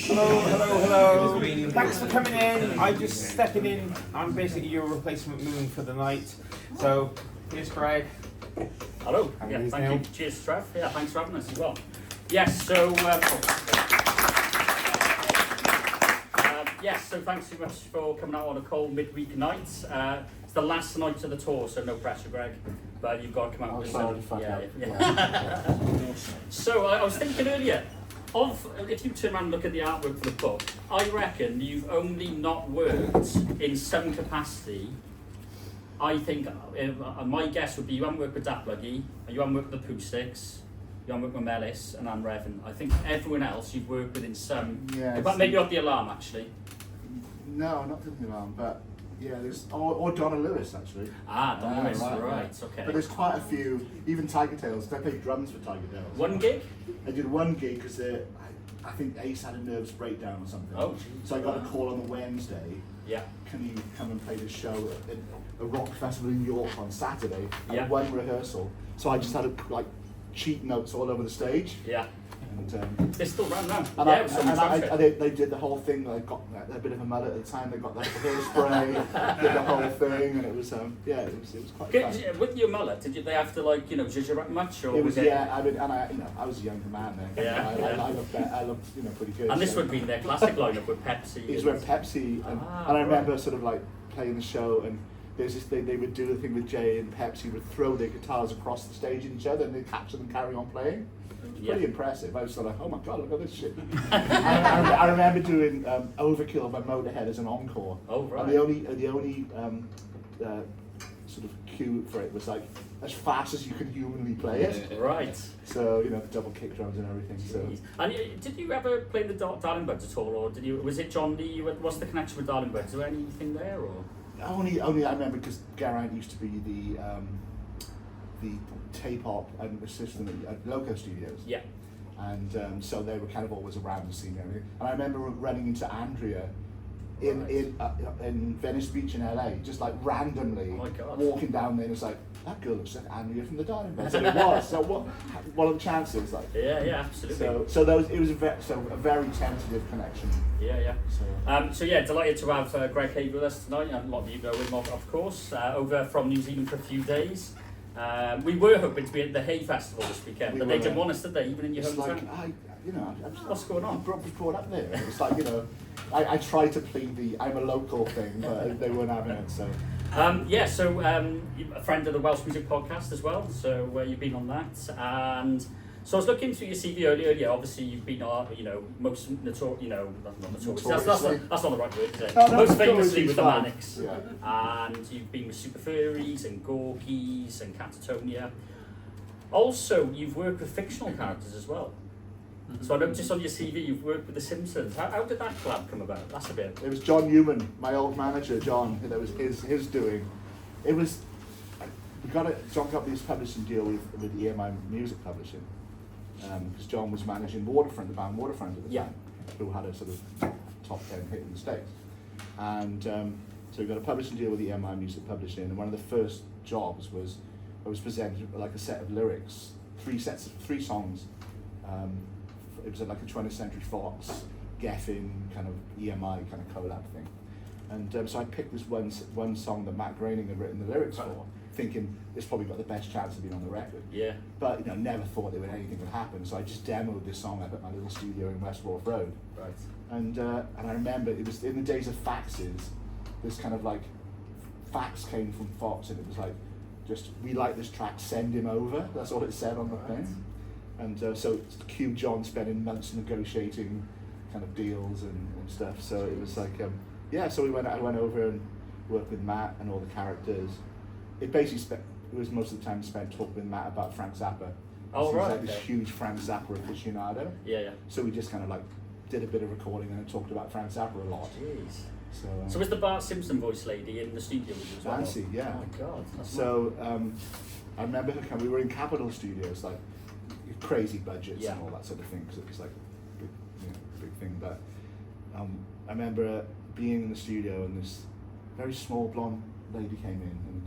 Hello. Thanks for coming in. I'm just stepping in. I'm basically your replacement moon for the night. So, here's Greg. Hello. And Yeah, here's thank Neil. you. Cheers, Trev. Yeah, thanks for having us as well. Yes, so so thanks so much for coming out on a cold midweek night. It's the last night of the tour, so no pressure, Greg. But you've got to come out with some. So I was thinking earlier, if you turn around and look at the artwork for the book, I reckon you've only not worked in some capacity. I think my guess would be you haven't worked with Dat Bluggy, you haven't worked with the Pooh Sticks, you haven't worked with Mellis and Anne Revan. I think everyone else you've worked with in some. Yeah, but maybe not the Alarm actually. No, not the Alarm, but yeah, there's or Donna Lewis actually. Donna Lewis, right, okay. But there's quite a few, even Tiger Tails. I played drums for Tiger Tails. One gig? I did one gig because I think Ace had a nervous breakdown or something. Oh, so I got a call on the Wednesday. Yeah. Can you come and play this show at a rock festival in York on Saturday? Yeah. One rehearsal. So I just had cheat notes all over the stage. Yeah. And they're still round now. And, they did the whole thing. They got a bit of a mullet at the time. They got like the hairspray, did the whole thing, and it was it was quite fun. With your mullet, did they have to zhuzh you up much, or It was it? yeah. I mean, and I was a younger man then. Yeah, I looked pretty good. And this so. would be their classic lineup with Pepsi. It was with Pepsi, and I remember sort of like playing the show, and there's this they would do the thing with Jay and Pepsi would throw their guitars across the stage at each other, and they'd catch them and carry on playing. Pretty impressive. I was sort of like, oh my god, look at this shit. I remember doing Overkill by Motorhead as an encore. Oh right. And the only sort of cue for it was like as fast as you can humanly play it. Right. So double kick drums and everything. So. And did you ever play the Darling Buds at all, or did you? Was it John Lee? What's the connection with Darling Buds? Is there anything there, or? Only I remember because Geraint used to be the tape op and assistant at Loco Studios. Yeah. And so they were kind of always around the scene and everything. And I remember running into Andrea in Venice Beach in LA, just like randomly walking down there, and it's like, that girl looks like Andrea from the Darling Buds. And it was. So what are the chances? Like. Yeah, absolutely. So it was a very tentative connection. Yeah. So delighted to have Greg Hay with us tonight, and a lot of you know him of course, over from New Zealand for a few days. We were hoping to be at the Hay Festival this weekend, but they didn't want us, did they? Even in your hometown. What's going on? I was brought up there. It's like I tried to plead the I'm a local thing, but they weren't having it. So. You're a friend of the Welsh Music Podcast as well, so you've been on that. And so I was looking through your CV earlier. Obviously, you've been most notorious. That's not notorious. That's not the right word, is it? No, most famously with the fine. Manics. Yeah. And you've been with Super Furries and Gorgies and Catatonia. Also, you've worked with fictional characters as well. So I noticed on your CV you've worked with The Simpsons. How did that collab come about? That's a bit. It was John Newman, my old manager, John. That was his doing. It was. John got this publishing deal with EMI Music Publishing, because John was managing Waterfront, the band Waterfront at the time, who had a sort of top 10 hit in the States. And so we got a publishing deal with EMI Music Publishing, and one of the first jobs was I was presented like a set of lyrics, three songs. It was like a 20th Century Fox, Geffen, kind of EMI kind of collab thing. And so I picked this one song that Matt Groening had written the lyrics for, thinking it's probably got the best chance of being on the record. Yeah. But never thought anything would happen. So I just demoed this song up at my little studio in West Wharf Road. Right. And I remember it was in the days of faxes. This kind of like fax came from Fox, and it was like, we like this track, send him over. That's all it said on the thing. And so cue John spending months negotiating kind of deals and stuff. So it was like, so I went over and worked with Matt and all the characters. It basically it was most of the time spent talking with Matt about Frank Zappa. Oh, right. He's like this huge Frank Zappa aficionado. Yeah. So we just kind of like did a bit of recording and talked about Frank Zappa a lot. Jeez. So was the Bart Simpson voice lady in the studio with you as well? Nancy, yeah. Oh my God. So I remember her coming. We were in Capitol Studios, like crazy budgets and all that sort of thing, because it was like a big thing. But I remember being in the studio, and this very small blonde lady came in, and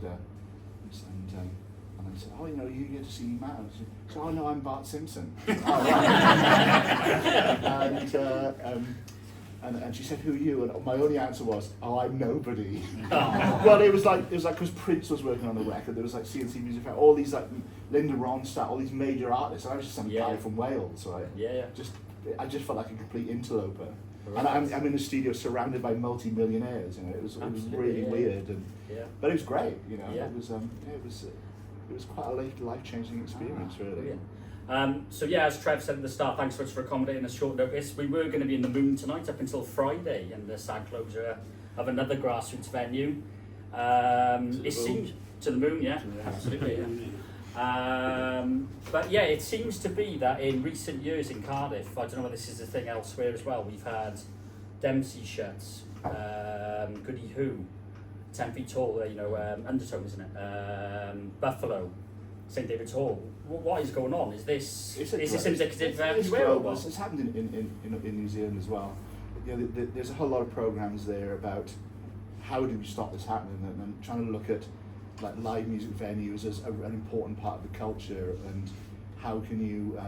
And I said, oh, you know, you get to see Matt. And she said, oh no, I'm Bart Simpson. Oh, right. And she said, who are you? And my only answer was, oh, I'm nobody. Well, it was like because Prince was working on the record. There was like CNC Music Factory, all these like Linda Ronstadt, all these major artists. And I was just some guy from Wales, right? Yeah. I just felt like a complete interloper. Right. And I'm in the studio surrounded by multi-millionaires. You know, it was really weird, but it was great. You know, it was quite a life-changing experience, really. So yeah, as Trev said at the start, thanks so much for accommodating us short notice. We were going to be in the Moon tonight up until Friday, and the sad closure of another grassroots venue. It seems to the Moon, yeah, absolutely. Yeah. But yeah, it seems to be that in recent years in Cardiff, I don't know whether this is a thing elsewhere as well. We've had Dempsey Shuts, Goody Who, 10 Feet Tall, Undertone, isn't it? Buffalo. St David's Hall. What is going on? Is this indicative everywhere? It's happened in New Zealand as well. You know, there's a whole lot of programs there about how do we stop this happening, and trying to look at like live music venues as an important part of the culture, and how can you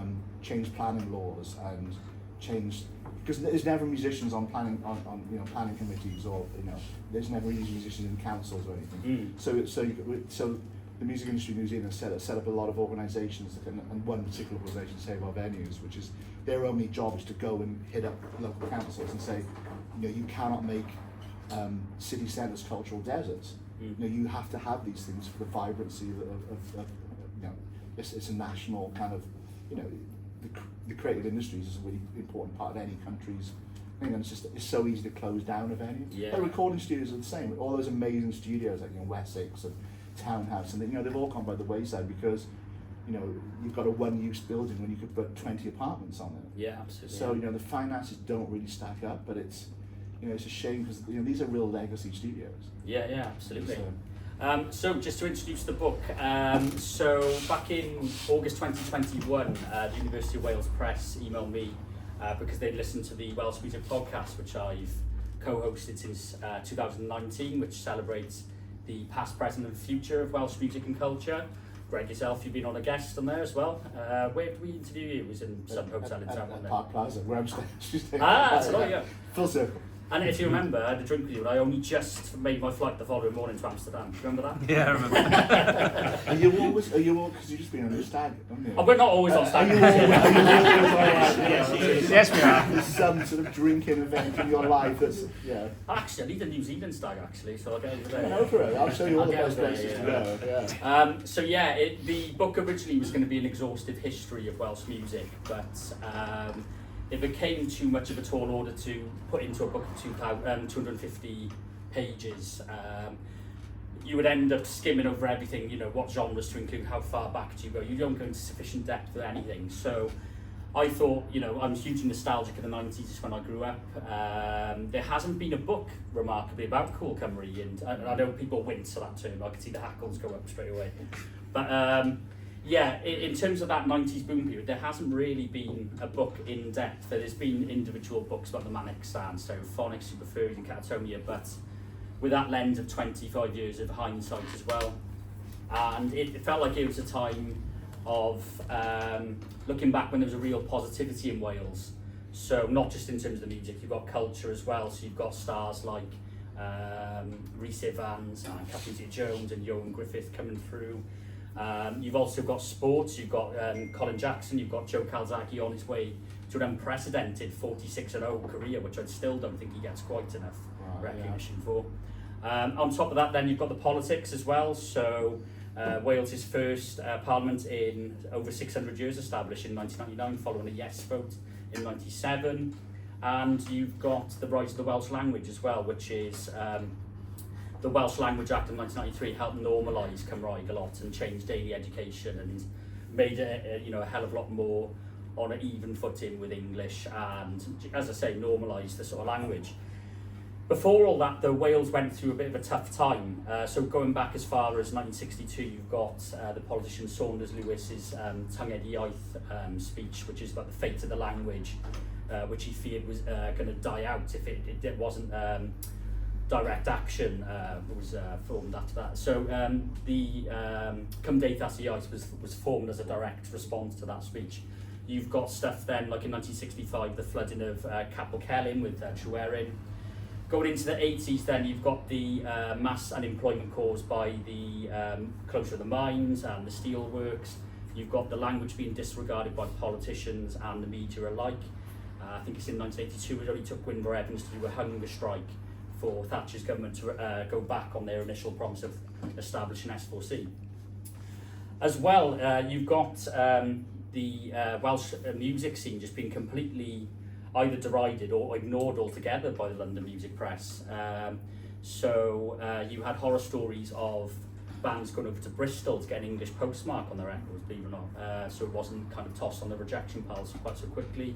change planning laws and change, because there's never musicians on planning planning committees, or there's never musicians in councils or anything. So the music industry in New Zealand set up a lot of organisations, and one particular organisation, Save Our Venues, which is their only job is to go and hit up local councils and say, you cannot make city centres cultural deserts. You have to have these things for the vibrancy of it's a national kind of, the creative industries is a really important part of any country's thing, and it's so easy to close down a venue. Yeah. The recording studios are the same. All those amazing studios like Wessex and Townhouse, and they've all gone by the wayside because you've got a one-use building when you could put 20 apartments on it. Yeah, absolutely. So the finances don't really stack up, but it's it's a shame because these are real legacy studios. Yeah, absolutely. So just to introduce the book, so back in August 2021, the University of Wales Press emailed me because they'd listened to the Welsh Music Podcast, which I've co-hosted since 2019, which celebrates the past, present and future of Welsh music and culture. Greg, yourself, you've been on a guest on there as well. Where did we interview you? It was in some hotel in town. At Park Plaza, where I'm staying. That's right, yeah. Full circle. And if you remember, I had a drink with you, and I only just made my flight the following morning to Amsterdam. Do you remember that? Yeah, I remember. Are you because you've just been on a stag, haven't you? Oh, we're not always on stag. Yes, we are. There's some sort of drinking event in your life that's, Actually, I need a New Zealand stag, actually, so I'll get over there. Come over it. I'll show you all the best over there, places yeah. to go. So yeah, the book originally was going to be an exhaustive history of Welsh music, but it became too much of a tall order to put into a book of 250 pages. You would end up skimming over everything, what genres to include, how far back do you go. You don't go into sufficient depth with anything. So I thought, I'm hugely nostalgic of the 90s, it's when I grew up. There hasn't been a book remarkably about Cool Cymru, and I know people wince at that term. I can see the hackles go up straight away. But in terms of that 90s boom period, there hasn't really been a book in depth. There's been individual books about the Manic Stand, so Phonics, Superfurries and Catatonia, but with that lens of 25 years of hindsight as well. And it felt like it was a time of looking back when there was a real positivity in Wales. So not just in terms of the music, you've got culture as well. So you've got stars like Rhys Ifans and Catherine Zeta-Jones and Ioan Gruffudd coming through. You've also got sports, you've got Colin Jackson, you've got Joe Calzaghe on his way to an unprecedented 46-0 career, which I still don't think he gets quite enough recognition for. On top of that, then you've got the politics as well. So Wales' first parliament in over 600 years, established in 1999, following a yes vote in 97. And you've got the rise of the Welsh language as well, which is the Welsh Language Act of 1993 helped normalise Cymraeg a lot and change daily education and made it a hell of a lot more on an even footing with English and, as I say, normalised the sort of language. Before all that, though, Wales went through a bit of a tough time. So going back as far as 1962, you've got the politician Saunders Lewis's Tynged Iaith speech, which is about the fate of the language, which he feared was going to die out if it wasn't Direct Action was formed after that. So the Cymdeithas y Iaith was formed as a direct response to that speech. You've got stuff then, like in 1965, the flooding of Capel Celyn with Tryweryn. Going into the 80s then, you've got the mass unemployment caused by the closure of the mines and the steel works. You've got the language being disregarded by politicians and the media alike. I think it's in 1982 it only took Gwynfor Evans to do a hunger strike for Thatcher's government to go back on their initial promise of establishing S4C. As well, you've got the Welsh music scene just being completely either derided or ignored altogether by the London music press. So you had horror stories of bands going over to Bristol to get an English postmark on their records, believe it or not, so it wasn't kind of tossed on the rejection piles quite so quickly.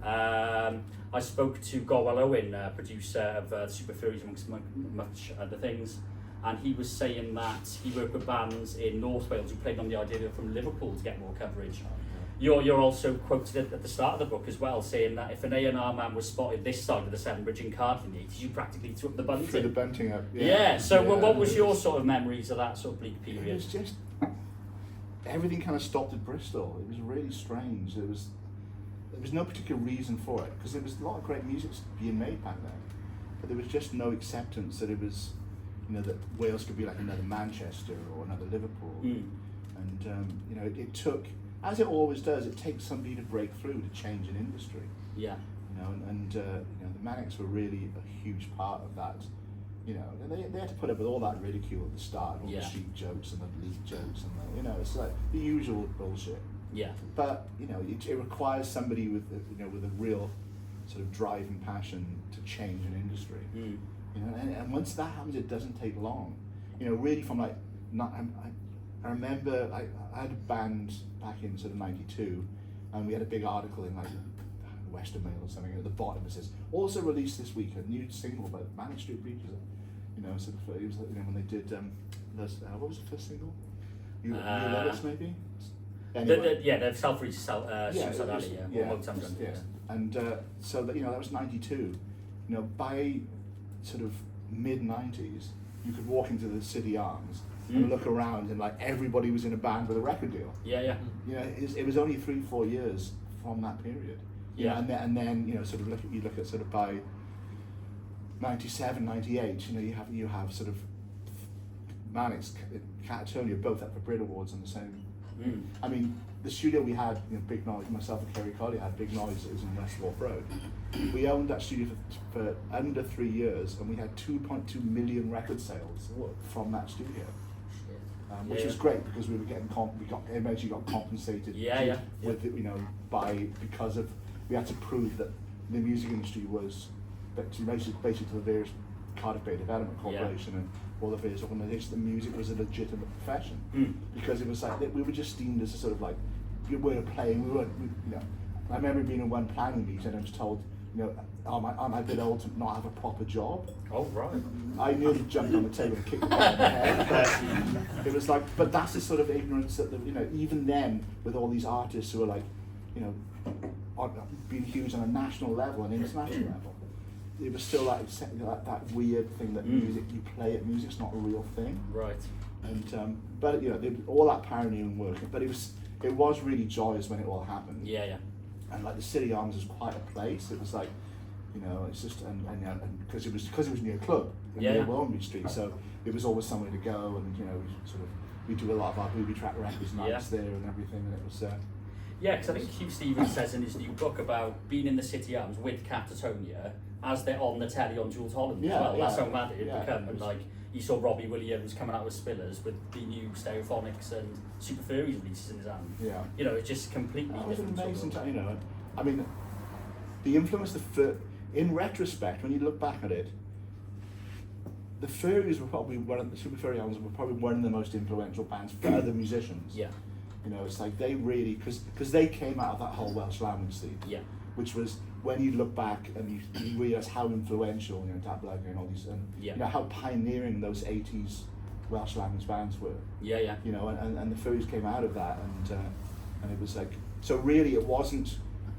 I spoke to Gorwell Owen, producer of Super Furries amongst much other things, and he was saying that he worked with bands in North Wales who played on the idea from Liverpool to get more coverage. You're also quoted at the start of the book as well, saying that if an A&R man was spotted this side of the Severn Bridge in Cardiff in the 80s, you practically threw up the bunting. Threw the bunting up. Yeah. So what was your sort of memories of that sort of bleak It period? was just everything kind of stopped at Bristol. It was really strange. There was no particular reason for it because there was a lot of great music being made back then, but there was just no acceptance that it was, that Wales could be like another Manchester or another Liverpool. And it took, as it always does, it takes somebody to break through to change an industry. Yeah. The Manics were really a huge part of that. They had to put up with all that ridicule at the start, all the street jokes and the league jokes and it's like the usual bullshit. Yeah. But it requires somebody with with a real sort of drive and passion to change an industry. And once that happens, it doesn't take long. Really from like I remember I had a band back in sort of '92, and we had a big article in like Western Mail or something. At the bottom it says, also released this week a new single by Manic Street Preachers. Sort of it was when they did what was the first single? You Love Us maybe. Anyway. The self-release Suicide Alley, And so that that was '92. By sort of mid '90s, you could walk into the City Arms and look around, and like everybody was in a band with a record deal. Yeah. It was only 3-4 years from that period. Yeah. And then sort of look at sort of by '97, '98. You have sort of Manics, Catatonia, both up for Brit Awards on the same. I mean, the studio we had, Big Noise, myself and Kerry Collier had Big Noise. It was in West Wharf Road. We owned that studio for under 3 years, and we had 2.2 million record sales from that studio, which was great because we were getting MHG got compensated. Because of we had to prove that the music industry was basically to the various Cardiff Bay Development Corporation and all the various organisations, the music was a legitimate profession because it was like we were just deemed as a sort of like we were playing. I remember being in one planning meeting and I was told, am I a bit old to not have a proper job? Oh right. I nearly jumped on the table and kicked the guy in the head. But it was like, but that's the sort of ignorance that even then with all these artists who are like, being huge on a national level and international level. It was still like that weird thing that music you play it, music's not a real thing. Right. And but all that pioneering work, but it was really joyous when it all happened. Yeah. And like the City Arms was quite a place. It was like, it's just and because it was near a club near Walmsley Street, so it was always somewhere to go. And we do a lot of our booby track records nights there and everything, and it was. Because I think Hugh Stevens says in his new book about being in the City Arms with Catatonia as they're on the telly on Jules Holland as well. That's how mad it had become. And like you saw Robbie Williams coming out with Spillers with the new Stereophonics and Super Furries releases in his hand. Yeah. It's just completely It was an different. amazing time. I mean, the influence in retrospect, when you look back at it, the Furries were probably the Super Furry albums were probably one of the most influential bands for other musicians. Yeah. It's like they really, because they came out of that whole Welsh language scene. Yeah. Which was when you look back and you realise how influential, Dablaga and all these, and how pioneering those 80s Welsh language bands were. Yeah. And the Furries came out of that, and it was like, so really it wasn't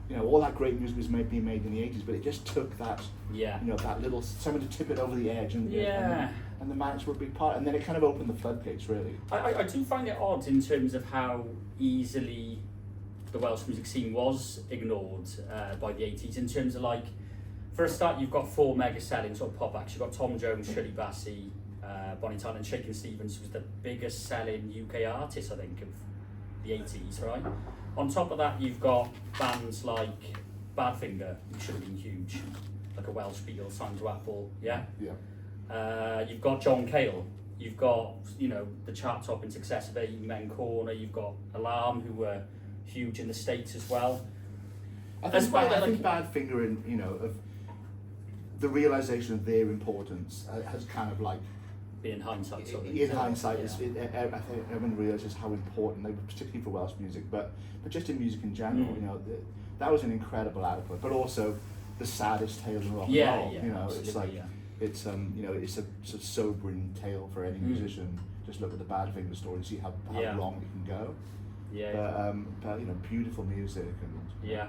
you know, all that great music was being made in the 80s, but it just took that, Yeah. you know, that little someone to tip it over the edge, and Yeah. and the Manics were a big part, and then it kind of opened the floodgates, really. I do find it odd in terms of how easily the Welsh music scene was ignored by the 80s, in terms of like, for a start, you've got 4 mega selling sort of pop acts. You've got Tom Jones, Shirley Bassey, Bonnie Tyler, and Shakin' Stevens was the biggest selling UK artist, I think, of the 80s, right? On top of that, you've got bands like Badfinger, who should have been huge, like a Welsh Beatle signed to Apple, yeah? Yeah. You've got John Cale, you've got, you know, the chart-topping success of Men Corner, you've got Alarm, who were huge in the States as well. I As think, well, I like- think Badfinger, and you know, of the realization of their importance has kind of like, In hindsight, sort of. in hindsight, Yeah. I think everyone realizes how important they were, particularly for Welsh music, but just in music in general. Mm. You know, that was an incredible output, but also the saddest tale in rock and Yeah, roll. yeah, You know, it's absolutely, like yeah. it's you know, it's a sort of sobering tale for any Mm. musician. Just look at the Badfinger story and see how Yeah. long it can go. Yeah, But you know, beautiful music and yeah.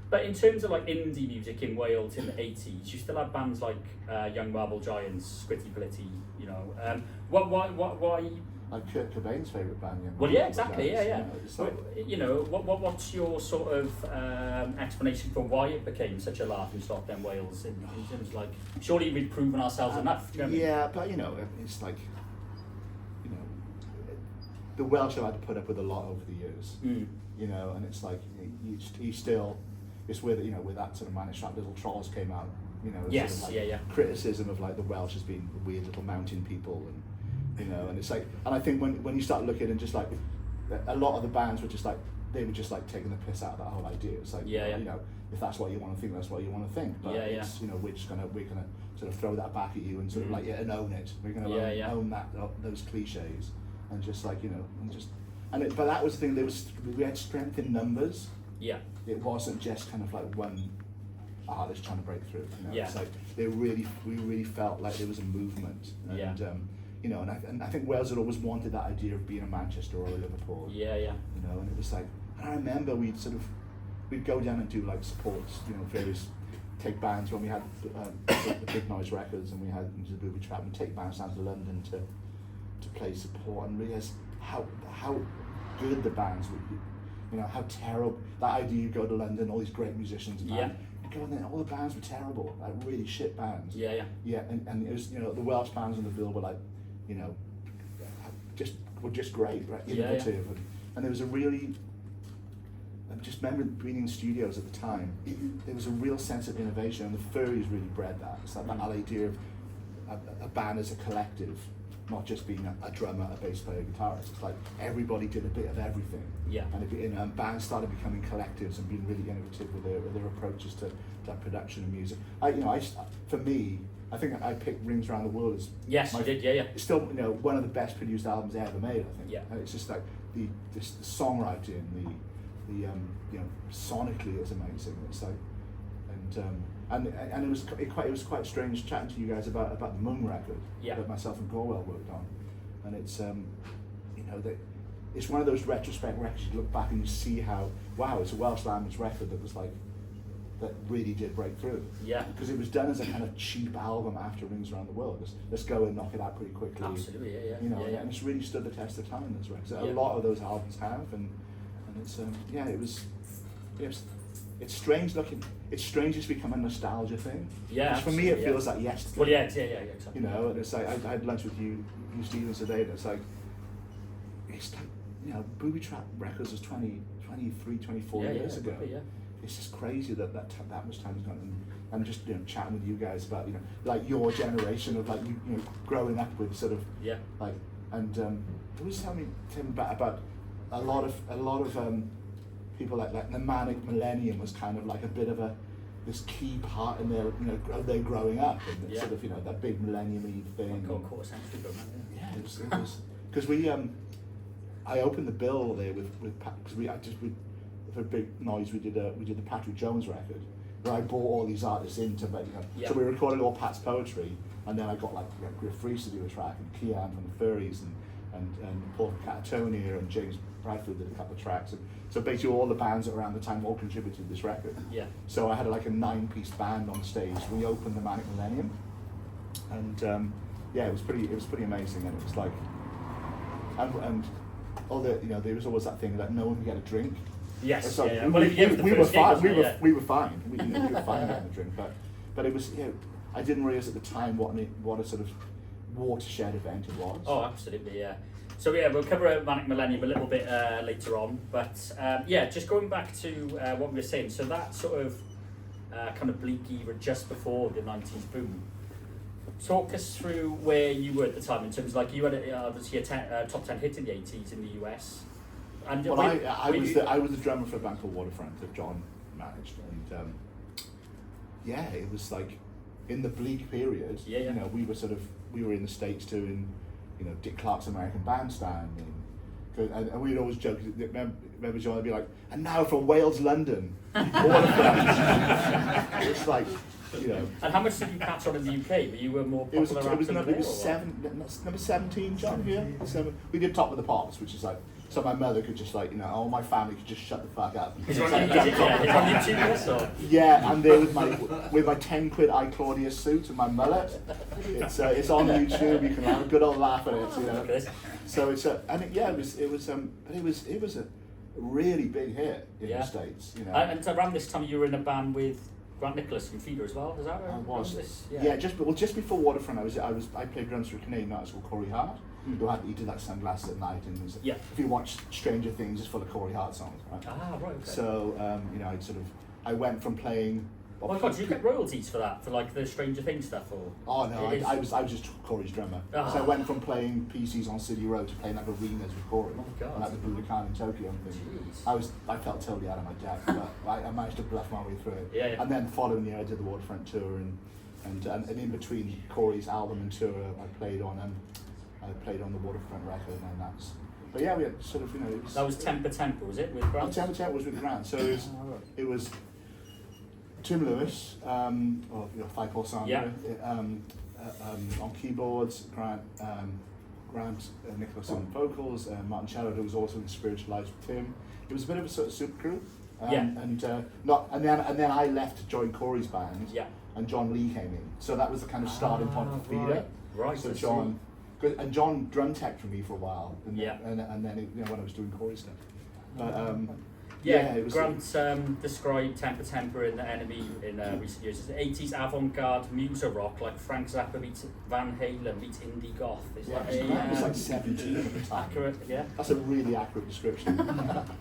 But in terms of like indie music in Wales in the 80s, you still had bands like Young Marble Giants, Squitty Blitty, you know. Why? like Kurt Cobain's favourite band. You know, Well, yeah, exactly, Giants, yeah. You know, it's like, You know, what's your sort of explanation for why it became such a laughing stock then Wales in terms of like, surely we've proven ourselves enough, do you know what I mean? yeah, but you know, it's like, you know, the Welsh have had to put up with a lot over the years. Mm. You know, and it's like he still, it's with, you know, with that sort of Manish Rap Little Trolls came out, you know, Yes, sort of like yeah. criticism of like the Welsh as being weird little mountain people, and you know, and it's like, and I think when you start looking and just like a lot of the bands were just like, they were just like taking the piss out of that whole idea. It's like, Yeah, yeah. you know, if that's what you want to think, that's what you want to think. But Yeah, it's, you know, we're gonna sort of throw that back at you and sort of Mm. like, yeah, and own it. We're gonna own that, those cliches, and just like, you know, but that was the thing. We had strength in numbers. Yeah, It wasn't just kind of like one artist trying to break through. You know? Yeah. It's like we really felt like there was a movement. And, Yeah. you know, and I think Wales had always wanted that idea of being a Manchester or a Liverpool. yeah. You know, and it was like, and I remember we'd go down and do like supports, you know, take bands when we had the Big Noise Records, and we had the Booby Trap, and take bands down to London to play support, and realize how good the bands would be. You know, how terrible that idea. You go to London, all these great musicians, and Yeah. you go in there, all the bands were terrible, like really shit bands. Yeah. Yeah, and it was, you know, the Welsh bands on the bill were like, you know, were just great, right? Yeah, Innovative, and there was a really, I just remember being in studios at the time, there was a real sense of innovation, and the Furries really bred that. It's like that idea of a band as a collective, not just being a drummer, a bass player, a guitarist. It's like everybody did a bit of everything. Yeah. And bands started becoming collectives and being really innovative with their approaches to production and music. For me, I think I picked Rings Around the World as Yes, you did, yeah. it's still, you know, one of the best produced albums ever made, I think. Yeah. And it's just like the songwriting, the you know, sonically it's amazing. It's like, and it was quite strange chatting to you guys about the Moon record that myself and Gorwell worked on, and it's you know, that it's one of those retrospect records you look back and you see how, wow, it's a Welsh language record that was like, that really did break through. Yeah. Because it was done as a kind of cheap album after Rings Around the World. Let's go and knock it out pretty quickly. Absolutely, yeah. You know, yeah. and it's really stood the test of time, those records. Yeah. A lot of those albums have, and it's it's strange looking. It's strange it's become a nostalgia thing. Yeah, 'Cause for me, it absolutely, feels like yesterday. Well, yeah, exactly. You know, and it's like I had lunch with you Stevens today, and it's like, you know, Booby Trap Records was 23, 24 years ago. Yeah. It's just crazy that much time has gone. And I'm just, you know, chatting with you guys about, you know, like your generation of like you know, growing up with sort of like, and he was telling me, Tim, about a lot of people like the Manic Millennium was kind of like a bit of this key part in their, you know, their growing up, and sort of, you know, that big millennium-y thing. Quarter century ago, Yeah, it was because I opened the bill there with because for Big Noise we did the Patrick Jones record, where I brought all these artists in to make, you know, so we recorded all Pat's poetry, and then I got like Griff Freese to do a track, and Kian from the Furries, and Paul from Catatonia, and James Bradford did a couple of tracks, and so basically all the bands around the time all contributed to this record. Yeah. So I had like a 9-piece band on stage. We opened the Manic Millennium, and yeah, it was pretty amazing, and it was like, and all the, you know, there was always that thing that no one could get a drink. Yes. So yeah. we, Well, yeah, we were fine. We were Yeah. fine. We were fine getting a drink, but it was, you know, I didn't realise at the time what a sort of watershed event it was. Oh, absolutely, yeah. So yeah, we'll cover Manic Millennium a little bit later on, but yeah, just going back to what we were saying. So that sort of kind of bleak era just before the 90s boom. Talk us through where you were at the time in terms of, like, you had obviously a top 10 hit in the 80s in the US. And Well, I was the drummer for a band called Waterfront that John managed, and yeah, it was like in the bleak period. Yeah, yeah. You know, we were in the States doing, you know, Dick Clark's American Bandstand, and we'd always joke. Remember John would be like, and now from Wales, London, Waterfront. It's like, you know. And how much did you catch on in the UK? Were you more It was popular actor number, there, it was or number 17, John, here. We did Top of the Pops, which is like, so my mother could just, like, you know, all my family could just shut the fuck up. Is it on YouTube also? Yeah, and there with my 10 quid I Claudius suit and my mullet. It's on YouTube. You can have a good old laugh at it, you know. Okay. So it's it was a really big hit in Yeah. the States, you know. And around this time you were in a band with Grant Nicholas from Feeder as well, is that right? I was. This? Yeah, just before Waterfront, I played drums for a Canadian artist called Corey Hart, he did like Sunglasses at Night, and was, Yeah. if you watch Stranger Things, it's full of Corey Hart songs, right? Ah, right. Okay. So you know, I went from playing. Oh my God, did you get royalties for that, for like the Stranger Things stuff, or? Oh no, I was just Corey's drummer. Ah. So I went from playing PCs on City Road to playing like arenas with Corey, Oh my God. and like the Budokan in Tokyo and things. Jeez. I felt totally out of my depth, but I managed to bluff my way through it. Yeah, yeah. And then the following year I did the Waterfront tour, and in between Corey's album and tour, I played on the Waterfront record, and that's. But yeah, we had sort of, you know, it was. That was Temper, was it, with Grant? Temper was with Grant, so it was Tim Lewis, Five-Hole Sandra, Yeah. on keyboards, Grant Nicholas on vocals, Martin Shellard, who was also in Spiritualized with Tim. It was a bit of a sort of super crew. Yeah. And then I left to join Corey's band. Yeah. And John Lee came in. So that was the kind of starting point for Feeder. Right. So I see. John drum tech for me for a while. And, Yeah. and then when I was doing Corey stuff. But Yeah, it was. Grant described Temper in The Enemy in recent years as 80s avant-garde muso rock, like Frank Zappa meets Van Halen meets indie goth. Is Yeah, that Grant was like 17 at the time. accurate? Yeah. That's a really accurate description.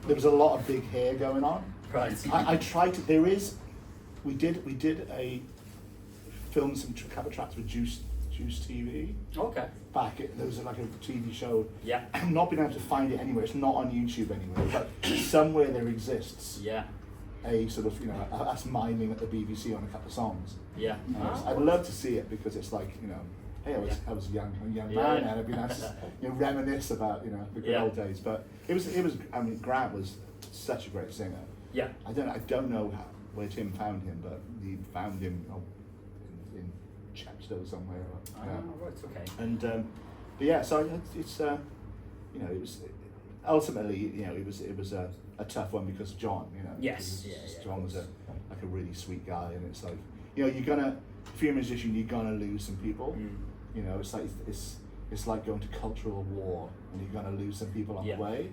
There was a lot of big hair going on. Right. I tried to. We did a film some couple of tracks with Juice TV Okay. back. There was like a TV show. Yeah. I've not been able to find it anywhere. It's not on YouTube anywhere, but somewhere there exists Yeah. a sort of, you know, us miming at the BBC on a couple of songs. Yeah. I'd love to see it because it's like, you know, hey, I was a young Yeah. man, and it'd be nice to, you know, reminisce about, you know, the good Yeah. old days. But it was. I mean, Grant was such a great singer. Yeah. I don't know where Tim found him, but he found him in Chepstow somewhere. Right. Okay. And but yeah, so it's you know, it was ultimately, you know, it was a tough one because of John, you know. Yes. because Yeah. John was a really sweet guy, and it's like, you know, if you're a musician, you're gonna lose some people. You know, it's like it's like going to cultural war, and you're gonna lose some people on Yeah. the way,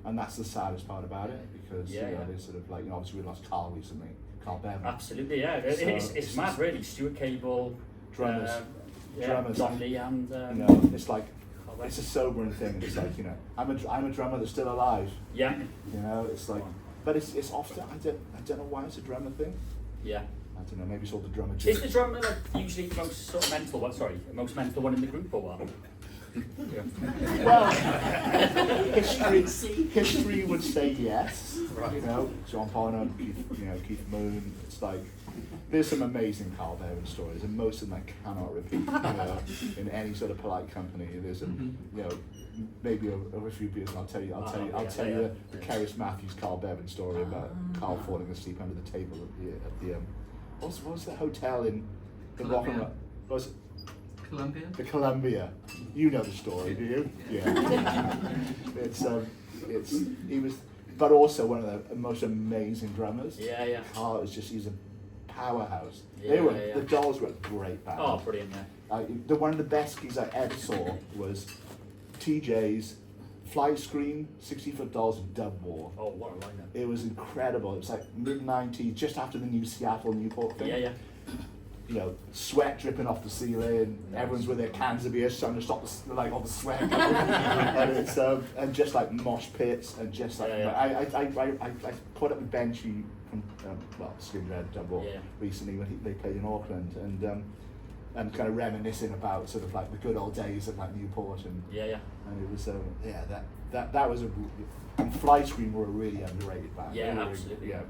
and that's the saddest part about it, because Yeah, you know, yeah. there's sort of like, you know, obviously we lost Carl recently, Carl Bevan. Absolutely. Yeah. So It's mad, really. Stuart Cable, Drummers. drummers, Johnny, and You know, it's like, it's a sobering thing. It's like, you know, I'm a drummer that's still alive. Yeah. You know, it's like, but it's often, I don't know why it's a drummer thing. Yeah. I don't know, maybe it's all the drummer. Is the drummer like usually the most sort of mental one? Sorry, the most mental one in the group, or what? Well, history would say yes. Right. You know, John Bonham, Keith Moon. It's like, there's some amazing Carl Bevan stories, and most of them I cannot repeat. You know, in any sort of polite company, there's a, you know, maybe over a few beers, and I'll tell you the Keris Matthews Carl Bevan story about Carl falling asleep under the table at the what was the hotel in the Rock and Roll? Was it Columbia? the Columbia? You know the story, do you? Yeah. It's he was, but also one of the most amazing drummers. Yeah. Carl was just, he's a powerhouse. Yeah, The Dolls were a great band. Oh, brilliant, yeah. One of the best gigs I ever saw was TJ's Fly Screen, 60-Foot Dolls, and Dub War. Oh, what a lineup. It was incredible. It was like mid-90s, just after the new Seattle Newport thing. Yeah. You know, sweat dripping off the ceiling. Everyone's with their cans of beer, trying to stop all the sweat. And it's and just like mosh pits and just like I caught up with Benchy from Skin Red Dub War recently when they played in Auckland and kind of reminiscing about sort of like the good old days of like Newport and and it was that was and Fly Screen were a really underrated band. Yeah, absolutely. Yeah,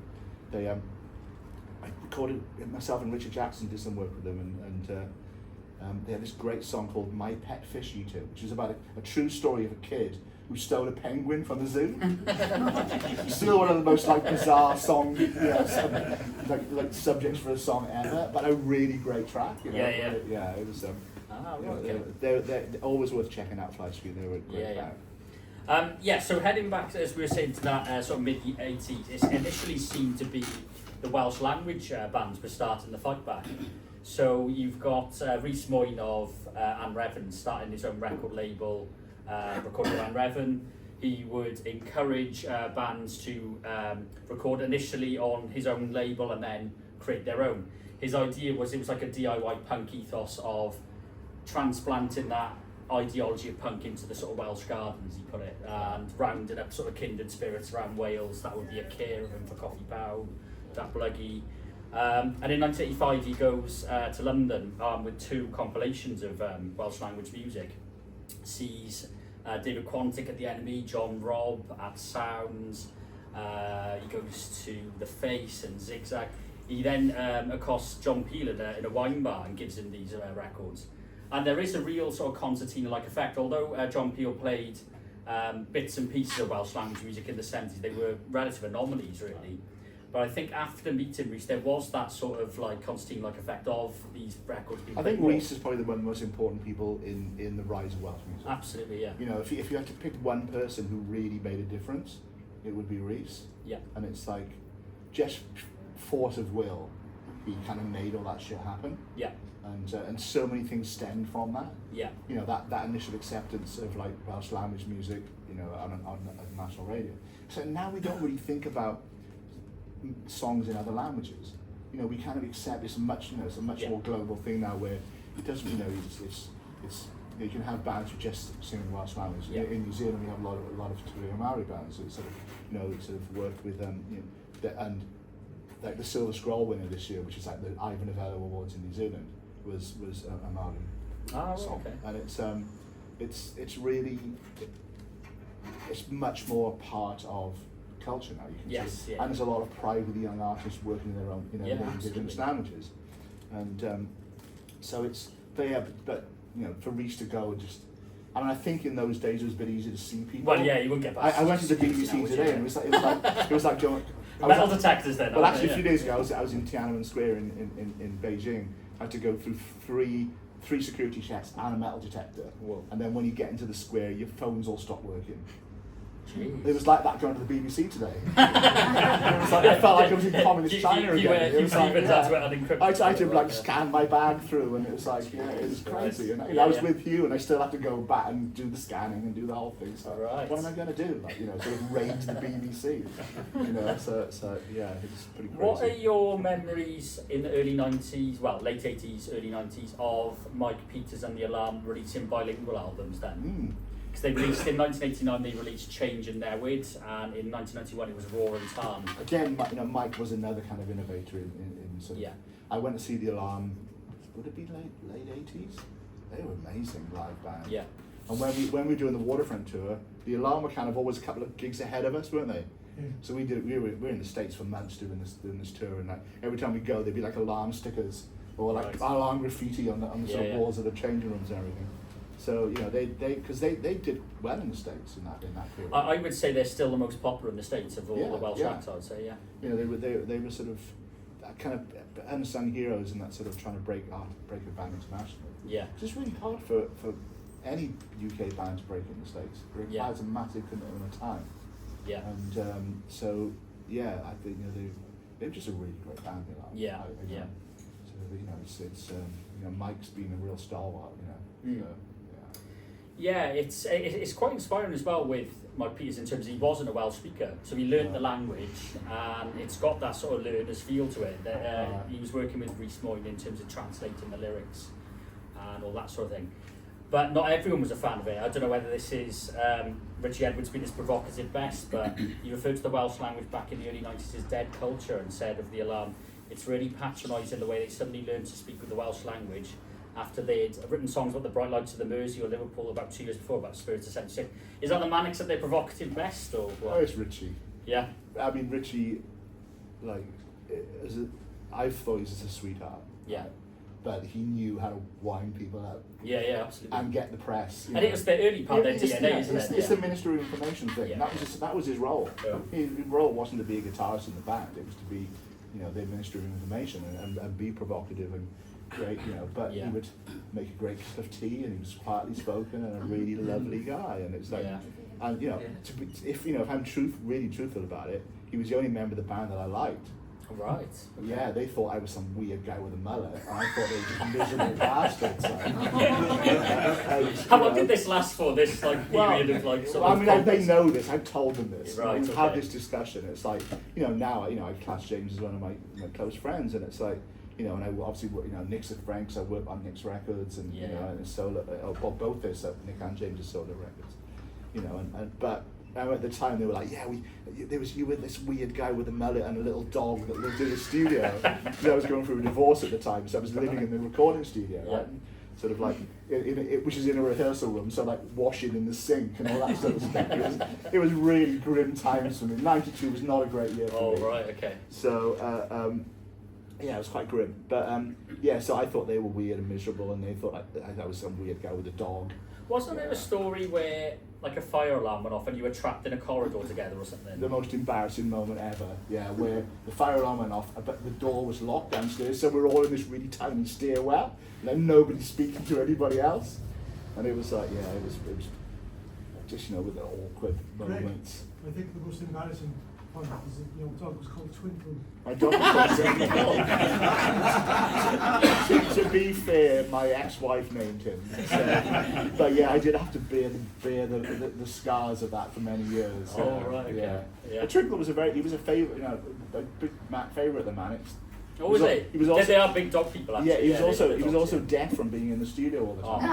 they I recorded myself and Richard Jackson did some work with them and they had this great song called My Pet Fish Eater, which is about a true story of a kid who stole a penguin from the zoo. Still one of the most like bizarre song, like subjects for a song ever, but a really great track. You know? Yeah. It was. They're always worth checking out. Fly Screen. They were a great band. So heading back, as we were saying, to that sort of mid-80s, it initially seemed to be the Welsh language bands were starting the fight back. So you've got Rhys Moyn of Anrefn starting his own record label, recording with Anrefn. He would encourage bands to record initially on his own label and then create their own. His idea was it was like a DIY punk ethos of transplanting that ideology of punk into the sort of Welsh gardens, he put it, and rounding up sort of kindred spirits around Wales. That would be a Caerham for Coffee Pow, Datblygu. And in 1985 he goes to London with 2 compilations of Welsh language music. Sees David Quantick at the Enemy, John Robb at Sounds, he goes to The Face and Zigzag. He then accosts John Peel in a wine bar and gives him these records. And there is a real sort of concertina-like effect. Although John Peel played bits and pieces of Welsh language music in the 70s, they were relative anomalies really. But I think after meeting Rhys, there was that sort of like concertina-like effect of these records being played. I think Rhys is probably one of the most important people in the rise of Welsh music. Absolutely, yeah. You know, if you had to pick one person who really made a difference, it would be Rhys. Yeah. And it's like, just force of will, he kind of made all that shit happen. Yeah. And so many things stemmed from that. Yeah. You know, that initial acceptance of like Welsh language music, you know, on national radio. So now we don't really think about songs in other languages. You know, we kind of accept it's a much more global thing now where it doesn't, you know, it's you can have bands who just sing in Welsh language. Yeah. In New Zealand we have a lot of Te Reo Maori bands that sort of, you know, sort of worked with and like the Silver Scroll winner this year, which is like the Ivan Novello Awards in New Zealand, was a Maori song. Okay. And it's really it's much more part of culture now. You can see. And there's a lot of pride with the young artists working in their own, you know, their indigenous languages, and so it's but you know, for Rhys to go and just, I mean, I think in those days it was a bit easier to see people. Well, yeah, you wouldn't get back. I went to the BBC today, and it was like Joe. Metal detectors then. Well, actually, a few days ago, I was in Tiananmen Square in Beijing. I had to go through three security checks and a metal detector. Whoa. And then when you get into the square, your phones all stop working. Jeez. It was like that going to the BBC today. It was like, I felt like I was in communist China again. I tried to like scan my bag through, and it was like, yeah, it was crazy. And I was with Hugh, and I still had to go back and do the scanning and do the whole thing. So what am I going to do? Like, you know, sort of raid the BBC. You know, so yeah, it's pretty crazy. What are your memories in the early 90s, well, late 80s, early 90s, of Mike Peters and the Alarm releasing bilingual albums then? Because they released, in 1989, they released Change and Newid, and in 1991 it was Roar and Tarn. Again, you know, Mike was another kind of innovator in sort of, I went to see the Alarm, would it be late 80s? They were amazing live band. Yeah. And when we were doing the Waterfront tour, the Alarm were kind of always a couple of gigs ahead of us, weren't they? So we were in the States for months doing this tour, and like every time we go, there'd be like Alarm stickers or like Alarm graffiti on the sort of walls of the changing rooms and everything. So you know they did well in the States in that period. I would say they're still the most popular in the States of all the Welsh acts. I'd say, You know, they were sort of kind of unsung heroes in that sort of trying to break a band internationally. Yeah. It's just really hard for any UK band to break in the States. It requires a massive commitment of time. Yeah. And so yeah, I think they're just a really great band. Yeah. So it's Mike's been a real stalwart. So, Yeah, it's quite inspiring as well with Mike Peters in terms of he wasn't a Welsh speaker, so he learnt the language, and it's got that sort of learner's feel to it. He was working with Rhys Moyne in terms of translating the lyrics and all that sort of thing. But not everyone was a fan of it. I don't know whether this is Richie Edwards being his provocative best, but he referred to the Welsh language back in the early 90s as dead culture and said of the Alarm, it's really patronising the way they suddenly learned to speak with the Welsh language after they'd written songs about the Bright Lights of the Mersey or Liverpool about 2 years before, about Spirits of 76. Is that the Manics at their provocative best, or what? Oh, it's Richie. Yeah. I mean, Richie, I thought he was a sweetheart. Yeah. But he knew how to wind people up. Yeah, absolutely. And get the press. And it was the early part of their DNA, isn't it? It's the Minister of Information thing. Yeah. That was his role. Yeah. His role wasn't to be a guitarist in the band. It was to be, the Minister of Information and be provocative and great, But he would make a great cup of tea, and he was quietly spoken and a really lovely guy. And it's like, and if I'm really truthful about it, he was the only member of the band that I liked. Right. Okay. Yeah, they thought I was some weird guy with a mullet, and I thought they were just miserable bastards. How long did this last for? This period of they know this. I've told them this. Right. We've had this discussion. It's like now I class James as one of my close friends, and it's like and I obviously Nick's a friend because I work on Nick's records, and and his solo, both their Nick and James' solo records, but. At the time they were like, you were this weird guy with a mullet and a little dog that lived in the studio. Because I was going through a divorce at the time, so I was living in the recording studio, right? Sort of like, which is in a rehearsal room, so like washing in the sink and all that sort of stuff. It was really grim times for me. 92 was not a great year for me. Oh, right, okay. So, it was quite grim. But so I thought they were weird and miserable, and they thought I was some weird guy with a dog. Wasn't there a story where like a fire alarm went off and you were trapped in a corridor together or something? The most embarrassing moment ever, where the fire alarm went off, but the door was locked downstairs, so we're all in this really tiny stairwell, and then nobody's speaking to anybody else, and it was like, it was just with the awkward moments. I think the most embarrassing part is that your dog was called Twinkle. My dog was called Twinkle. To be fair, my ex-wife named him. So, but I did have to bear the scars of that for many years. Oh, right, okay. Yeah. But Twinkle was a favourite, a big favourite of the Manics. Oh, was he? He was also, they are big dog people, actually. Yeah, he was also deaf from being in the studio all the time.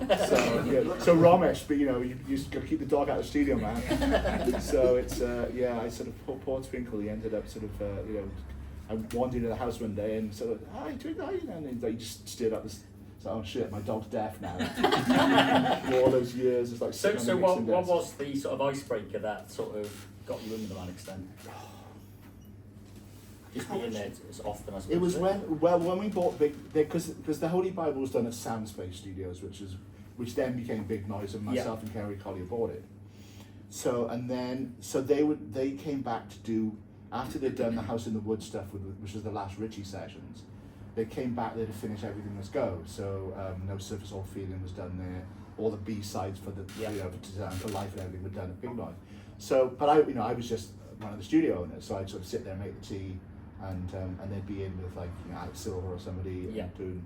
Oh. So Ramesh, but you just got to keep the dog out of the studio, man. So it's I sort of poor Twinkle. He ended up sort of I wandered into the house one day and sort of, hi Twinkle, and he just stared up this. So, oh shit, my dog's deaf now. All those years, it's like. So what was the sort of icebreaker that sort of got you into the Manics then? Just being there as often as it was when we bought because the Holy Bible was done at Soundspace Studios, which then became Big Noise, and myself and Kerry Collier bought it. So they came back to do, after they'd done the House in the Woods stuff, which was the last Richie sessions. They came back there to finish Everything Must Go. So No Surface All Feeling was done there. All the B-sides for the for Life and everything were done at Big Noise. So, but I was just one of the studio owners, so I'd sort of sit there and make the tea. And they'd be in with Alex Silver or somebody doing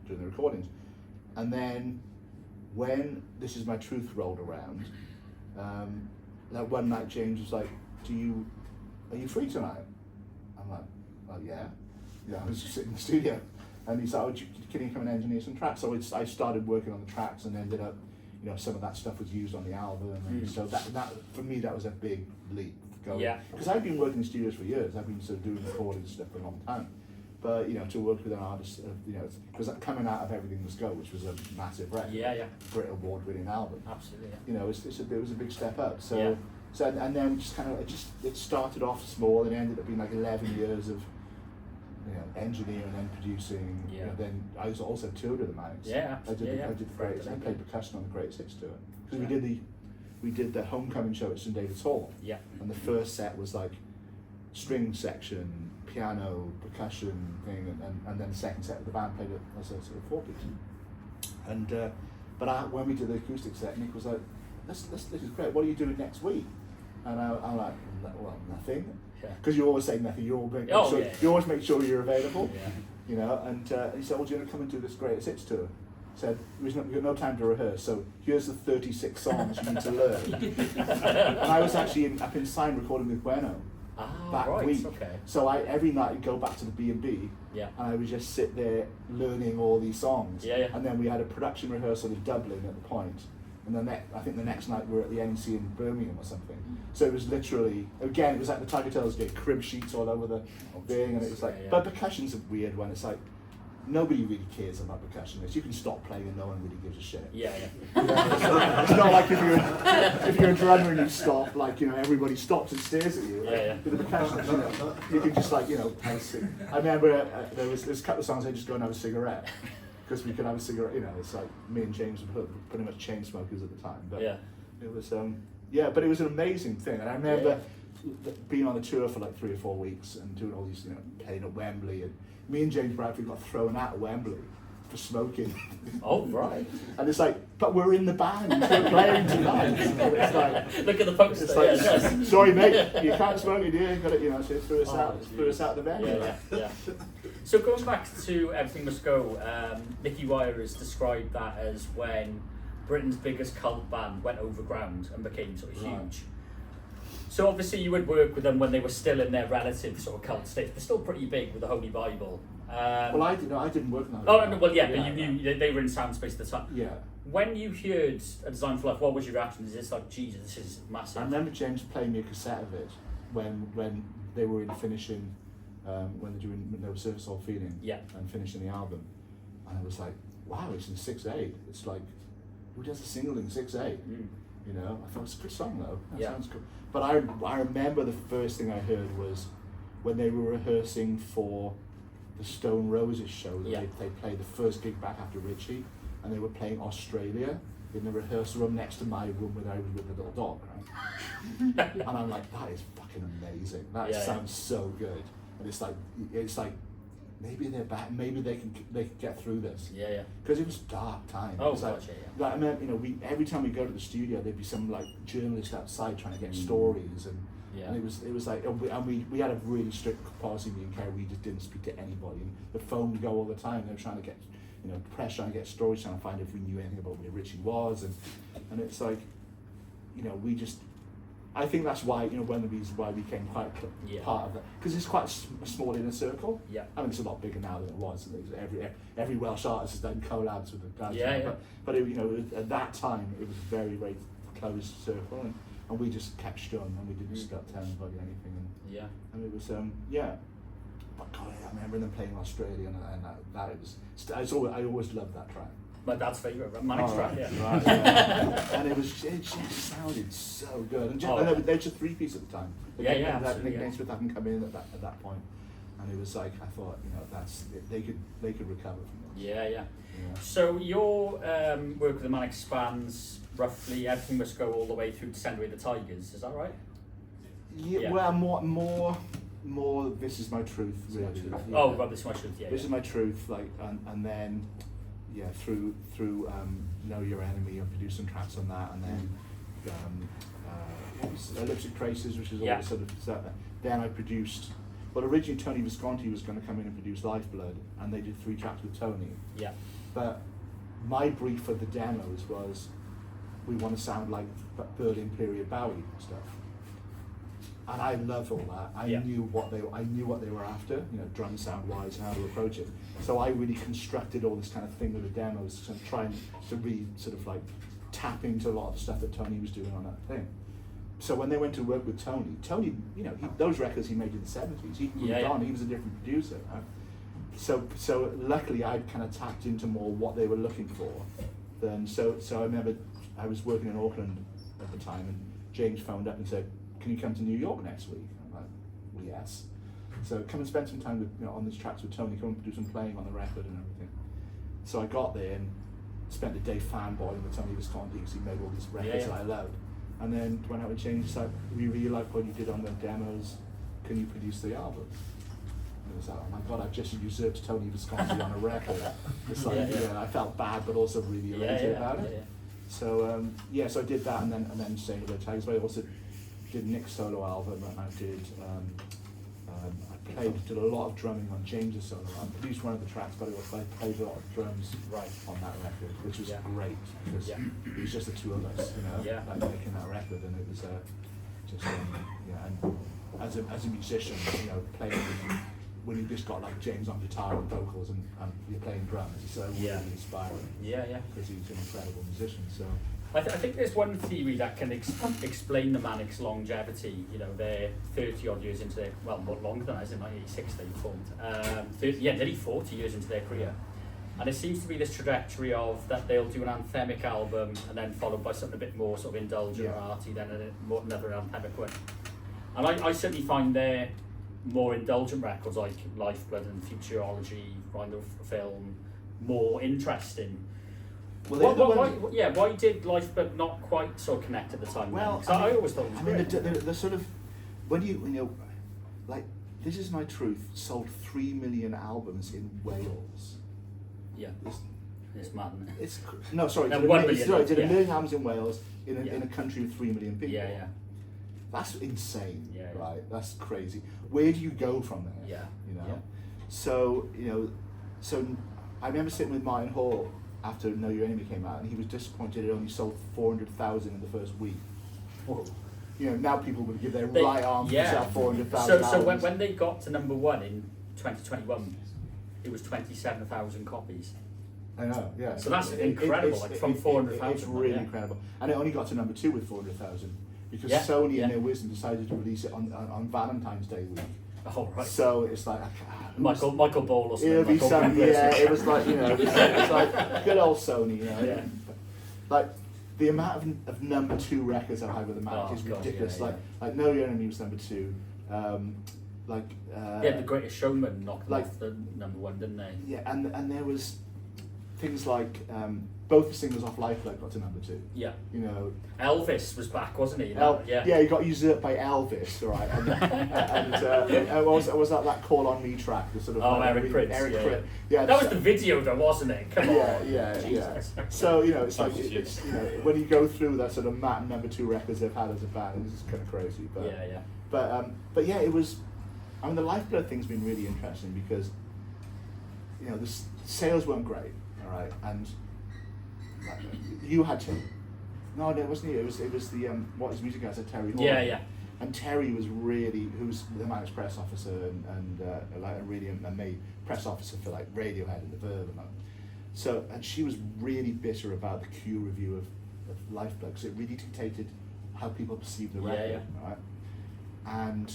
the recordings. And then when This Is My Truth rolled around, that one night James was like, are you free tonight? I'm like, well, yeah. I was just sitting in the studio. And he's like, can you come and engineer some tracks? So I started working on the tracks and ended up, some of that stuff was used on the album. And so that for me, that was a big leap. Because I've been working in studios for years. I've been sort of doing recording stuff for a long time. But to work with an artist, because coming out of Everything Must Go, which was a massive record, Brit Award-winning album. Absolutely. It was a big step up. So and then just kind of it started off small and ended up being like 11 years of engineering and producing. Then I was also toured with the Manics. I played percussion on the Greatest Hits tour because we did the homecoming show at St David's Hall. And the first set was like string section, piano, percussion thing, and then the second set the band played it as a sort of four-piece. And when we did the acoustic set, Nick was like, "This is great. What are you doing next week?" And I'm like, well, nothing. Yeah. Because you always say nothing. You always make Oh, sure, yeah. you always make sure you're available. Yeah. You know, and he said, well, do you want to come and do this Greatest Hits tour? Said, we've got no time to rehearse, so here's the 36 songs you need to learn. And I was actually up in Sign recording with Bueno that right, week. okay. So every night I'd go back to the B&B Yeah. and I would just sit there learning all these songs. Yeah, yeah. And then we had a production rehearsal in Dublin at the point. And then I think the next night we were at the NEC in Birmingham or something. So it was literally, again, it was like the Tiger Tails gig, crib sheets all over the thing, and it was like, Yeah, yeah. but percussion's a weird one. It's like, nobody really cares about percussionists. You can stop playing and no one really gives a shit. Yeah, You know, it's not like if you're a drummer and you stop, like, you know, everybody stops and stares at you. Like, Yeah, yeah. With the percussionists, you know, you can just like, you know, play sing. I remember there's a couple of songs I just go and have a cigarette. Because we could have a cigarette, you know, it's like me and James were pretty much chain smokers at the time. But Yeah. it was, but it was an amazing thing. And I remember being on the tour for like 3 or 4 weeks and doing all these, you know, playing at Wembley. And me and James Bradley got thrown out of Wembley for smoking. Oh, right. And it's like, but we're in the band, we're playing tonight. And it's like, Look at the poster. it's like, yeah. sorry mate, you can't smoke in here, got it, you know, so it threw us out, threw us out of the venue. Yeah. So going back to Everything Must Go, Nicky Wire has described that as when Britain's biggest cult band went overground and became sort of huge. Right. So obviously you would work with them when they were still in their relative sort of cult state. They're still pretty big with the Holy Bible. Well, I didn't work on that. Oh, no, well, yeah, but you knew they were in Soundspace at the time. Yeah. When you heard A Design for Life, what was your reaction? Is this like, Jesus, this is massive? I remember James playing me a cassette of it when they were in finishing, when they're doing No Surface All Feeling Yeah. and finishing the album. And I was like, wow, it's in 6/8. It's like, who does a single in 6/8? Mm. You know, I thought it's a good song though. That Yeah. sounds cool. But I remember the first thing I heard was when they were rehearsing for the Stone Roses show. That Yeah. they played the first gig back after Richie, and they were playing Australia in the rehearsal room next to my room where I was with the little dog. Right? And I'm like, that is fucking amazing. That Yeah, yeah. sounds so good. And it's like maybe they're back. Maybe they can get through this. Yeah. Because it was dark time. Oh, It was like, gotcha, yeah. like, I mean, you know, every time we go to the studio, there'd be some like journalist outside trying to get stories, Yeah. and it was like, and we had a really strict policy. Me and Kerry, we just didn't speak to anybody. And the phone would go all the time. They were trying to get, you know, press, trying to get stories, trying to find if we knew anything about where Richie was, and it's like, you know, we just. I think that's why, you know, one of the reasons why we became quite Yeah. part of that, because it's quite a small inner circle. Yeah. I mean, it's a lot bigger now than it was. Every Welsh artist has done collabs with the guys. Yeah, you know, yeah. But it, you know, at that time, it was a very, very closed circle, and we just kept strong, and we didn't start telling anybody anything, Yeah. and it was, yeah. But God, I remember them playing Australia, and that it was. I always loved that track. My dad's favourite, Manic's Oh, track, right, yeah. right, yeah. And it just sounded so good. And, Oh, and they're just 3-piece at the time. Yeah, yeah, That absolutely, Nick yeah. Naismith hadn't come in at that point, and it was like, I thought, you know, they could recover from this. Yeah. Yeah. So your work with the Manic spans roughly Everything Must Go all the way through to Send Away the Tigers, is that right? Yeah. Well, more. This Is My Truth, really. Yeah. Oh, Rob, this is my truth, yeah. This Is My Truth, like, and then, yeah, through Know Your Enemy, and produced some tracks on that, and then what was Elliptic Traces, which is all Yeah. sort of stuff. Then I produced. Well, originally Tony Visconti was going to come in and produce Lifeblood, and they did 3 tracks with Tony. Yeah. But my brief for the demos was, we want to sound like Berlin period Bowie stuff. And I loved all that. I Yeah. knew what they were after, you know, drum sound wise and how to approach it. So I really constructed all this kind of thing with the demos to try and to really sort of like tap into a lot of the stuff that Tony was doing on that thing. So when they went to work with Tony, you know, those records he made in the 70s, he moved on, he was a different producer. Right? So luckily I'd kind of tapped into more what they were looking for. So I remember I was working in Auckland at the time, and James phoned up and said, "Can you come to New York next week?" I'm like, "Well, yes." So come and spend some time with, you know, on these tracks with Tony. Come and do some playing on the record and everything. So I got there and spent the day fanboying with Tony Visconti because he made all these records Yeah. that I loved. And then went out with James. It's like, we really like what you did on the demos. Can you produce the album? And it was like, oh my God, I've just usurped Tony Visconti on a record. It's like, Yeah. I felt bad, but also really elated about it. Yeah. So so I did that, and then Saying Hello to Tigers. But I also did Nick's solo album, and I did. I did a lot of drumming on James's solo. I produced one of the tracks, but I played a lot of drums Right. on that record, which was Yeah. great because Yeah. it was just the two of us, you know, Yeah. like making that record, and it was just yeah. And as a musician, you know, playing with, when you just got like James on guitar and vocals and you're playing drums, it's so Yeah. really inspiring Yeah, yeah. because he's an incredible musician. So I think there's one theory that can explain the Manics' longevity. You know, they're 30 odd years into their, well, more longer than that, as in 1986 they formed. Nearly 40 years into their career. And it seems to be this trajectory of that they'll do an anthemic album and then followed by something a bit more sort of indulgent or Yeah. arty, then another anthemic one. And I certainly find their more indulgent records like Lifeblood and Futurology, Rhino Film, more interesting. well, Why did Lifeblood not quite so connect at the time? Well, then? 'Cause I always thought it was I mean, great. the sort of when you know, like This Is My Truth sold 3 million albums in Wales. Yeah, It's, it's mad, isn't it? it's no, sorry, No, did 1 a, million, sorry, did yeah. a million albums in Wales in Yeah. a country of 3 million people. Yeah, yeah, That's insane, Yeah, yeah. right? That's crazy. Where do you go from there? yeah. You know. Yeah. So I remember sitting with Martin Hall after Know Your Enemy came out, and he was disappointed it only sold 400,000 in the first week. Whoa. You know, now people would give their They- right arm to yeah. sell 400,000 So albums. when they got to number one in 2021, it was 27,000 copies. I know, yeah. So that's incredible, like from 400,000, It's really yeah. incredible. And it only got to number 2 with 400,000 because Yeah, Sony yeah. in their wisdom decided to release it on Valentine's Day week. Oh, right. So it's like, Michael Ball or something. it'll be Michael some, Bublé. yeah, it was like, you know, it's like good old Sony, you know. Yeah. Like, the amount of number 2 records I've had with the Mac Oh, is God, ridiculous. yeah, Like Know Your Enemy was number 2. Yeah, The Greatest Showman knocked like- off the number one, didn't they? Yeah, and there was things like both the singles off Lifeblood got to number 2. Yeah. You know, Elvis was back, wasn't he? yeah, he got usurped by Elvis, right? And was that Call on Me track? The sort of Oh, like, Eric Prince. Eric yeah, Prince. yeah. Yeah, That was the video, though, wasn't it? Come yeah, on. yeah, Jesus. yeah. So you know, it's like Substitute. it's you know when you go through that sort of number 2 records they've had as a band, this is kind of crazy. But Yeah, yeah. but yeah, it was. I mean, the Lifeblood thing's been really interesting because you know the sales weren't great, all right, and you had to. No, it wasn't you. It was the What Is Music Guy, Terry Hall. Yeah, yeah. And Terry was really, who's the Manics press officer and like a really amazing press officer for like Radiohead and The Verve and that. So, and she was really bitter about the Q review of Lifeblood because it really dictated how people perceive the Yeah, record, yeah. right? And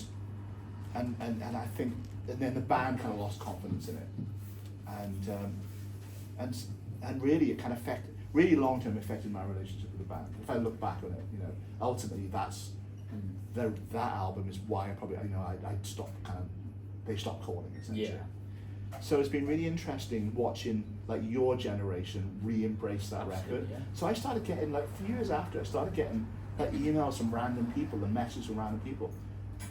I think, and then the band kind of lost confidence in it, and really it kind of really long term affected my relationship with the band. If I look back on it, you know, ultimately that's. That album is why I stopped they stopped calling essentially. Yeah. So it's been really interesting watching like your generation re-embrace that Absolutely, record. yeah. So I started getting like a few years after I started getting like emails from random people and messages from random people.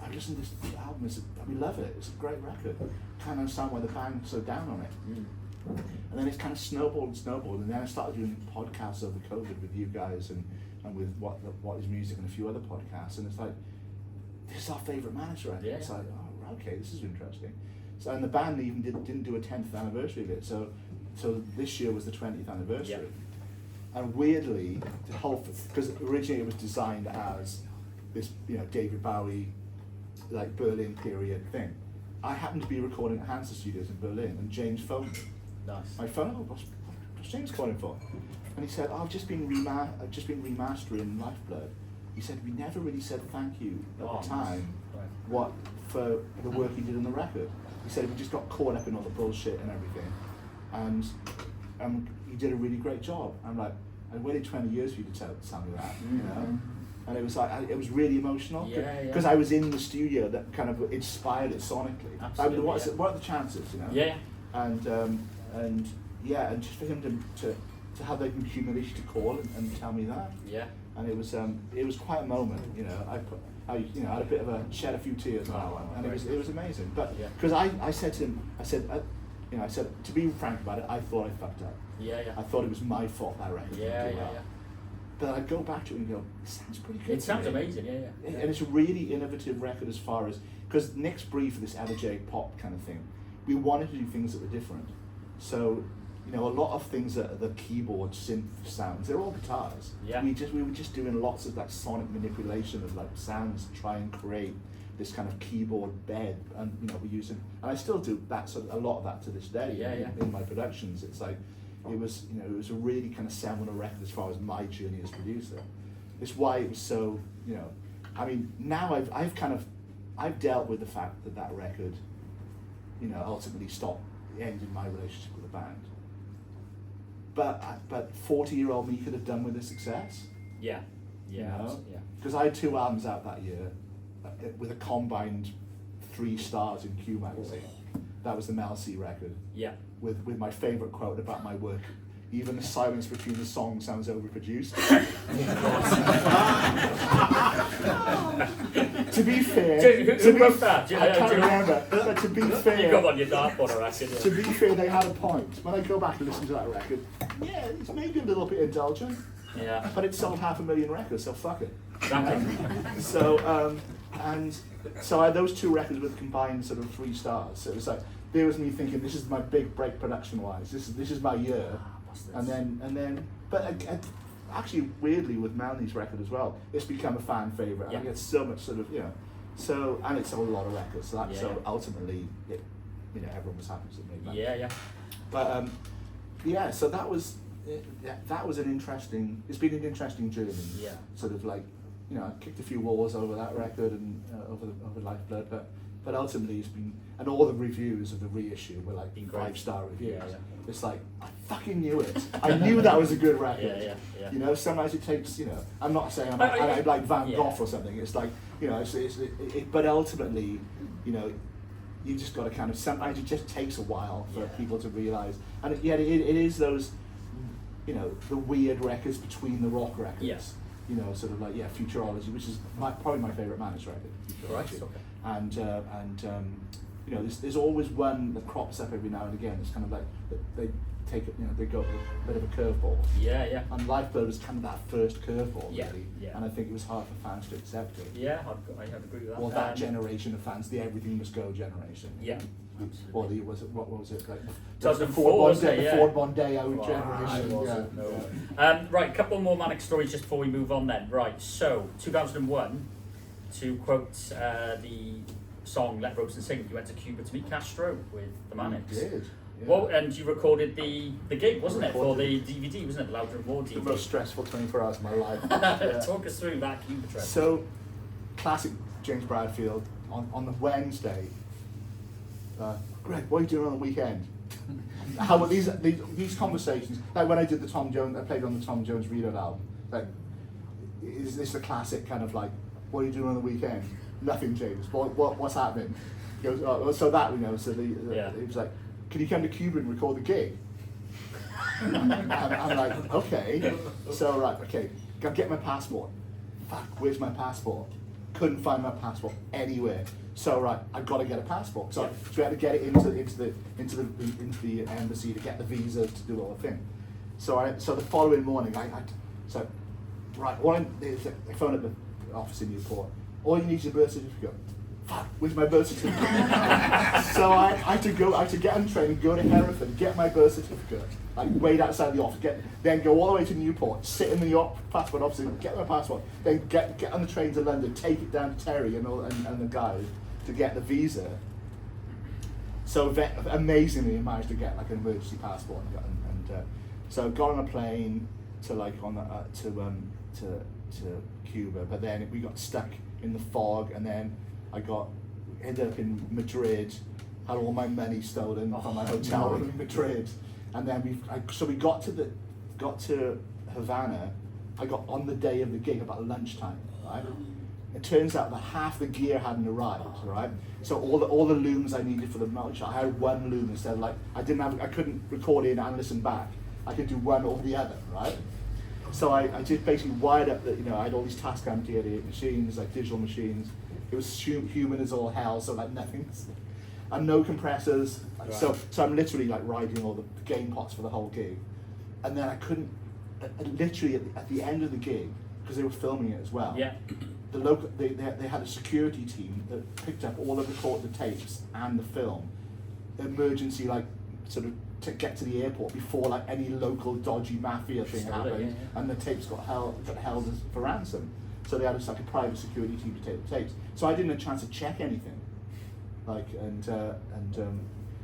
I listened to this album, we love it, it's a great record. Can't understand why the band's so down on it. And then it's kind of snowballed, and then I started doing podcasts over COVID with you guys and with what is music and a few other podcasts, and it's like this is our favourite manager record. Yeah. It's like, oh, okay, this is interesting. So and the band even didn't do a 10th anniversary of it. So this year was the 20th anniversary. Yeah. And weirdly, because originally it was designed as this, you know, David Bowie, like Berlin period thing. I happened to be recording at Hansa Studios in Berlin, and James phoned me. Nice. My phone, what's James calling for? And he said, I've just been remastering Lifeblood. He said, we never really said thank you at the time Right. for the work he did on the record. He said, we just got caught up in all the bullshit and everything. And he did a really great job. I'm like, I waited 20 years for you to tell me that, you know? And it was like, it was really emotional. Yeah, Because yeah. I was in the studio that kind of inspired it sonically. Absolutely, What yeah. are the chances, you know? Yeah. And just for him to have the humility to call and tell me that, Yeah. and it was quite a moment, you know. I had a bit of shed a few tears on that one, and it was amazing. But Yeah. because I said to him, I said to be frank about it, I thought I fucked up. Yeah, yeah. I thought it was my fault that record. Yeah, didn't do yeah, well. But I go back to it and go, it sounds pretty good. It sounds to me. amazing, yeah. And it's a really innovative record as far as, because Nick's brief for this elegiac pop kind of thing, we wanted to do things that were different. So, you know, a lot of things that are the keyboard synth sounds, they're all guitars. Yeah. We were just doing lots of that sonic manipulation of like sounds to try and create this kind of keyboard bed, and you know, we're using, and I still do that sort of, a lot of that to this day. Yeah, yeah. In my productions. It's like, it was, you know, it was a really kind of seminal record as far as my journey as producer. It's why it was so, you know, I mean, now I've dealt with the fact that that record, you know, ultimately ended my relationship with the band. But 40-year-old me could have done with the success. Yeah. You Yeah. know? Yeah. Because I had 2 albums out that year with a combined 3 stars in Q magazine. That was the Mel C record. Yeah. With my favourite quote about my work. Even the silence between the songs sounds overproduced. To be fair, Who wrote that? I can't remember. But to be You got fair, on your dartboard, I reckon. to be fair, they had a point. When I go back and listen to that record, yeah, it's maybe a little bit indulgent, Yeah. but it sold 500,000 records, so fuck it. Exactly. So I had those 2 records with combined sort of 3 stars. So it was like, there was me thinking, this is my big break production wise. This is my year. And then, but actually weirdly with Melnie's record as well, it's become a fan favorite. Yeah. I get so much sort of, you know, so, and it sold a lot of records. So that, Yeah. so ultimately, it, you know, everyone was happy to make that. Yeah, yeah. But yeah, so that was an interesting. It's been an interesting journey. Yeah. Sort of like, you know, I kicked a few walls over that record and over Lifeblood, but ultimately it's been, and all the reviews of the reissue were like Been great. 5-star reviews. Yeah, yeah. It's like, I fucking knew it. I knew that was a good record. Yeah, yeah. You know, sometimes it takes, you know, I'm not saying I'm I- like Van yeah. Gogh or something. It's like, you know, but ultimately, you know, you just got to kind of, sometimes it just takes a while for Yeah. people to realise. And yet it is those, you know, the weird records between the rock records. Yes. You know, sort of like, yeah, Futurology, which is probably my favourite Manics record. Right, Futurology. okay. And you know, there's always one that crops up every now and again. It's kind of like, they take it, you know, they go a bit of a curveball. Yeah, yeah. And Lifeblood was kind of that first curveball, Yeah, really. yeah. And I think it was hard for fans to accept it. Yeah, I'd agree with that. Or that generation of fans, the everything must go generation. Yeah. Or the, what was it, like, the 2004, Ford wasn't it? Yeah. Ford Mondeo Wow, generation. it wasn't, yeah. no. Yeah. Right, couple more Manic stories just before we move on then. Right, so 2001, to quote the song Let Robeson Sing, you went to Cuba to meet Castro with the Manics. We did. Yeah. Well, and you recorded the gig, wasn't it, for Recorded. the DVD, wasn't it, Louder and More The DVD? most stressful 24 hours of my life. Yeah. Talk us through that Cuba trip. So, classic James Bradfield on the Wednesday. Greg, what are you doing on the weekend? How were these conversations? Like when I did the Tom Jones, I played on the Tom Jones Reload album. Like, is this the classic kind of like, what are you doing on the weekend? Nothing, James. What's happening? He goes, oh, so that, you know. So Yeah. he was like, can you come to Cuba and record the gig? And I'm like, okay. So right, okay, go get my passport. Fuck, where's my passport? Couldn't find my passport anywhere. So right, I've got to get a passport. So we had to get it into the embassy to get the visa to do all the thing. So the following morning, I phoned up the office in Newport. All you need is your birth certificate. Fuck, where's my birth certificate? So I had to get on the train and go to Hereford, get my birth certificate, like wait outside the office, then go all the way to Newport, sit in the passport office, get my passport, then get on the train to London, take it down to Terry and the guys to get the visa. So amazingly, I managed to get like an emergency passport, and so I got on a plane to to Cuba, but then we got stuck in the fog, and then I ended up in Madrid, had all my money stolen from my hotel in Madrid, and then we got to Havana. I got on the day of the gig about lunchtime, right? It turns out that half the gear hadn't arrived, right? So all the looms I needed for the melt shot, I had one loom instead of like, I couldn't record in and listen back. I could do one or the other, right? So I just basically wired up that, you know, I had all these Tascam D88 machines, like digital machines. It was human as all hell, so like nothing, and no compressors. Like, so I'm literally like riding all the gain pots for the whole gig, and then I couldn't literally at the end of the gig, because they were filming it as well. Yeah. The local they had a security team that picked up all of the recorded tapes and the film, emergency like sort of to get to the airport before like any local dodgy mafia thing happened, and the tapes got held for ransom. So they had like a private security team to take the tapes. So I didn't have a chance to check anything. Like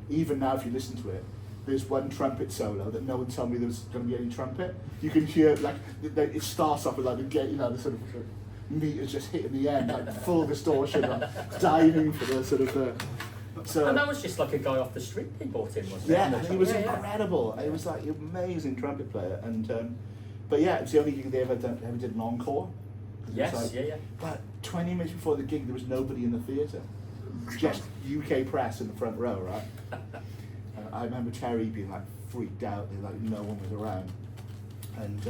even now, if you listen to it, there's one trumpet solo that no one told me there was going to be any trumpet. You can hear like it starts off with like the gate, you know, the sort of meters just hitting the end, like full distortion, like diving for the sort of. So And that was just like a guy off the street they brought in, wasn't it? yeah, and he was incredible. It was like an amazing trumpet player, and but yeah, it was the only gig they ever did an encore. Yes, Like, yeah. But 20 minutes before the gig, there was nobody in the theatre. Just UK press in the front row, right? I remember Terry being like freaked out. Like no one was around, and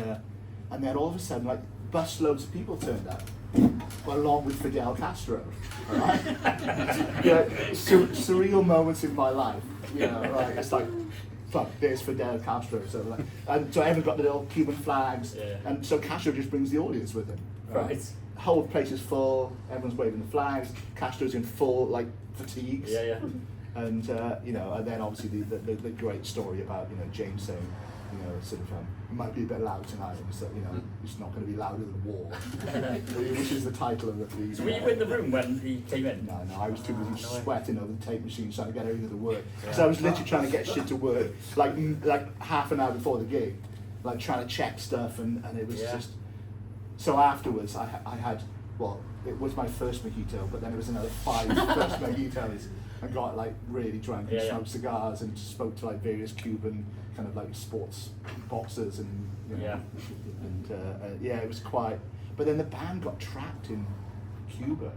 then all of a sudden, like busloads of people turned up, along with Fidel Castro. Right? Surreal moments in my life. You know, right? It's like. Fuck, there's Fidel Castro. So, like, and so everyone's got the little Cuban flags, and so Castro just brings the audience with him. Right. The whole place is full. Everyone's waving the flags. Castro's in full like fatigues. Yeah. And you know, and then obviously the great story about James saying, sort of it might be a bit loud tonight, and so it's not going to be louder than war, which is the title of the. So were you in the room when he came in? No, I was too busy sweating over the tape machine trying to get everything to work. So I was literally trying to get shit to work, like half an hour before the gig, like trying to check stuff, and it was just. So afterwards, I had, well, it was my first mojito, but then it was another 5 first mojitos. I got like really drunk and smoked cigars and spoke to like various Cuban kind of like sports boxers and it was quite. But then the band got trapped in Cuba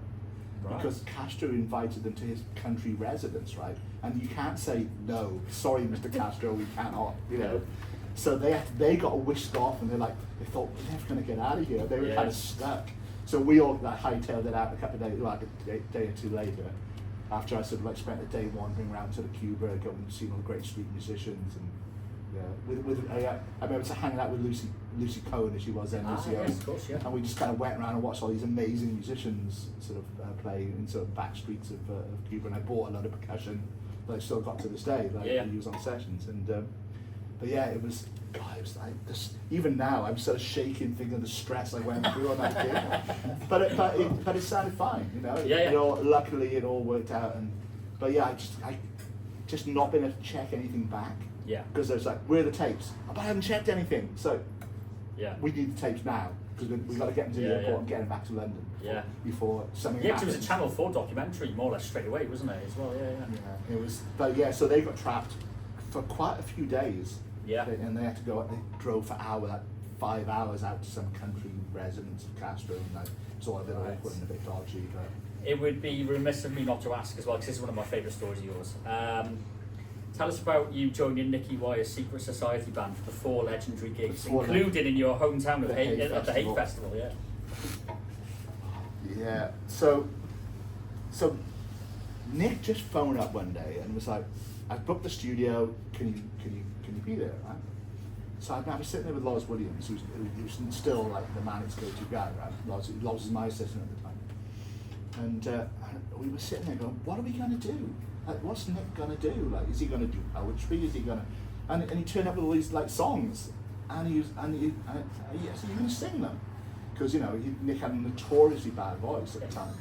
because Castro invited them to his country residence, right? And you can't say no. Sorry, Mr. Castro, we cannot. So they got whisked off, and they thought we're never going to get out of here. They were kind of stuck. So we all hightailed it out a couple of days, like a day or two later. After I sort of spent a day wandering around sort of Cuba, going and seeing all the great street musicians, and I remember hanging out with Lucy Cohen as she was then, Of course, and we just kind of went around and watched all these amazing musicians sort of play in sort of back streets of Cuba, and I bought a lot of percussion that I still got to this day, I use on sessions, and but yeah, it was like this. Even now, I'm sort of shaking, thinking of the stress I went through on that gig. but it sounded fine, luckily it all worked out. But yeah, I just not been able to check anything back. Yeah. Because there's like, where are the tapes? Oh, but I haven't checked anything. So we need the tapes now because we've got to get them to the airport and get them back to London. Before something happens. Yeah, because it was a Channel 4 documentary, more or less straight away, wasn't it? As well, Yeah, it was. But yeah, so they got trapped for quite a few days. Yeah. And they had to go. They drove for 5 hours out to some country residence of Castro, and it was all a bit awkward and a bit dodgy. But it would be remiss of me not to ask as well, because this is one of my favourite stories of yours. Tell us about you joining Nicky Wire's Secret Society band for the 4 legendary gigs, including in your hometown of at the Hate Festival. Yeah. So Nick just phoned up one day and was like, "I've booked the studio. Can you be there?" Right? So I was sitting there with Loz Williams, who's still like the man it's go-to guy, right? Loz was my assistant at the time, and we were sitting there going, "What are we going to do? Like, what's Nick going to do? Like, is he going to do poetry? Is he going to?" And he turned up with all these like songs, and yes, he's going to sing them, because Nick had a notoriously bad voice at the time.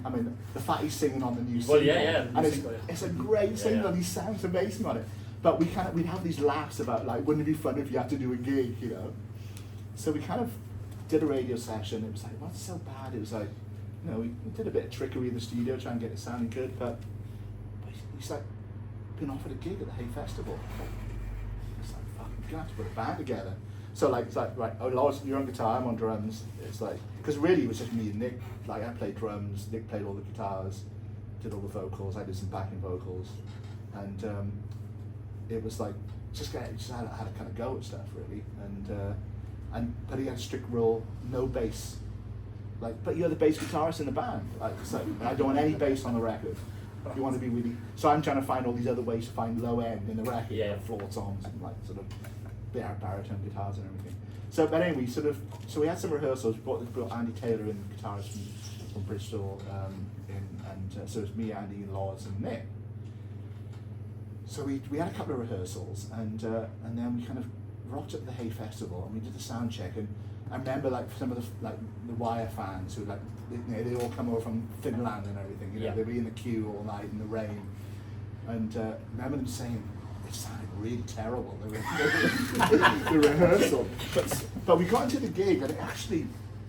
I mean, the fact he's singing on the new single, and it's a great single, and he sounds amazing on it. But we'd have these laughs about like, wouldn't it be fun if you had to do a gig, So we kind of did a radio session. It was like, what's so bad? It was like, we did a bit of trickery in the studio, trying to get it sounding good. But he's like, been offered a gig at the Hay Festival. It's like, fuck, we're gonna have to put a band together. So it's like, right, Loz, you're on guitar, I'm on drums. It's like, because really it was just me and Nick. Like, I played drums, Nick played all the guitars, did all the vocals, I did some backing vocals, and it was like just had to kind of go at stuff really, but he had a strict rule: no bass. Like, but you're the bass guitarist in the band. Like, so I don't want any bass on the record. You want to be really. So I'm trying to find all these other ways to find low end in the record, floor toms and like sort of. baritone guitars and everything. So, but anyway, so we had some rehearsals. We brought Andy Taylor in, guitarist from Bristol, so it's me, Andy, and Loz, and Nick. So we had a couple of rehearsals, and then we kind of rocked up to the Hay Festival, and we did the sound check. And I remember like some of the Wire fans who they all come over from Finland and everything. You know, they'd be in the queue all night in the rain, and remember them saying it sounded really terrible. The rehearsal, but we got into the gig, and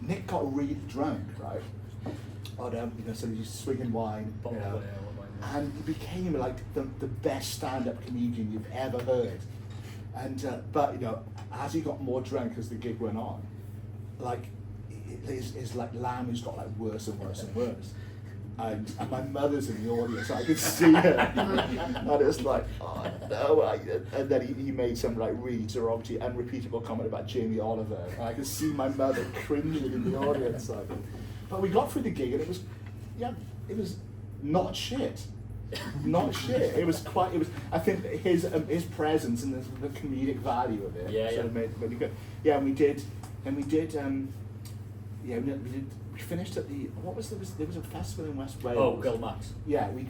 Nick got really drunk, right? So he's swinging wine, and he became like the best stand-up comedian you've ever heard. And but as he got more drunk as the gig went on, like his like language got like worse and worse and worse. And my mother's in the audience, so I could see her, and it's like, oh no! And then he made some like really derogatory, unrepeatable comment about Jamie Oliver, and I could see my mother cringing in the audience. Like, but we got through the gig, and it was not shit, not shit. It was. I think his presence and the comedic value of it sort of made it really good. Yeah, and we did. We finished at there was a festival in West Wales. Oh, Gilmax. Yeah, we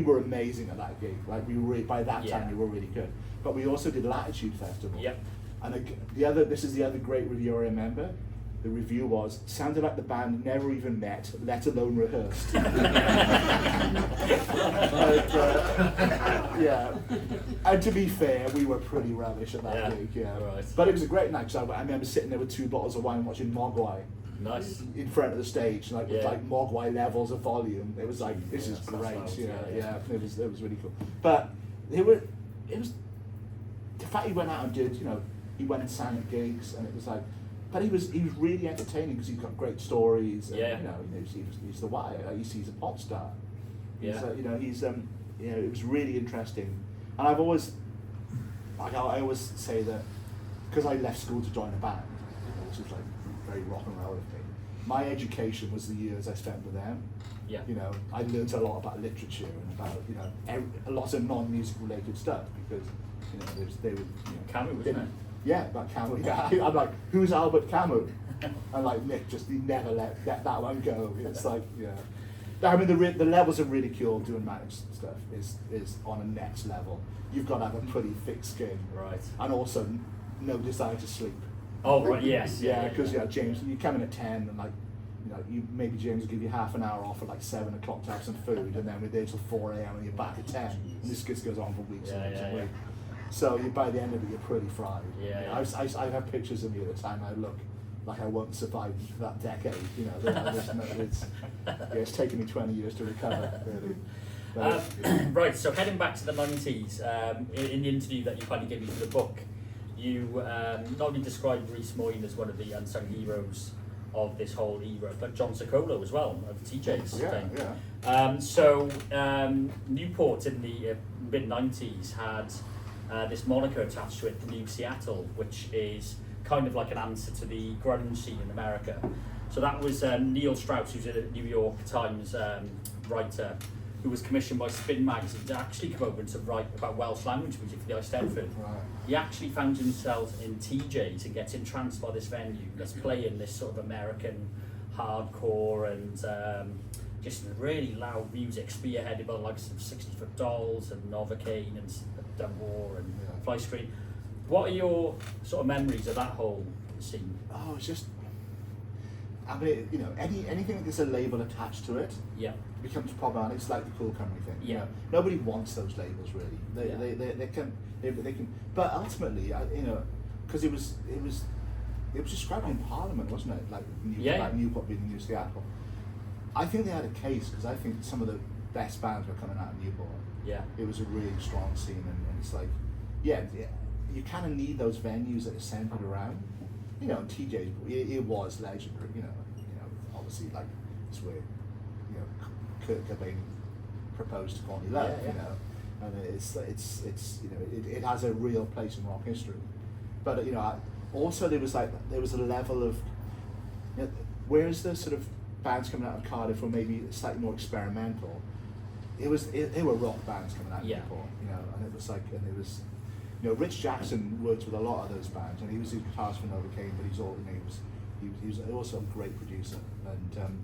were amazing at that gig. Like by that time we were really good. But we also did Latitude Festival. Yep. And this is the other great review I remember. The review was, sounded like the band never even met, let alone rehearsed. And to be fair, we were pretty rubbish at that gig. Yeah. Right. But it was a great night, because I remember sitting there with 2 bottles of wine watching Mogwai. Nice. In front of the stage, with like Mogwai levels of volume. It was like, this is great. It was really cool. But it was the fact he went out and did, he went and sang at gigs, and it was like, but he was really entertaining because he's got great stories. And, he's the Wire. He's a pop star. Yeah. It was really interesting, and I've always, I always say that because I left school to join a band, which was like very rock and roll of me. My education was the years I spent with them. Yeah. I learned a lot about literature and about a lot of non-music related stuff because they would Camus, wasn't it? Yeah, about Camus. Yeah, I'm like, who's Albert Camus? And like Nick he never let that one go. It's like I mean the levels of ridicule doing manic stuff is on a next level. You've got to have a pretty thick skin, right? And also no desire to sleep. Oh right, yes. Yeah, because James, you come in at 10 and like, maybe James will give you half an hour off at like 7 o'clock to have some food, and then we're there till 4 a.m. and you're back at 10, and this just goes on for weeks and weeks and weeks. So by the end of it, you're pretty fried. I have pictures of me at the time I look like I won't survive that decade. It's taken me 20 years to recover, really. Right, so heading back to the 90s, in the interview that you kindly gave me for the book, you not only described Rhys Moyne as one of the unsung heroes of this whole era, but John Sokolo as well, of TJ's thing. Newport in the mid-90s had this moniker attached to it, the New Seattle, which is kind of like an answer to the grunge scene in America. So that was Neil Strauss, who's a New York Times writer, who was commissioned by Spin magazine to actually come over and to write about Welsh language music for the Eisteddfod. Right. He actually found himself in TJ's and gets entranced by this venue that's playing this sort of American hardcore and just really loud music, spearheaded by the likes of 60 Foot Dolls and Novocaine and Dunmore and Fly Screen. What are your sort of memories of that whole scene? Oh, it's just, I mean, anything that gets a label attached to it becomes problematic. It's like the Cool Country thing. Nobody wants those labels really. They can, but ultimately, because it was described in Parliament, wasn't it? Like Newport being the New Seattle. I think they had a case because I think some of the best bands were coming out of Newport. Yeah. It was a really strong scene, and it's like, you kind of need those venues that are centered around. TJ, it was legendary. Obviously, like it's where Kurt Cobain proposed to Courtney Love. And it has a real place in rock history. But also there was a level of whereas the sort of bands coming out of Cardiff were maybe slightly more experimental. They were rock bands coming out of Newport, and it was like, and it was, You know, Rich Jackson worked with a lot of those bands, and he was the guitarist for Novocaine, but he was also a great producer, and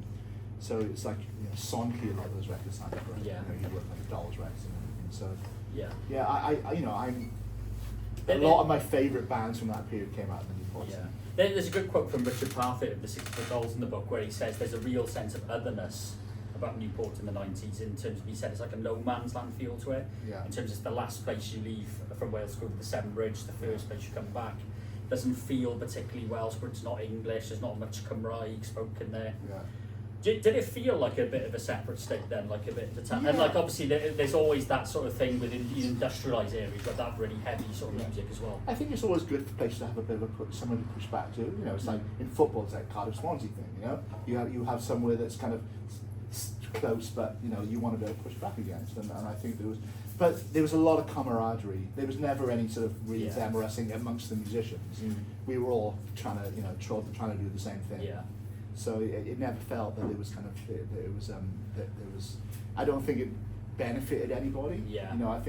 so it's like, you know, sonically a lot of those records sound great. Yeah. You know, he worked like Dolls Records and so Yeah. yeah, I you know, I'm a Then- lot of my favourite bands from that period came out of the Newport. Yeah. There's a good quote from Richard Parfitt of the 60 Dolls in the book where he says there's a real sense of otherness about Newport in the 90s in terms of, he said it's like a no man's land feel to it. Yeah. In terms of it's the last place you leave from Wales to go to the Severn Bridge, the first place you come back. Doesn't feel particularly Welsh, but it's not English, there's not much Cymraeg spoken there. Yeah. Did it feel like a bit of a separate state then, like a bit of a town? And Yeah. like obviously there's always that sort of thing within these industrialised areas, but that really heavy sort of Yeah. music as well. I think it's always good for places to have a bit of someone to push back to. You know, it's like in football, it's like Cardiff Swansea thing. You know, you have somewhere that's kind of close, but you know you want to be able to push back against. And I think there was a lot of camaraderie. There was never any sort of reeds Yeah. embarrassing amongst the musicians. Mm. We were all trying to trying to do the same thing. Yeah. So it never felt that it was kind of that it was that there was. I don't think it benefited anybody. Yeah. You know, I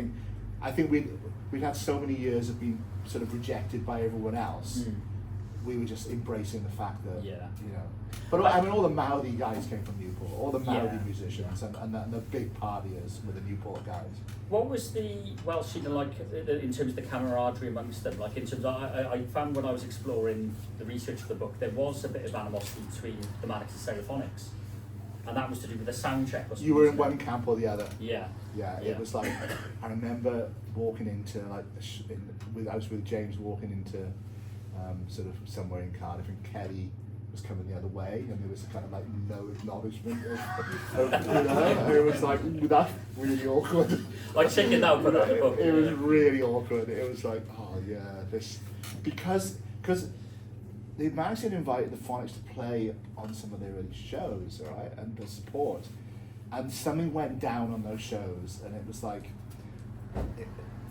think we'd had so many years of being sort of rejected by everyone else. Mm. We were just embracing the fact that, Yeah. you know. But I mean, all the Maudi guys came from Newport, all the Maudi Yeah. musicians, and the big partiers were the Newport guys. What was the Welsh scene like in terms of the camaraderie amongst them? Like in terms of, I found when I was exploring the research for the book, there was a bit of animosity between the Manics and Stereophonics. And that was to do with the sound check or something. You were in wasn't one camp or the other. it? Yeah. Yeah, Yeah. it was like, I remember walking into, like, I was with James walking into sort of somewhere in Cardiff, and Kelly was coming the other way, and there was kind of like no acknowledgement of you know, it was like, that's really awkward. Like checking out for that in the book. It was yeah. really awkward. It was like, oh yeah, because the Manics had invited the Phonics to play on some of their early shows, all right, and the support, and something went down on those shows, and it was like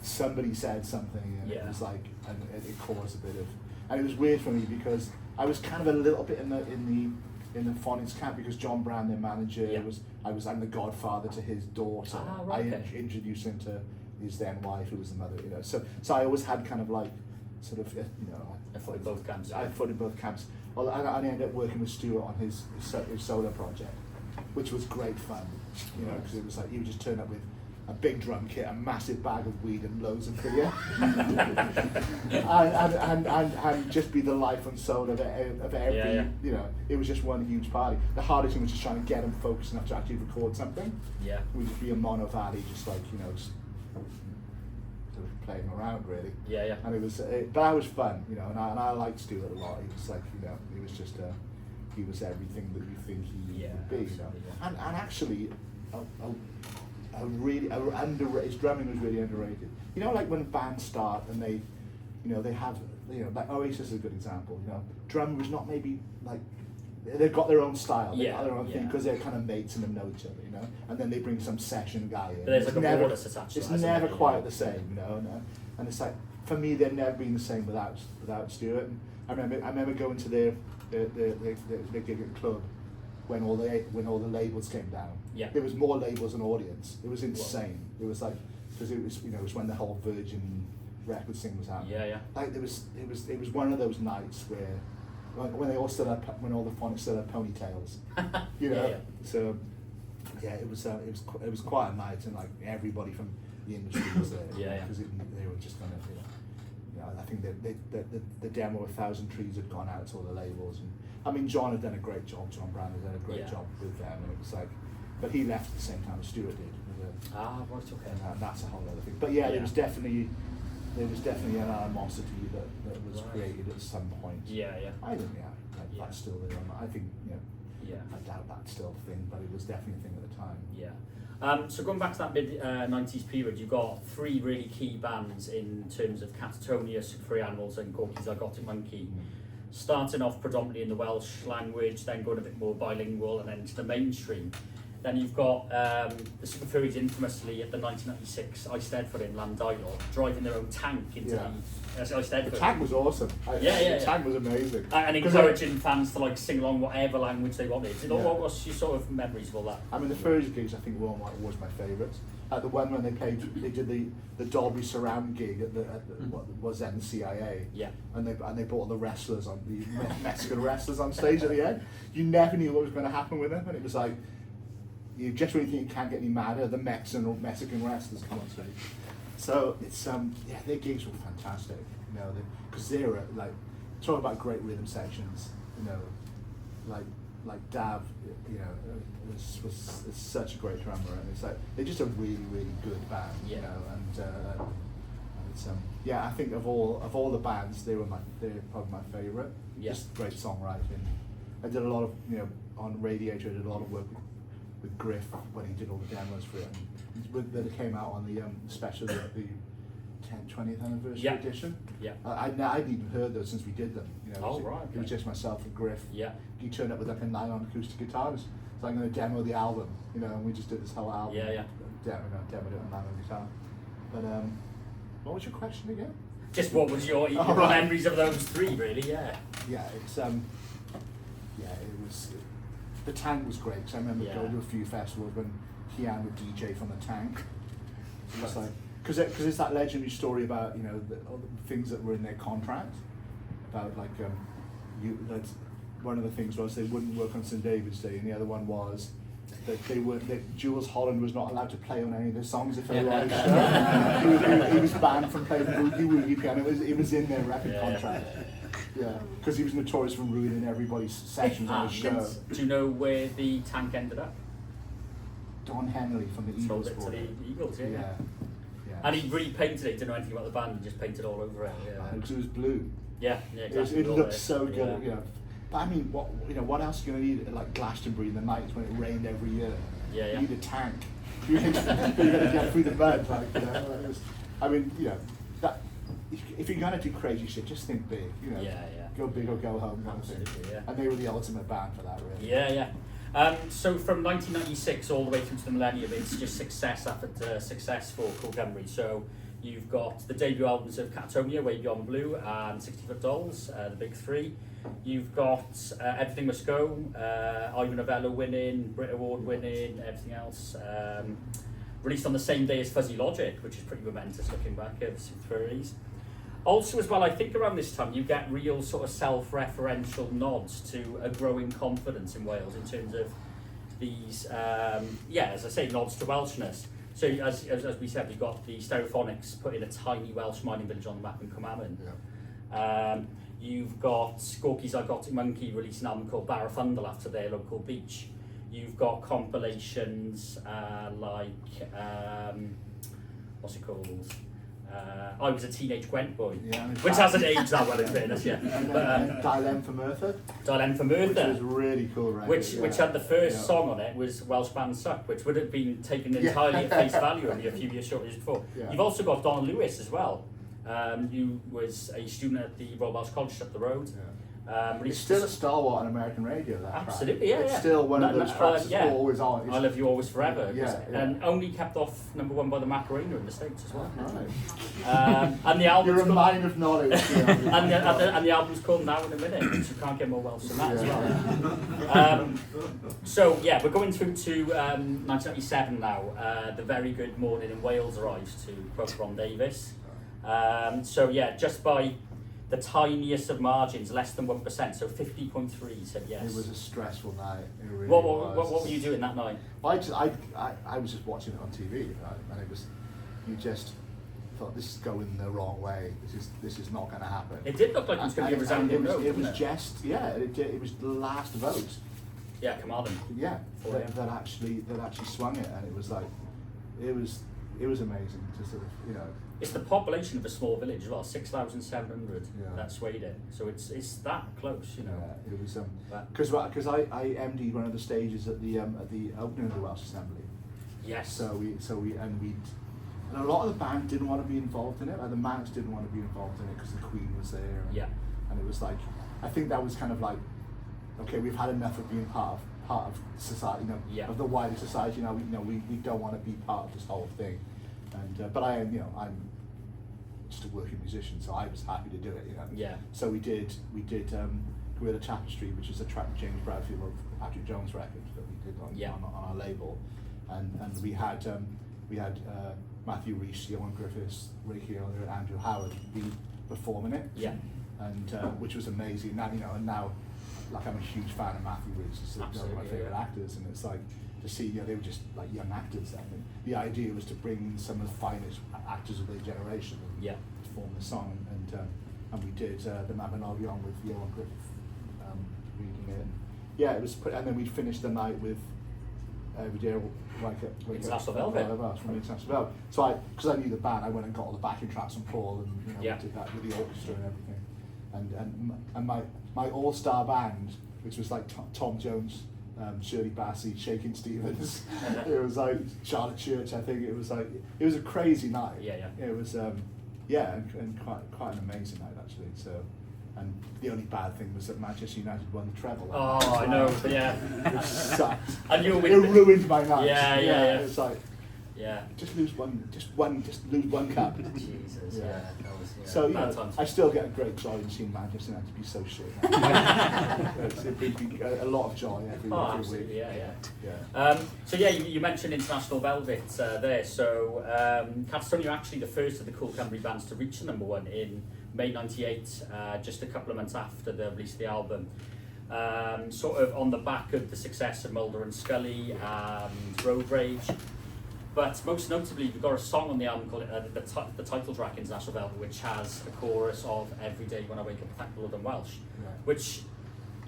somebody said something, and it Yeah. was like, and it caused a bit of, and it was weird for me because I was kind of a little bit in the Phonics camp because John Brown, their manager, Yeah. I'm the godfather to his daughter. Ah, right, I okay. introduced him to his then wife, who was the mother, you know. So I always had kind of like, sort of, you know, A foot in both camps. I fought in both camps. Well, I ended up working with Stuart on his solo project, which was great fun, you know, because it was like you would just turn up with a big drum kit, a massive bag of weed, and loads of beer, and just be the life and soul of every, Yeah. you know. It was just one huge party. The hardest thing was just trying to get them focused enough to actually record something. Yeah. It would just be a mono valley, just like, you know, just sort of playing around really. Yeah, yeah. And it was, but that was fun, you know, and I liked Stuart a lot. He was like, you know, he was just he was everything that you think he Yeah, would be, you know. absolutely, yeah. And actually, his drumming was really underrated. You know, like when bands start and they, you know, they have, you know, like Oasis is a good example. You know, drumming was not maybe like. They've got their own style, they've got their own thing Yeah. because they're kind of mates and they know each other, you know. And then they bring some session guy in. But there's It's like a never- bonus attached to It's that, isn't never there? quite Yeah. the same, you know. And it's like, for me, they've never been the same without Stuart. And I remember going to their gig at club when all the labels came down. Yeah. There was more labels than audience. It was insane. It was like, because it was, you know, it was when the whole Virgin Records thing was happening. Yeah, yeah. Like it was one of those nights where when they all still had, when all the Phonics still had ponytails, you know. Yeah, yeah. So yeah, it was quite a night, and like everybody from the industry was there. Yeah, yeah. Because they were just kind of, you know, I think the demo 1,000 Trees had gone out to all the labels, and I mean John had done a great job. John Brown had done a great Yeah. job with them, and it was like, but he left at the same time as Stuart did. Ah, right, okay. And that's a whole other thing. But yeah, Yeah. there was definitely an animosity that was Right. created at some point. Yeah, yeah. I think Yeah. that's still there. I think, you know, Yeah. I doubt that's still a thing, but it was definitely a thing at the time. Yeah. So going back to that mid 90s period, you've got three really key bands in terms of Catatonia, Free Animals, and Corky Zygotic Monkey. Starting off predominantly in the Welsh language, then going a bit more bilingual, and then to the mainstream. Then you've got the Super Furries infamously at the 1996 Eisteddfod in Landilo, driving their own tank into Yeah. the Eisteddfod. The tank was awesome. Yeah. The tank was amazing. And 'Cause encouraging fans to like sing along whatever language they wanted. Yeah. What was your sort of memories of all that? I mean, the Furries gigs I think were always my favourites. at the one when they did the Dolby surround gig at what was then the CIA. Yeah. And they brought the wrestlers on the Mexican wrestlers on stage at the end. You never knew what was going to happen with them, and it was like you just when you think you can't get any madder, the Mexican wrestlers come on stage. So it's their gigs were fantastic, you know, because they were like talking about great rhythm sections, you know, like Dav, you know, is such a great drummer, and it's like they're just a really good band, you know, and it's I think of all the bands, they're probably my favourite. Yeah. Just great songwriting. I did a lot of, you know, on Radiator, I did a lot of work with Griff when he did all the demos for it, and that it came out on the special, the 20th anniversary edition. Yeah. I'd even heard those since we did them. You know, it was just myself and Griff. Yeah. He turned up with like a nylon acoustic guitars. So I'm going to demo the album, you know, and we just did this whole album. Yeah. Demoed it on nylon guitar. But what was your question again? Just what was your right. memories of those three, really? Yeah. Yeah, it's it was. The Tank was great because I remember going to a few festivals when Kian would DJ from the Tank. It was like because it's that legendary story about, you know, all the things that were in their contract about like one of the things was they wouldn't work on St David's Day, and the other one was that Jules Holland was not allowed to play on any of the songs if they were on his show. He was banned from playing Boogie Woogie piano. It was in their record contract. Yeah, because he was notorious for ruining everybody's sessions on his show. Do you know where the Tank ended up? Don Henley from the Sold Eagles. it to the Eagles, yeah. Yeah. And he repainted it, didn't know anything about the band, and just painted all over it. Yeah, because it was blue. yeah, exactly. It looked so good, you know. But I mean, what else are you going to need like Glastonbury in the nights when it rained every year? Yeah. You need a tank. You're going to get through the mud, like, you know. I mean, you know, that if you're going to do crazy shit, just think big, you know. Yeah. Go big or go home, kind of thing. Absolutely, yeah. And they were the ultimate band for that, really. Yeah. So from 1996 all the way through to the millennium, it's just success after success for Cool Gymru. So you've got the debut albums of Catatonia, Way Beyond Blue, and 60 Foot Dolls, the big three. You've got Everything Must Go, Ivor Novello winning, Brit Award winning, everything else. Released on the same day as Fuzzy Logic, which is pretty momentous looking back over the release. Also as well, I think around this time you get real sort of self-referential nods to a growing confidence in Wales in terms of these, as I say, nods to Welshness. So as we said, we got the Stereophonics putting a tiny Welsh mining village on the map in Cwmaman. Yeah. You've got Gorky's Zygotic Monkey releasing an album called Barafundle after their local beach. You've got compilations what's it called? I Was a Teenage Gwent Boy, which hasn't aged that well in fairness, yeah. Dilem for Merthyr. Dilem for Merthyr. Which was really cool, right? Which had the first song on it was Welsh Band Suck, which would have been taken entirely at face value only a few years before. Yeah. You've also got Don Lewis as well, who was a student at the Royal Welsh College up the road. Yeah. It's still a stalwart on American radio, that absolutely, track. It's still one of those tracks that's always on. I Love You Always Forever. And only kept off #1 by the Macarena in the States as well. Right. And the album's You're a mine of knowledge. and the album's called Now in a Minute, which you can't get more Welsh than that as well. So yeah, we're going through to 1997 now. The Very Good Morning in Wales arrives, to quote Ron Davis. So yeah, just by the tiniest of margins, less than 1%, so 50.3 said yes. It was a stressful night. It really was. What were you doing that night? I was just watching it on TV, right? And it was, you just thought, this is going the wrong way. This is not going to happen. It did look like it was going to be a resounding no. It was just it was the last vote. Yeah, Carmarthen. Yeah, that actually swung it, and it was like, it was amazing to sort of, you know. It's the population of a small village as well, 6,700 that swayed it. So it's that close, you know. Yeah, it was because I MD'd one of the stages at the opening of the Welsh Assembly. Yes. So we and a lot of the band didn't want to be involved in it. Like the Manx didn't want to be involved in it because the Queen was there. And it was like, I think that was kind of like, okay, we've had enough of being part of society, you know, of the wider society. Now we don't want to be part of this whole thing. And but I'm just a working musician, so I was happy to do it, you know. Yeah. So we did Gorilla Tapestry, which is a track with James Bradfield of Patrick Jones records that we did on our label, and we had we had Matthew Rees, Johan Griffiths, Ray Keeler, and Andrew Howard be performing it. Yeah. And which was amazing. Now, and now, like, I'm a huge fan of Matthew Rees. He's one of my favourite actors, and it's like to see, they were just like young actors then. And the idea was to bring some of the finest actors of their generation and perform the song, and we did the Mabinogion with Johan Griffith reading it. And yeah, it was. And then we finished the night with every day International Velvet. From International Velvet. So because I knew the band, I went and got all the backing tracks from Paul, and we did that with the orchestra and everything. And my all-star band, which was like Tom Jones, Shirley Bassey, Shakin' Stevens, it was like Charlotte Church. I think it was a crazy night. It was and quite an amazing night actually. So. And the only bad thing was that Manchester United won the treble. Oh, I know, yeah. Which sucked. And you were it ruined my night. Yeah. It's like, just lose one cup. Jesus, that was, So I still get a great joy in seeing Manchester United be so shit. It brings me a lot of joy every week. So you mentioned International Velvet there. So Catstone, you're actually the first of the Cool Cymru bands to reach the #1 in May '98, just a couple of months after the release of the album. Sort of on the back of the success of Mulder and Scully and Road Rage. But most notably, we've got a song on the album called the title track, International Velvet, which has a chorus of "Every day when I wake up, thank the Lord in Welsh," which,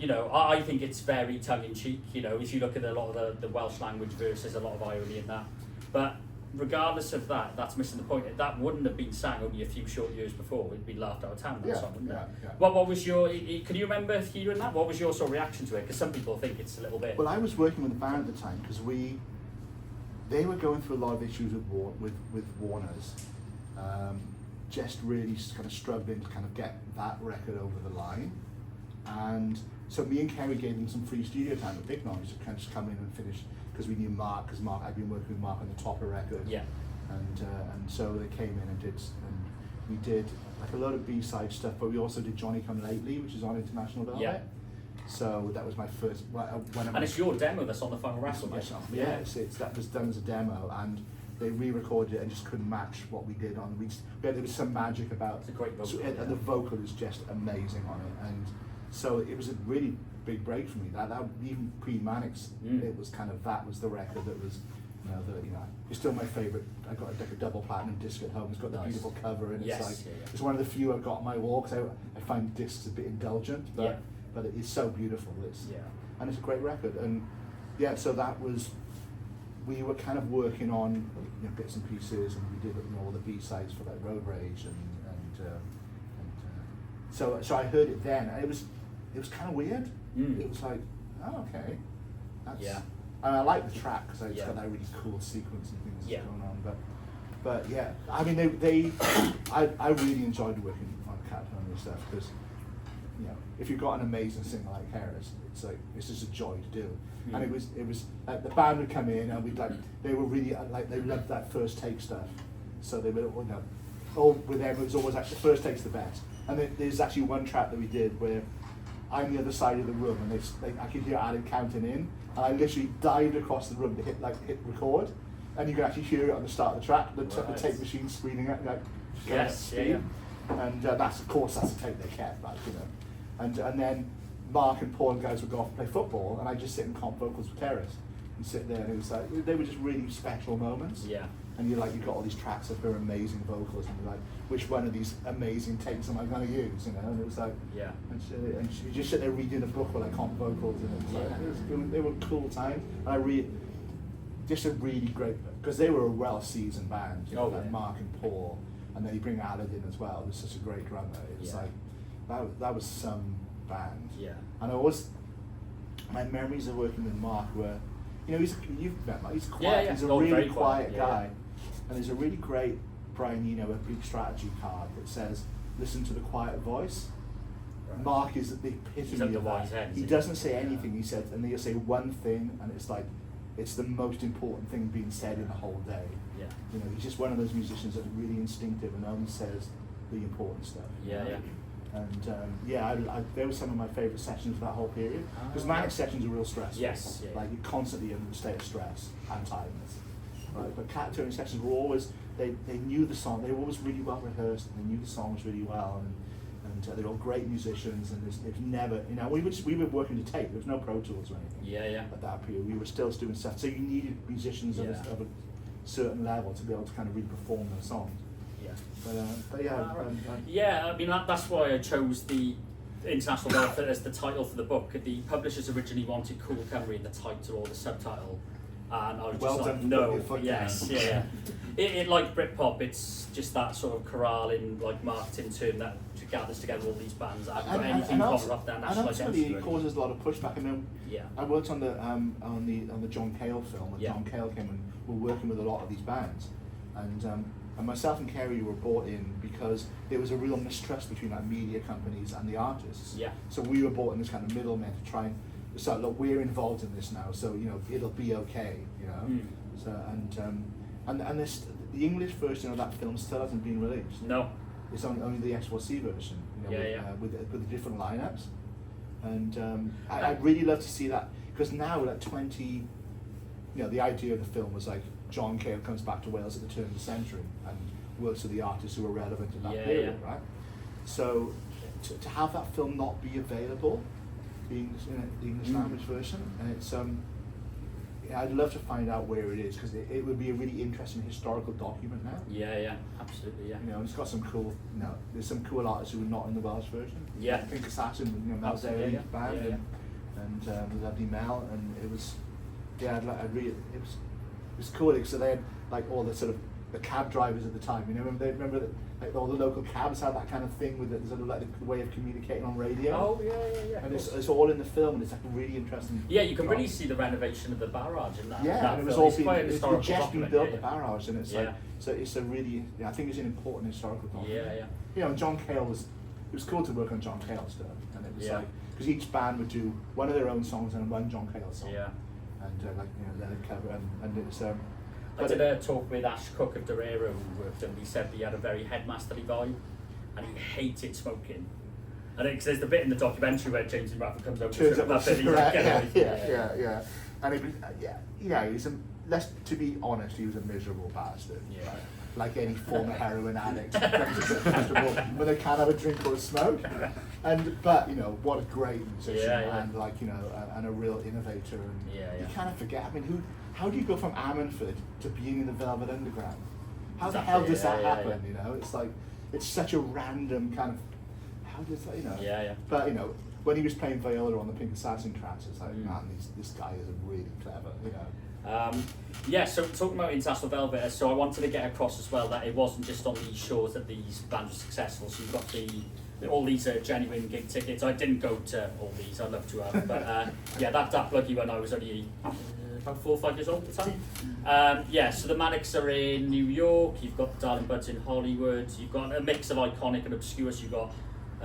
I think it's very tongue-in-cheek. If you look at a lot of the Welsh language verses, a lot of irony in that. But regardless of that, that's missing the point. That wouldn't have been sang only a few short years before. It'd be laughed out of town, that song, wouldn't it? What was your, can you remember hearing that? What was your sort of reaction to it? Because some people think it's a little bit... Well, I was working with the band at the time because they were going through a lot of issues with Warner's, just really kind of struggling to kind of get that record over the line. And so me and Kerry gave them some free studio time at Big Noise to kind of just come in and finish, because we knew Mark, I'd been working with Mark on the Topper record. And so they came in and we did like a lot of B-side stuff, but we also did Johnny Come Lately, which is on International Velvet. So that was my first. And it's your demo that's on the final record. That was done as a demo, and they re-recorded it and just couldn't match what we did on. There was some magic about. It's a great vocal. And the vocal is just amazing on it, and so it was a really big break for me. That even pre-Mannix, it was kind of, that was the record that was. It's still my favourite. I got like a double platinum disc at home. It's got the beautiful cover, and it's one of the few I've got on my wall, because I find discs a bit indulgent, but it's so beautiful. And it's a great record, and so that was. We were kind of working on bits and pieces, and we did all the B-sides for like Road Rage, so I heard it then, and it was kind of weird. It was like, oh, okay, and I like the track because it's got that really cool sequence and things going on. But I mean, I really enjoyed working on Catatonia stuff, because if you've got an amazing singer like Harris, it's just a joy to do. And it was the band would come in, and they were really they loved that first take stuff. So they were with them, it was always like the first take's the best. And there's actually one track that we did where I'm the other side of the room, and I could hear Adam counting in, and I literally dived across the room to hit record, and you can actually hear it on the start of the track. The tape machine screening it speed. And that's the tape they kept, and then Mark and Paul and guys would go off and play football, and I just sit and comp vocals with Terrace and sit there, and it was like, they were just really special moments. And you've got all these tracks of her amazing vocals, and you're like, which one of these amazing takes am I going to use? And it was like, and she just sit there reading a book with comp vocals, and they were cool times. And just a really great, because they were a well-seasoned band, Mark and Paul, and then you bring Alad in as well. It was such a great drummer. It was that was some band. And my memories of working with Mark were, you've met Mark, he's quiet, he's a really quiet guy. And there's a really great Brian Eno, a big strategy card that says, listen to the quiet voice. Mark is the epitome of that. He doesn't say anything, he said, and he'll say one thing, and it's the most important thing being said in the whole day. He's just one of those musicians that's really instinctive and only says the important stuff. And they were some of my favourite sessions of that whole period, because manic sessions are real stressful. You're constantly in a state of stress and tiredness. right? But cat touring sessions were always, they knew the song, they were always really well rehearsed, and they knew the songs really well, and they were all great musicians, and there's never, you know, we were working to tape, there was no Pro Tools or anything. Yeah. At that period, we were still doing stuff, so you needed musicians of a certain level to be able to kind of really perform those songs. Yeah. But yeah. Yeah, I mean that's why I chose the International Velvet as the title for the book. The publishers originally wanted Cool Cymru in the title or the subtitle, and I was Well just done like, for no, putting your foot yes, down. yeah. It like Britpop, it's just that sort of corralling, like marketing term that gathers together all these bands that haven't got anything common off their national ultimately identity. it causes a lot of pushback. I know. Yeah. I worked on the John Cale film. When Yeah. John Cale came and were working with a lot of these bands, and myself and Kerry were brought in because there was a real mistrust between like media companies and the artists. Yeah. So we were brought in as kind of middlemen to try and so look, we're involved in this now, so you know it'll be okay, you know. Mm. So and this the English version of that film still hasn't been released. No. It's only the X4C version, you know, with the different lineups, and I'd really love to see that because now at 20, you know, the idea of the film was like John Cale comes back to Wales at the turn of the century and works with the artists who are relevant in that period, right? So to have that film not be available, the English language version, and it's I'd love to find out where it is because it would be a really interesting historical document now. Yeah, absolutely, yeah. You know, and it's got some cool, you know, there's some cool artists who are not in the Welsh version. Yeah. Pink Assassin, you know, Mel Absolutely, Derry yeah. band, Yeah, and Lovely Mel, and it was, yeah, it was cool because they had like all the sort of the cab drivers at the time. You know, remember that like all the local cabs had that kind of thing with it, sort of like the way of communicating on radio. Oh yeah. And it's all in the film, and it's like a really interesting. Yeah, you can really see the renovation of the barrage in that. Yeah, that and it was film. all It's being, quite an it's historical just been document, built, yeah, the barrage, and it's like, so it's a really, I think it's an important historical document. Yeah. You know, and John Cale it was cool to work on John Cale stuff, and it was Yeah. like, because each band would do one of their own songs and one John Cale song. Yeah. And like, you know, they'd cover, and it's, I did a talk with Ash Cook of Dorero who worked, and he said he had a very headmasterly vibe, and he hated smoking. And because there's the bit in the documentary where James Bradford comes over turns to up that with bit, he's like, cigarette, "Get away." yeah. And it was, he's to be honest, he was a miserable bastard. Yeah. Right? Like any former heroin addict, when they can't have a drink or a smoke. But you know, what a great musician, and like, you know, and a real innovator. And you kind of forget. I mean, how do you go from Ammanford to being in the Velvet Underground? How the hell does that happen? You know, it's like it's such a random kind of. How does that, you know? Yeah. But you know, when he was playing viola on the Pink Assassin tracks, it's like, man, this guy is really clever. You know. So talking about International Velvet, so I wanted to get across as well that it wasn't just on these shows that these bands were successful. So you've got all these genuine gig tickets. I didn't go to all these. I'd love to have, but that bloody when I was only about 4 or 5 years old at the time. So the Manics are in New York. You've got the Darling Buds in Hollywood. You've got a mix of iconic and obscure. So you've got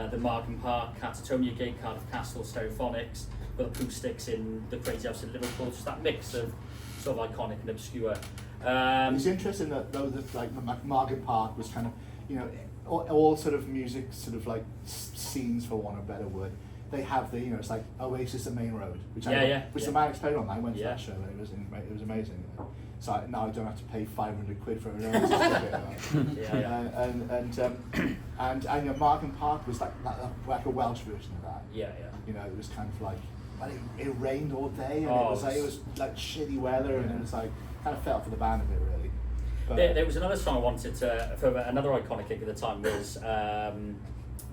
the Markham Park, Catatonia gig, Cardiff Castle, Stereophonics. You've got Acoustics in the Crazy House in Liverpool. Just that mix of sort of iconic and obscure. It's interesting that though that like Markham Park was kind of, you know, all sort of music, sort of like scenes for want of a better word. They have the, you know, it's like Oasis at Main Road, which the Manics played on. I went to that show and it was amazing. So now I don't have to pay 500 quid for an Oasis ticket. And you know, Markham Park was like a Welsh version of that. Yeah. You know, it was kind of like, well, it rained all day, and it was like shitty weather, and it was like kind of felt for the band a bit really. But there was another song I wanted to, for another iconic gig at the time was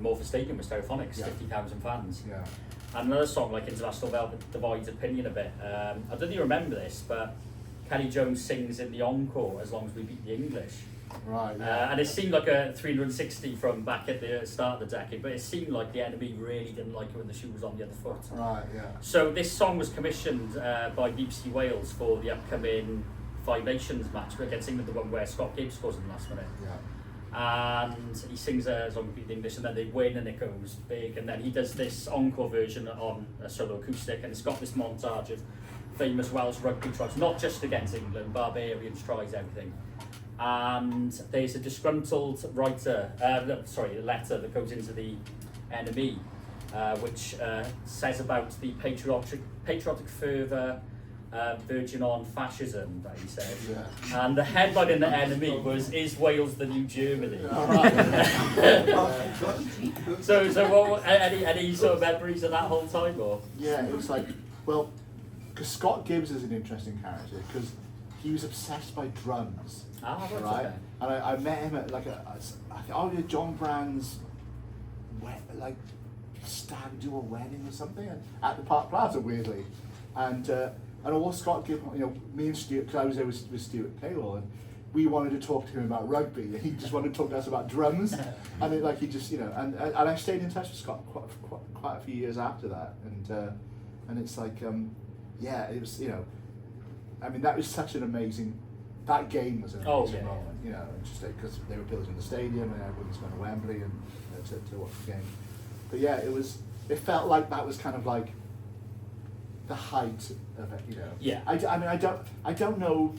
Morpher Stadium with Stereophonics, 50,000 fans. Yeah. And another song like International Velvet divides opinion a bit. I don't know if you remember this, but Kelly Jones sings in the encore As Long As We Beat the English. Right. Yeah. And it seemed like a 360 from back at the start of the decade, but it seemed like the Enemy really didn't like it when the shoe was on the other foot. Right. Yeah. So this song was commissioned by BBC Wales for the upcoming Five Nations match against England, the one where Scott Gibbs scores in the last minute. Yeah. And he sings As Long As We Beat the English, and then they win and it goes big, and then he does this encore version on a solo acoustic, and it's got this montage of famous Welsh rugby tries, not just against England, Barbarians tries, everything. And there's a disgruntled a letter that goes into the Enemy, which says about the patriotic fervour verging on fascism that he said. Yeah. And the headline in the Enemy was, "Is Wales the new Germany?" So what, any sort of memories of that whole time, or? Yeah, it was like, well, because Scott Gibbs is an interesting character because he was obsessed by drums. Ah, right. Right, Okay. and I met him at like John Brand's stag do a wedding or something at the Park Plaza, weirdly, and all Scott Gibbs, me and Stuart, because I was there with Stuart Taylor, and we wanted to talk to him about rugby, and he just wanted to talk to us about drums, and he just and I stayed in touch with Scott quite a few years after that, and it's like yeah, it was I mean, that was such an amazing. That game was an amazing moment, just because they were building the stadium and everyone's going to Wembley and to watch the game. But yeah, it felt like that was kind of like the height of it, Yeah. I mean, I don't know.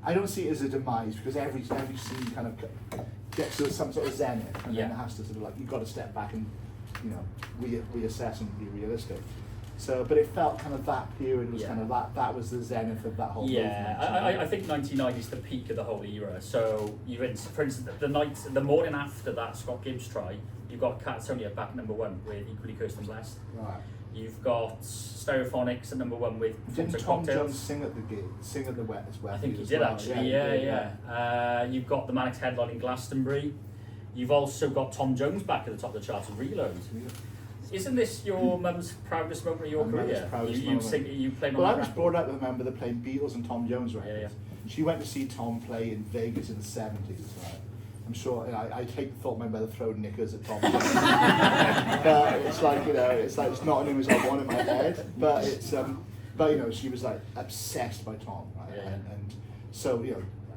I don't see it as a demise because every scene kind of gets to some sort of zenith, and then it has to sort of like you've got to step back and reassess and be realistic. So, but it felt kind of that period was kind of that was the zenith of that whole movement. I think 99 is the peak of the whole era. So for instance, the morning after that Scott Gibbs try, you've got Catatonia back at #1 with Equally Cursed and Blessed. Right. You've got Stereophonics at #1 with Didn't Fontaine Tom Cocktails. Jones sing at the gig? Sing at the Wet as well? I think he did actually. Yeah. You've got the Manics headline in Glastonbury. You've also got Tom Jones back at the top of the charts with Reload. Isn't this your mum's proudest moment of your My mum's career? proudest You playing on Well, I that was record? brought up with a member that played Beatles and Tom Jones records. Yeah. She went to see Tom play in Vegas in the 70s. Right? I'm sure, I thought my mother throw knickers at Tom Jones. But it's like, it's not an image I want in my head. But but she was like obsessed by Tom, right? Yeah. And so,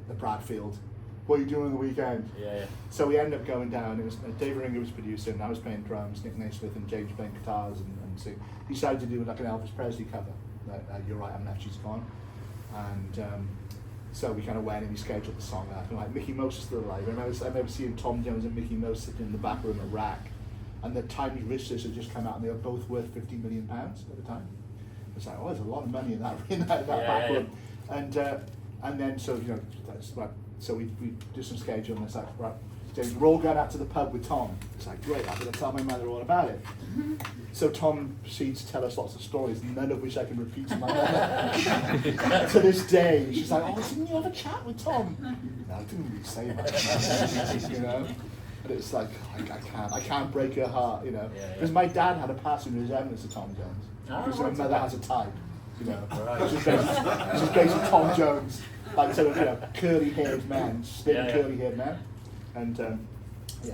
the Bradfield, what are you doing on the weekend? Yeah. So we ended up going down. It was Dave Ringer was producing, and I was playing drums. Nick Naismith and James playing guitars, and so he decided to do like an Elvis Presley cover. You're Right, I'm Left, She's Gone, and so we kind of went and we scheduled the song out. And like Mickey Mouse is still alive. I remember seeing Tom Jones and Mickey Mouse sitting in the back room at Rack, and the Tiny Riches had just come out, and they were both worth £50 million at the time. It's like, there's a lot of money in that back room, and then so that's right. So we do some schedule, and it's like, right, James, we're all going out to the pub with Tom. It's like, great, I'm going to tell my mother all about it. So Tom proceeds to tell us lots of stories, none of which I can repeat to my mother. To this day, she's like, didn't you have a chat with Tom? No, I didn't really say much, But it's like, I can't break her heart, Because my dad had a passing resemblance to Tom Jones. Because my mother has a type, which is basically Tom Jones. Like sort of curly-haired man, curly-haired man, and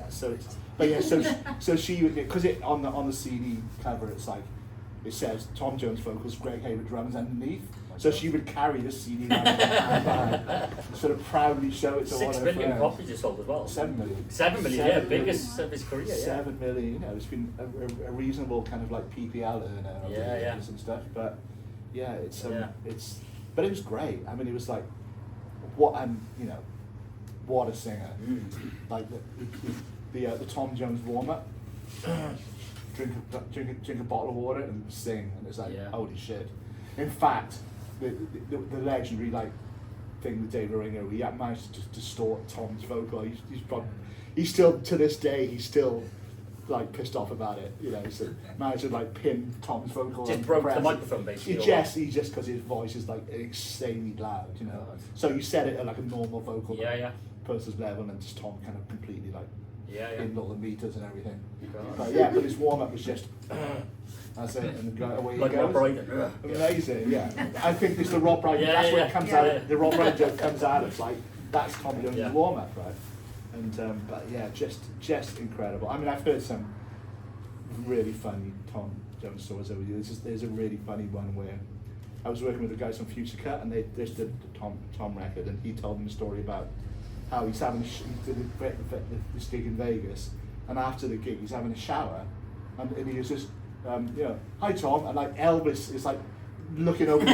so she would, because it on the CD cover it says Tom Jones vocals, Greg Hayward drums underneath. So she would carry the CD around in her hand, sort of proudly show it to all her 6 million friends. copies you sold as well. 7 million. 7 million, yeah, biggest of his career. 7 million. It's been a reasonable kind of like PPL earner over the years and stuff. But yeah, but it was great. I mean, it was like. What a singer! Like the Tom Jones warm up, drink a bottle of water and sing, and it's like holy shit. In fact, the legendary thing with David Ringer, we managed to distort Tom's vocal. He's still to this day pissed off about it, so managed to pin Tom's vocal. Just broke the microphone basically. He just because his voice is insanely loud, So you set it at a normal vocal person's level, and just Tom kind of completely in all the meters and everything. But his warm up was just that's it, and away he goes. Rob Brydon. Amazing, I think it's the Rob Brydon. That's where it comes out. The Rob Brydon joke comes out. It's like that's Tom Jones' warm up, right? And but just incredible. I mean, I've heard some really funny Tom Jones stories over the years. There's a really funny one where I was working with the guys on Future Cut, and they did the Tom record, and he told them a story about how he's having this gig in Vegas, and after the gig he's having a shower, and he was just hi Tom, and Elvis is looking over,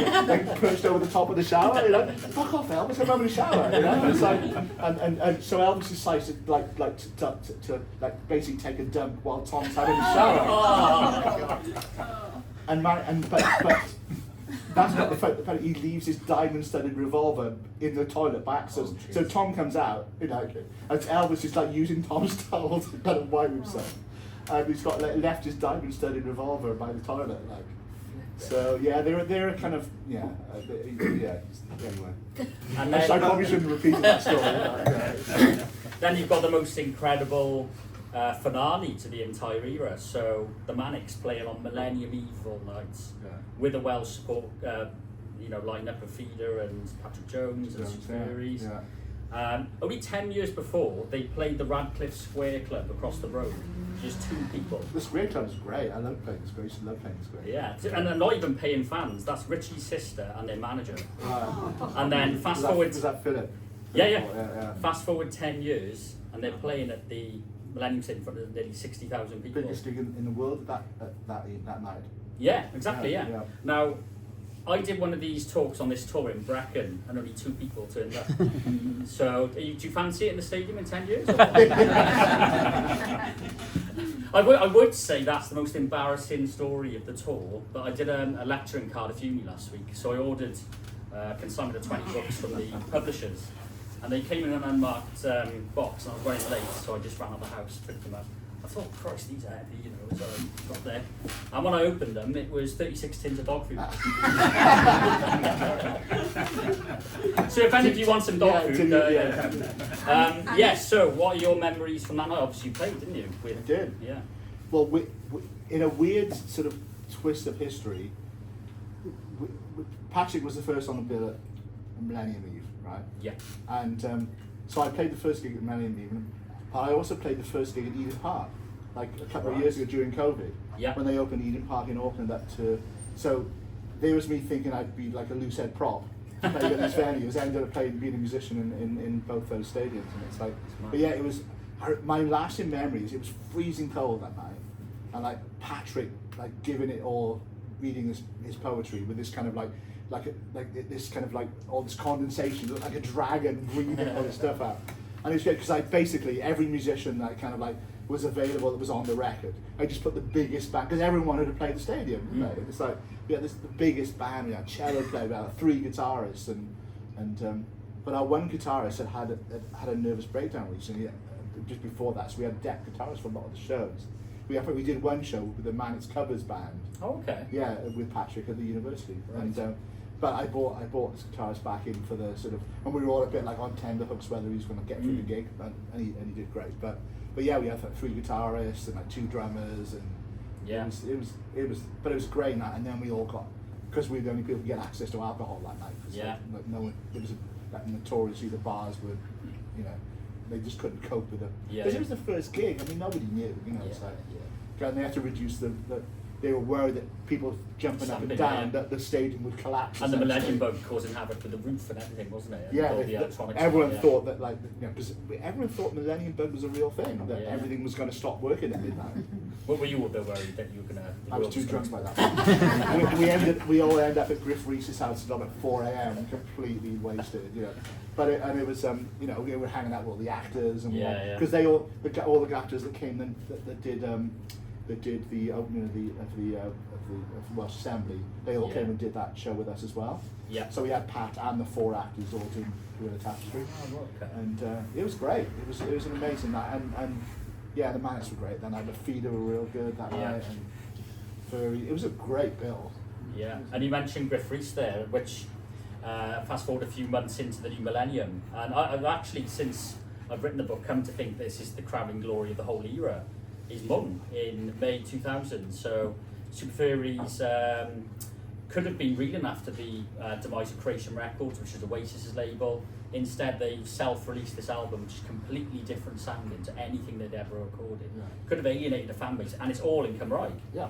perched over the top of the shower, fuck off Elvis, I'm having a shower, It's and so Elvis decides to basically take a dump while Tom's having a shower. That's not the fact. He leaves his diamond-studded revolver in the toilet back. So Tom comes out, and Elvis is like using Tom's towel to kind of wipe himself, and he's got left his diamond-studded revolver by the toilet, like. So yeah, they're kind of yeah. Anyway, And I then, probably shouldn't repeat that story. then you've got the most incredible finale to the entire era. So the Manics playing on Millennium Eve all nights with a well support, lineup of Feeder and Patrick Jones and Super Furries. Only 10 years before, they played the Radcliffe Square Club across the road. Just 2 people. The Square Club's great. I love playing the Square. I used to love playing the Square. Yeah, and they're not even paying fans. That's Richie's sister and their manager. Right. And then fast forward. Was that Philip? Yeah. Fast forward 10 years, and they're playing at the Millennium Centre in front of nearly 60,000 people. Biggest gig in the world that night. Yeah, exactly. Yeah. Yeah. Now, I did one of these talks on this tour in Brecon, and only 2 people turned up. So, do you fancy it in the stadium in 10 years? Or what? I would say that's the most embarrassing story of the tour, but I did a lecture in Cardiff Uni last week, so I ordered consignment of 20 books from the publishers, and they came in an unmarked box, and I was running late, so I just ran out the house, picked them up. I thought, Christ, these are heavy, so I got there. And when I opened them, it was 36 tins of dog food. So if any of you want some dog food, yes, so what are your memories from that night? Obviously you played, didn't you? I did. Yeah. Well, in a weird sort of twist of history, Patrick was the first on the bill at Millennium Eve, right? Yeah. And so I played the first gig at Millennium Eve, but I also played the first gig at Eden Park, like a couple of years ago during COVID, when they opened Eden Park in Auckland up to, so there was me thinking I'd be like a loose head prop to play at these venues. I ended up being a musician in both those stadiums, and it's like, but yeah, it was, my lasting memories, it was freezing cold that night, and like Patrick, like giving it all, reading his poetry with this kind of this kind of like all this condensation, like a dragon breathing all this stuff out. And it's great because I basically, every musician that kind of like was available that was on the record, I just put the biggest band, because everyone wanted to play the stadium. Right? It's like, we had the biggest band, we had cello player, we had 3 guitarists, but our one guitarist had a nervous breakdown recently, just before that, so we had deck guitarists for a lot of the shows. We did one show with the Manics Covers band. Oh, okay. Yeah, with Patrick at the university. Right. And but I bought this guitarist back in for the sort of, and we were all a bit like on tenterhooks whether he was going to get through the gig, and he did great. But yeah, we had like 3 guitarists and like 2 drummers, and it was great night. And then we all got, because we were the only people who get access to alcohol that night. Like no one, it was like notoriously the bars were, they just couldn't cope with it. Because it was the first gig. I mean, nobody knew. It's like, and they had to reduce they were worried that people jumping up and down, that the stadium would collapse. And the Millennium Bug causing havoc with the roof and everything, wasn't it? And everyone thought that, like, because everyone thought Millennium Bug was a real thing, that everything was going to stop working at midnight. What were you a bit worried that you were going to? I was too drunk by that point. we all ended up at Griff Reese's house at 4 a.m. completely wasted, But it was, we were hanging out with all the actors and because all the actors that came in that did the opening of the Welsh Assembly, they all came and did that show with us as well. Yeah. So we had Pat and the 4 actors all doing the tapestry. Oh, okay. And it was great. It was an amazing night, and yeah, the Manics were great. Then the Feeder were real good that night, and Furry. It was a great bill. Yeah, and you mentioned Griff Rhys there, which fast forward a few months into the new millennium, and I've actually, since I've written the book, come to think this is the crowning glory of the whole era. His mum in May 2000, so Super Furries could have been reeling after the demise of Creation Records, which is Oasis's label. Instead, they self-released this album, which is completely different sounding to anything they'd ever recorded. Could have alienated a fan base, and it's all in Cymraeg. Yeah.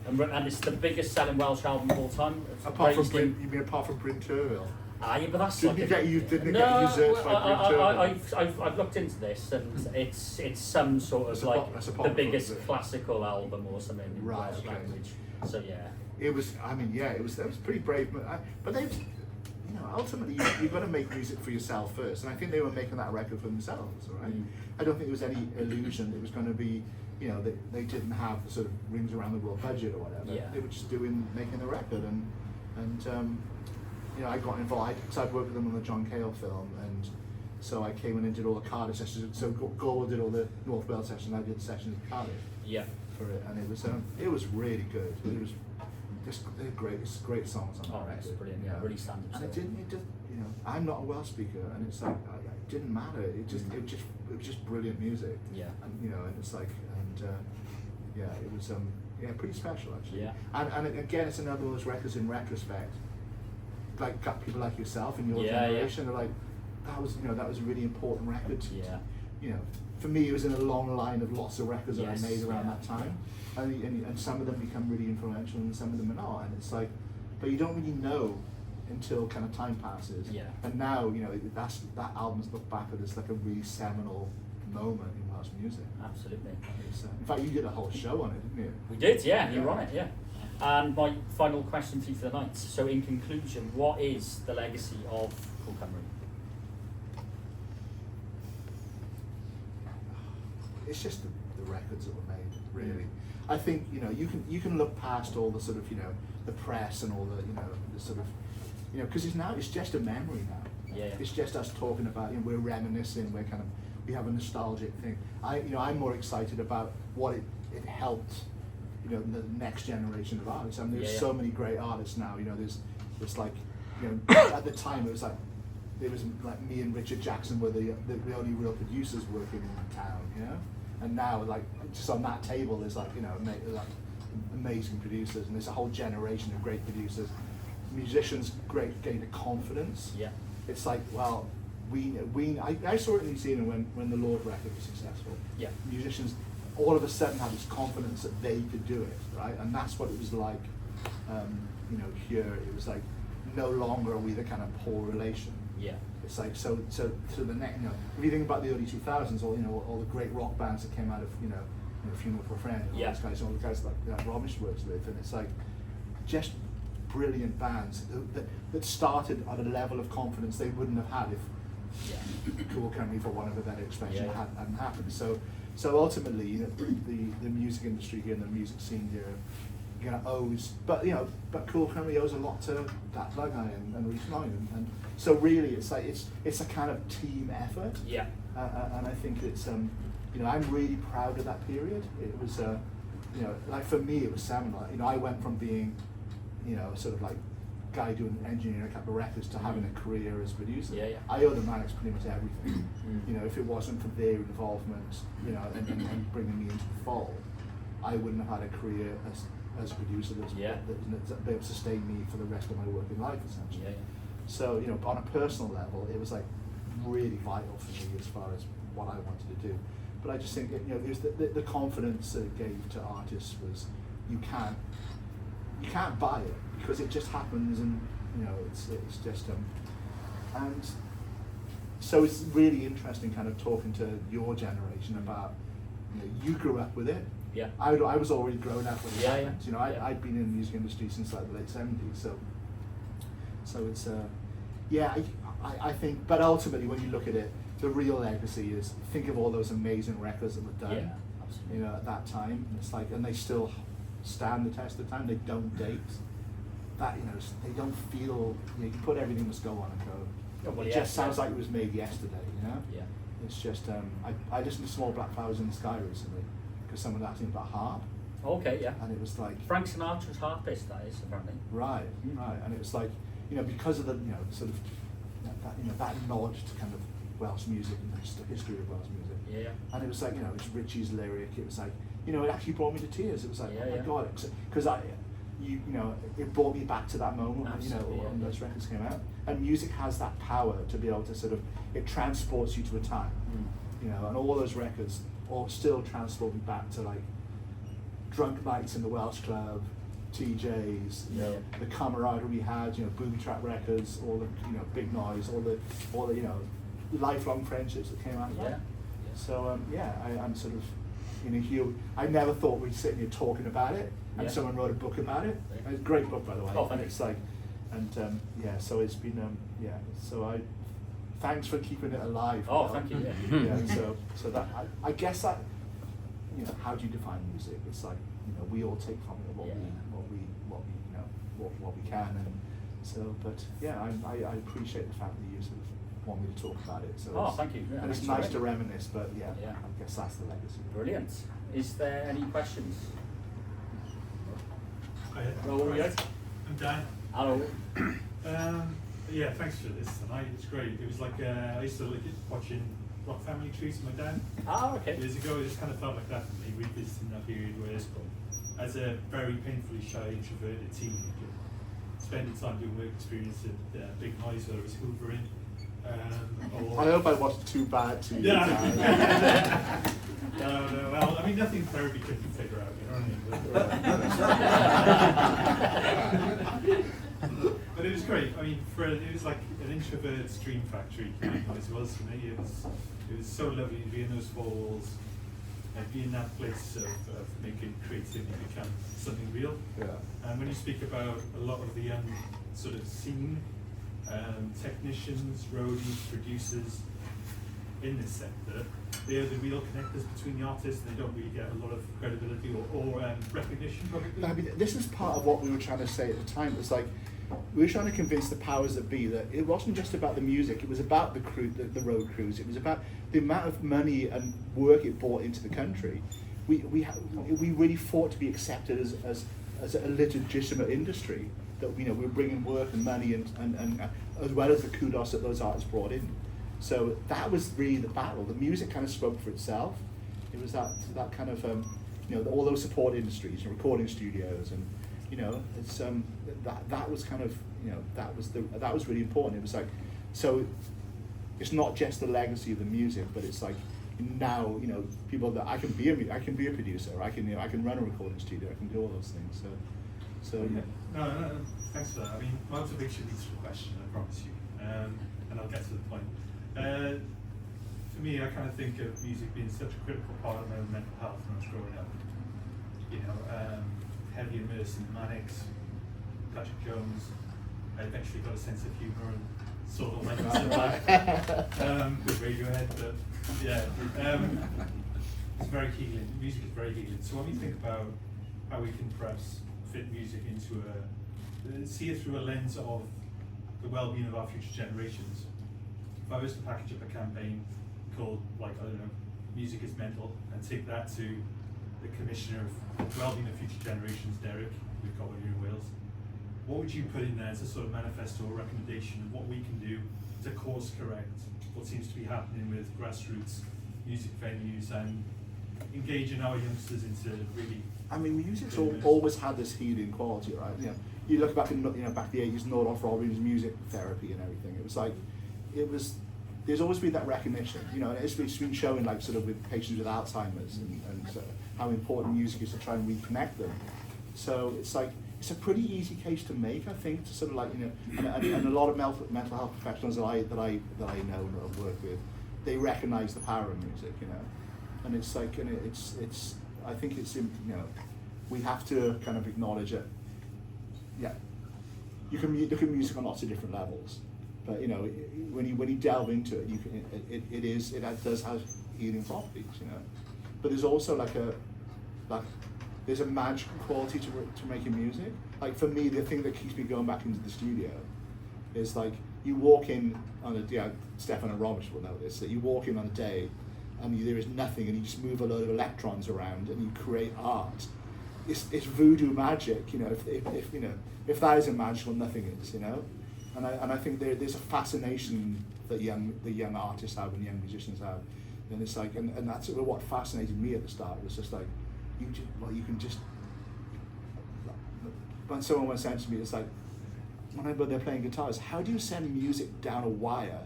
And it's the biggest selling Welsh album of all time. Apart from Bryn Terfel? Yeah, but that's didn't like get usurped by Bryn Terfel? I've looked into this, and it's some sort of the biggest classical album or something in Welsh language. So yeah. It was. I mean, it was pretty brave, but they, ultimately you've got to make music for yourself first, and I think they were making that record for themselves, right? I don't think there was any illusion it was going to be, they didn't have the sort of Rings Around the World budget or whatever. They were just making the record, and And you know, I got involved because I'd worked with them on the John Cale film, and so I came in and did all the Cardiff sessions. So Gore did all the North Wales sessions, I did the sessions in Cardiff Yeah. for it, and it was really good. It was just great songs on Oh, that it's record, brilliant. you Yeah, know. really standard And it stuff. didn't, you know, I'm not a Welsh speaker, and it's like, it didn't matter. It was just brilliant music. Yeah. And you know, and it's like, and yeah, it was pretty special actually. Yeah. And again, it's another one of those records in retrospect, like got people like yourself in your Yeah, generation are like, that was a really important record. Yeah. You know, for me, it was in a long line of lots of records Yes, that I made around yeah, that time, and some of them become really influential, and some of them are not. And it's like, but you don't really know until kind of time passes. Yeah. And now, you know, that album's looked back at as like a really seminal moment in Welsh music. Absolutely. In fact, you did a whole show on it, didn't you? We did, yeah, you were on it, yeah. And my final question for you for the night. So in conclusion, what is the legacy of Cool Cymru? It's just the records that were made, really. I think, you know, you can look past all the sort of, you know, the press and all the, you know, the sort of, you know, because it's just a memory now. Yeah. It's just us talking about, you know, we're reminiscing, we have a nostalgic thing. I'm more excited about what it helped, you know, the next generation of artists. I mean, there's Yeah. so many great artists now, you know, there's like, you know, at the time it was like me and Richard Jackson were the only real producers working in town, you know? And now, like, just on that table, there's like, you know, amazing producers, and there's a whole generation of great producers. Musicians gain the confidence. Yeah. It's like, well, I saw it in New Zealand when the Lord record was successful. Yeah. Musicians all of a sudden had this confidence that they could do it, right? And that's what it was like, you know, here. It was like, no longer are we the kind of poor relation. Yeah. It's like, so the next, you know, if you think about the early 2000s, all the great rock bands that came out of, you know, Funeral for a Friend, and Yeah. all those guys, all the guys like Robish works with, and it's like, just brilliant bands that started at a level of confidence they wouldn't have had if Yeah. Cool Cymru, for want of a better expression, Yeah. hadn't happened. So ultimately, you know, the music industry here and the music scene here, you know, owes, but Cool Cymru owes a lot to that Lugai and Rhys Moyn, and so really it's like it's a kind of team effort. Yeah. And I think it's you know, I'm really proud of that period. It was you know, like for me it was seminal. You know, I went from being, you know, sort of like guy doing engineering a couple of records to having a career as a producer. Yeah, yeah. I owe the Manics pretty much everything. You know, if it wasn't for their involvement, you know, and bringing me into the fold, I wouldn't have had a career as a producer that's be able to sustain me for the rest of my working life, essentially. Yeah, yeah. So, you know, on a personal level, it was like really vital for me as far as what I wanted to do. But I just think, you know, there's the confidence that it gave to artists was you can't buy it because it just happens, and you know, it's just and so it's really interesting kind of talking to your generation about, you know, you grew up with it. Yeah. I was already grown up with it. Yeah, yeah. You know, I'd been in the music industry since like the late 70s, so it's yeah, I think, but ultimately when you look at it, the real legacy is think of all those amazing records that were done, Yeah, absolutely. you know, at that time. It's like, and they still stand the test of time. They don't date. That, you know, they don't feel. You know, you can put everything must go on and go. Oh, well, it yeah, just sounds yeah. like it was made yesterday. You know. Yeah. It's just I listened to Small Black Flowers in the Sky recently because someone asked me about harp, Okay, yeah. and it was like Frank Sinatra's harpist, that is, apparently. right, and it was like, you know, because of the, you know, sort of that, you know, that nod to kind of Welsh music and the history of Welsh music. Yeah. And it was like, you know, it's Richie's lyric. It was like, you know, it actually brought me to tears. It was like, Yeah, oh my yeah. God, because you know, it brought me back to that moment. Absolutely, you know, when yeah. those records came out. And music has that power to be able to sort of, it transports you to a time. You know, and all those records all still transport me back to like drunk nights in the Welsh Club, TJs, you know, Yeah. the camaraderie we had, you know, Booby Trap Records, all the, you know, Big Noise, all the, you know, lifelong friendships that came out of that. Yeah. So yeah, I'm sort of, you know, I never thought we'd sit here talking about it, and Yeah. someone wrote a book about it. And it's a great book, by the way. Oh, and thank it's like, and yeah, so it's been yeah. So thanks for keeping it alive. Oh, Bill. thank you, yeah. Yeah. So that I guess that you know, how do you define music? It's like, you know, we all take from it what Yeah. what we can, and so. But yeah, I appreciate the fact that you sort of want me to talk about it. So Oh, it's, thank you. Yeah, and it's thanks nice for to it. reminisce. But yeah, Yeah. I guess that's the legacy. Brilliant. Is there any questions? Hello, yes. I'm Dan. Hello. Yeah, thanks for this tonight. It's great. It was like I used to like watching Rock Family Trees with my dad Okay. years ago. It just kind of felt like that for me, revisiting that period where, as a very painfully shy, introverted teenager, spending time doing work experience at Big Noise, whether it was hoovering. Or I hope I wasn't too bad to you. Yeah. No, well, I mean, nothing therapy couldn't figure out, you know what I mean? But it was great. I mean, it was like an introvert's dream factory. It was for me. It was so lovely to be in those four walls and be in that place of making creativity become something real. Yeah. And when you speak about a lot of the young sort of scene, technicians, roadies, producers in this sector, they are the real connectors between the artists. They don't really get a lot of credibility or recognition, probably. I mean, this is part of what we were trying to say at the time. It's like we were trying to convince the powers that be that it wasn't just about the music. It was about the crew, the road crews. It was about the amount of money and work it brought into the country. We really fought to be accepted as a legitimate industry. That, you know, we're bringing work and money and as well as the kudos that those artists brought in. So that was really the battle. The music kind of spoke for itself. It was that kind of you know, all those support industries and recording studios, and you know, it's that was kind of, you know, that was really important. It was like, so it's not just the legacy of the music, but it's like now, you know, people that I can be a producer, I can run a recording studio, I can do all those things. So yeah. No, thanks for that. I mean, motivation leads to a question, I promise you, and I'll get to the point. For me, I kind of think of music being such a critical part of my own mental health when I was growing up. You know, heavily immersed in the Manics, Patrick Jones. I eventually got a sense of humour and sort of went into that with Radiohead, but yeah, it's very healing. Music is very healing. So when we think about how we can perhaps fit music into see it through a lens of the well-being of our future generations. If I was to package up a campaign called, like, I don't know, Music is Mental, and take that to the Commissioner of Wellbeing of Future Generations, Derek, we've got one here in Wales, what would you put in there as a sort of manifesto or recommendation of what we can do to course correct what seems to be happening with grassroots music venues and engaging our youngsters into really... I mean, music's always had this healing quality, right? You know, you look back in, you know, back in the 80s, Nordoff Robbins, music therapy and everything. It was like, there's always been that recognition, you know, and it's been showing, like, sort of with patients with Alzheimer's and how important music is to try and reconnect them. So it's like, it's a pretty easy case to make, I think, to sort of, like, you know, and a lot of mental health professionals that I know and I've worked with, they recognize the power of music, you know, and it's like, and it's I think it's, you know, we have to kind of acknowledge it. Yeah, you can look at music on lots of different levels, but you know, when you delve into it, it does have healing properties, you know. But there's also there's a magical quality to making music. Like for me, the thing that keeps me going back into the studio is like you walk in on Stefan and Romish will know this, that you walk in on a day and there is nothing and you just move a load of electrons around and you create art. It's voodoo magic, you know. If you know, if that isn't magical, nothing is, you know. And I think there's a fascination that the young artists have and young musicians have, and it's like, and that's what fascinated me at the start. It was just like, you can just. When someone once said to me, it's like, when they're playing guitars, how do you send music down a wire?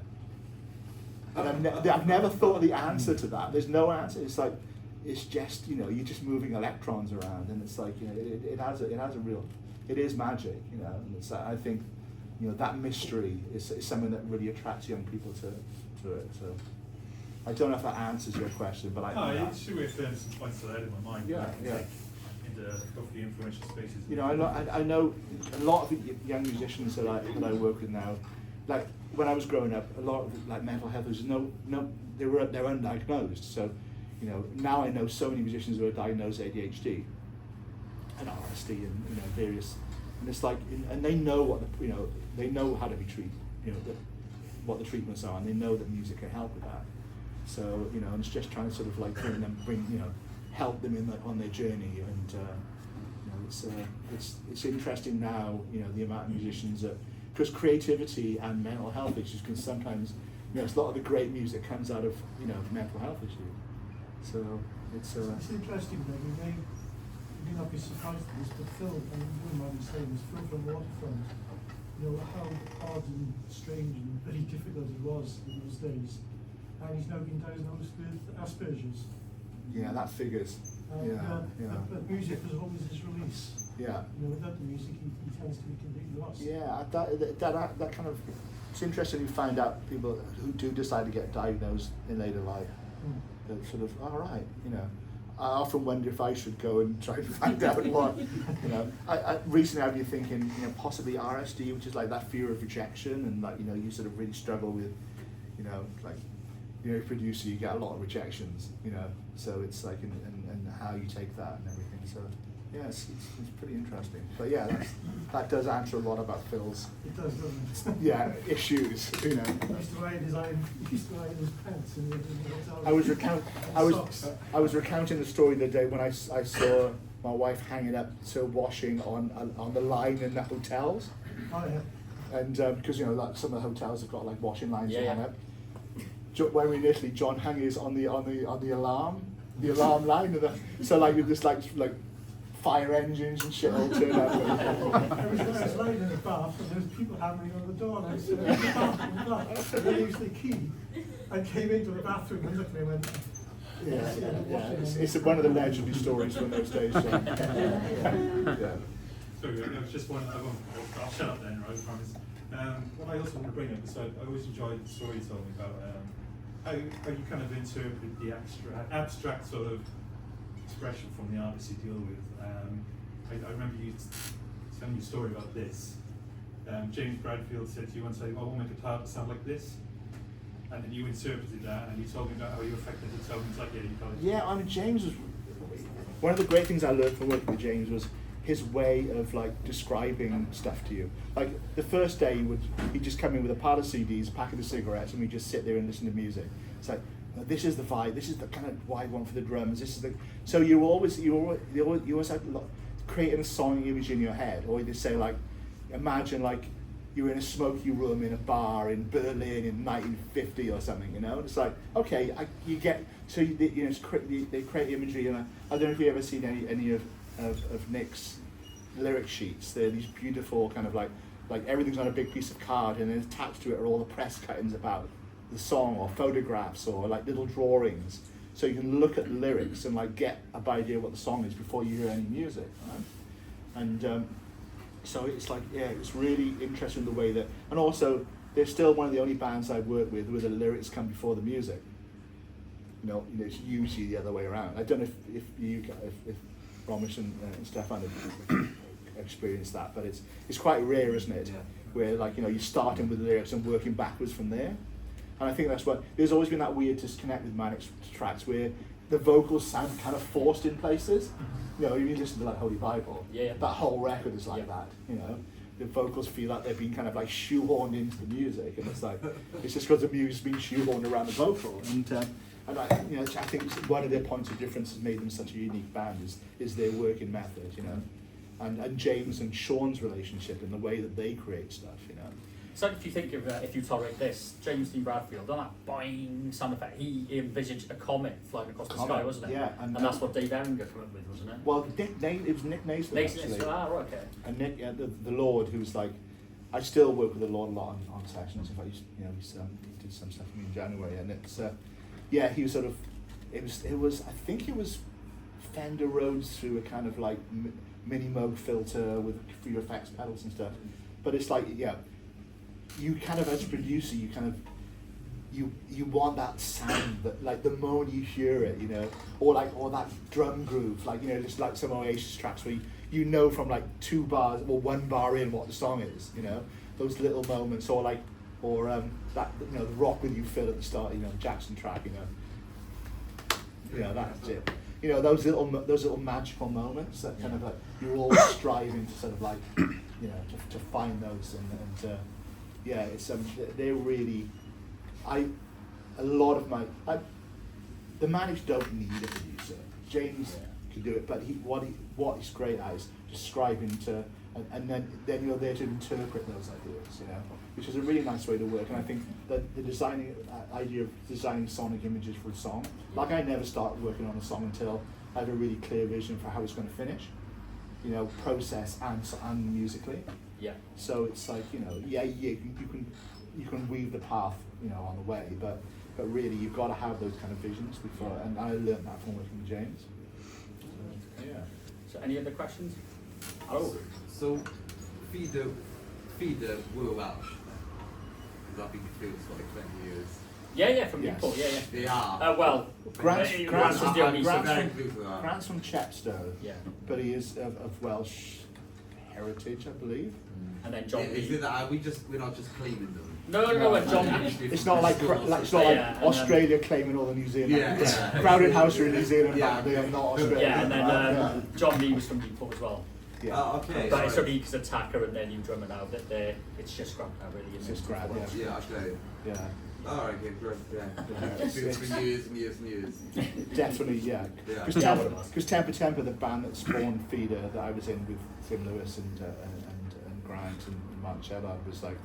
And I've never thought of the answer to that. There's no answer. It's like, it's just, you know, you're just moving electrons around, and it's like, you know, it is magic, you know. And it's I think, you know, that mystery is something that really attracts young people to it. So I don't know if that answers your question, but it's true. If some points that I had in my mind. Yeah. Into hopefully influential spaces. You know, I know a lot of the young musicians that I work with now. Like when I was growing up, a lot of like mental health was they're undiagnosed. So, you know, now I know so many musicians who are diagnosed ADHD and RSD and, you know, various, and it's like, and they know what the, you know, they know how to be treated, you know, what the treatments are, and they know that music can help with that. So, you know, and it's just trying to sort of like you know, help them on their journey, and you know, it's interesting now, you know, the amount of musicians that, because creativity and mental health issues can sometimes, you know, a lot of the great music comes out of, you know, mental health issues. So it's interesting though, you may not be surprised at this, but Phil, and you wouldn't mind me saying this, Phil from Waterfront, you know, how odd and strange and very difficult it was in those days. And he's now been diagnosed with Asperger's. yeah, that figures. But music was always his release. Yeah. You know, without the music, he tends to be completely lost. Yeah, that kind of, it's interesting to find out people who do decide to get diagnosed in later life. That sort of, all right, you know. I often wonder if I should go and try to find out what, you know. Recently I've been thinking, you know, possibly RSD, which is like that fear of rejection, and like, you know, you sort of really struggle with, you know, like, you know, producer, you get a lot of rejections, you know, so it's like, and how you take that and everything. So yeah, it's pretty interesting. But yeah, that does answer a lot about Phil's, It does, doesn't it? yeah, issues, you know. He used to write his pants in the hotel. I was recounting the story the day when I saw my wife hanging up to washing on the line in the hotels, Oh yeah. and because you know, like some of the hotels have got like washing lines to Yeah, hang yeah. up. When we in Italy, John hung his on the alarm line, and so like with this like fire engines and shit all turned up. I was lying in the bath and there was people hammering on the door, and I said, "In the bath." And they used the key. I came into the bathroom and looked at me and went, Yeah, it's one of the legendary stories from those days. So. Yeah. Sorry, I was just one. I'll shut up then, right? I promise. What I also want to bring up is I always enjoyed the story you told me about how you kind of interpret the abstract sort of expression from the artists you deal with. I remember you telling me a story about this. James Bradfield said to you once, "I want my guitar to sound like this," and then you interpreted that, and you told me about how you affected it. So it's like, yeah, you got it. Yeah, I mean, James was one of the great things I learned from working with James was his way of like describing stuff to you. Like the first day he'd just come in with a pile of CDs, a packet of cigarettes, and we'd just sit there and listen to music. It's like, this is the vibe, this is the kind of vibe one for the drums, this is the, so you always have creating a song image in your head, or you just say like, imagine like you're in a smoky room in a bar in Berlin in 1950 or something, you know. It's like, okay, you get, so you know, they create imagery, and I don't know if you've ever seen any of Nick's lyric sheets. They're these beautiful kind of like everything's on a big piece of card, and then attached to it are all the press cuttings about the song, or photographs, or like little drawings, so you can look at the lyrics and like get a idea what the song is before you hear any music, right? And so it's like, yeah, it's really interesting the way that, and also they're still one of the only bands I work with where the lyrics come before the music. You know, it's usually the other way around. I don't know if Romesh and Stefan have experienced that, but it's quite rare, isn't it? Yeah. Where like, you know, you're starting with the lyrics and working backwards from there. And I think that's what, there's always been that weird disconnect with Manic's tracks where the vocals sound kind of forced in places. You know, you listen to like Holy Bible, yeah. That whole record is like that, you know. The vocals feel like they've been kind of like shoehorned into the music, and it's like, it's just because the music's been shoehorned around the vocal. And I, you know, I think one of their points of difference has made them such a unique band is their working method, you know. And James and Sean's relationship and the way that they create stuff, you know. So if you think of, if you tolerate this, James Dean Bradfield, on that boing sound effect, he envisaged a comet flying across the sky, wasn't it? Yeah. And that's what Dave Ehringer came up with, wasn't it? Well, it was Nick Naismith, actually. Right, okay. And Nick, the Lord, who's like, I still work with the Lord a lot on sessions. In fact, he did some stuff for me in January, and it's, yeah, he was sort of, it was, I think it was Fender Rhodes through a kind of like mini Moog filter with a few effects pedals and stuff. But it's like, yeah, you kind of, as a producer, you kind of, you want that sound, that like the moment you hear it, you know, or that drum groove, like, you know, just like some Oasis tracks where you know from like 2 bars or 1 bar in what the song is, you know, those little moments, or that, you know, the Rock With You Phil at the start, you know, the Jackson track, you know, You know, that's it. You know, those little magical moments that kind of like you're all striving to sort of like, you know, to find those and yeah, it's they're really, a lot of my the Manics don't need a producer. James can do it, but what he's great at is describing to, and then you're there to interpret those ideas, you know, which is a really nice way to work. And I think that the designing idea of designing sonic images for a song, like I never start working on a song until I have a really clear vision for how it's going to finish, you know, process and musically. Yeah. So it's like, you know, you can weave the path, you know, on the way, but really you've got to have those kind of visions before, and I learned that from working with James. So, yeah. So any other questions? Oh, So, Feeder were Welsh. Because I've been Feeder for like 20 years. yeah, from Yes. Newport, yeah. They are. Well, Grant's Grant's was the only Grant's survivor. very good for that. Grant's from Chepstow, Yeah. but he is of Welsh heritage, I believe. And then John Is Lee. it that we're not just claiming them? No, and John Lee. It's not like Yeah, and Australia claiming all the New Zealand. Yeah. Crowded House are in New Zealand, Yeah. but they are not Australia. Yeah, and then John Lee was from Newport as well. Yeah. Oh, okay. But it's sorry. only because attacker and their new drummer now that it's just Grant now really. It's isn't just it? Grant, yeah. Yeah, okay. Yeah. Alright, okay, great. Yeah. it's- Been for years and years and years. Definitely, yeah. Yeah. Because Yeah, what it was. Temper, the band that spawned Feeder that I was in with Tim Lewis and Grant and Mark Shellard was like,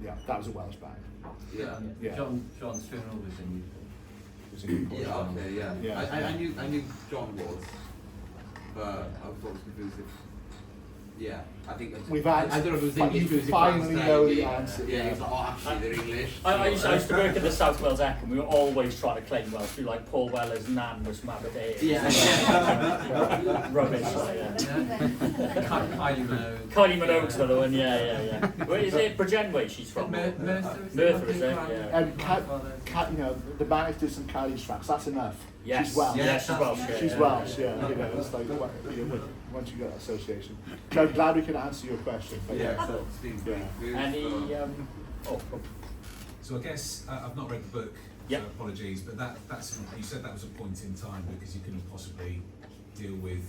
yeah, that was a Welsh band. Yeah. Yeah. John's funeral was in Newport. It was a good Welsh Yeah, band. okay, yeah. Yeah. I knew John was, but I was always confused if, yeah, I think We've I answered- don't know if it was but English you music finally fans know saying, the yeah, answer. Yeah, it's like, oh, actually they're English. I used to work at the South Wales Echo and we were always trying to claim Welsh. We were like Paul Weller's nan was from Aberdeen. Yeah. Rubbish, like, yeah. Kylie Minogue. Kylie Minogue's the other one, yeah. Where is it? Bridgenway she's from? Merthyr, Merthyr, is it? Yeah. And you know, the band did some Callie's tracks. That's enough. Yes. She's Welsh. Yeah, she's Welsh. Yeah, She's yeah. Welsh. Yeah. You know, it's like once you get that association. So I'm glad we can answer your question. But Yeah, so it's been great. Yeah. Any So I guess I've not read the book, Yep. so apologies, but that's you said that was a point in time because you couldn't possibly deal with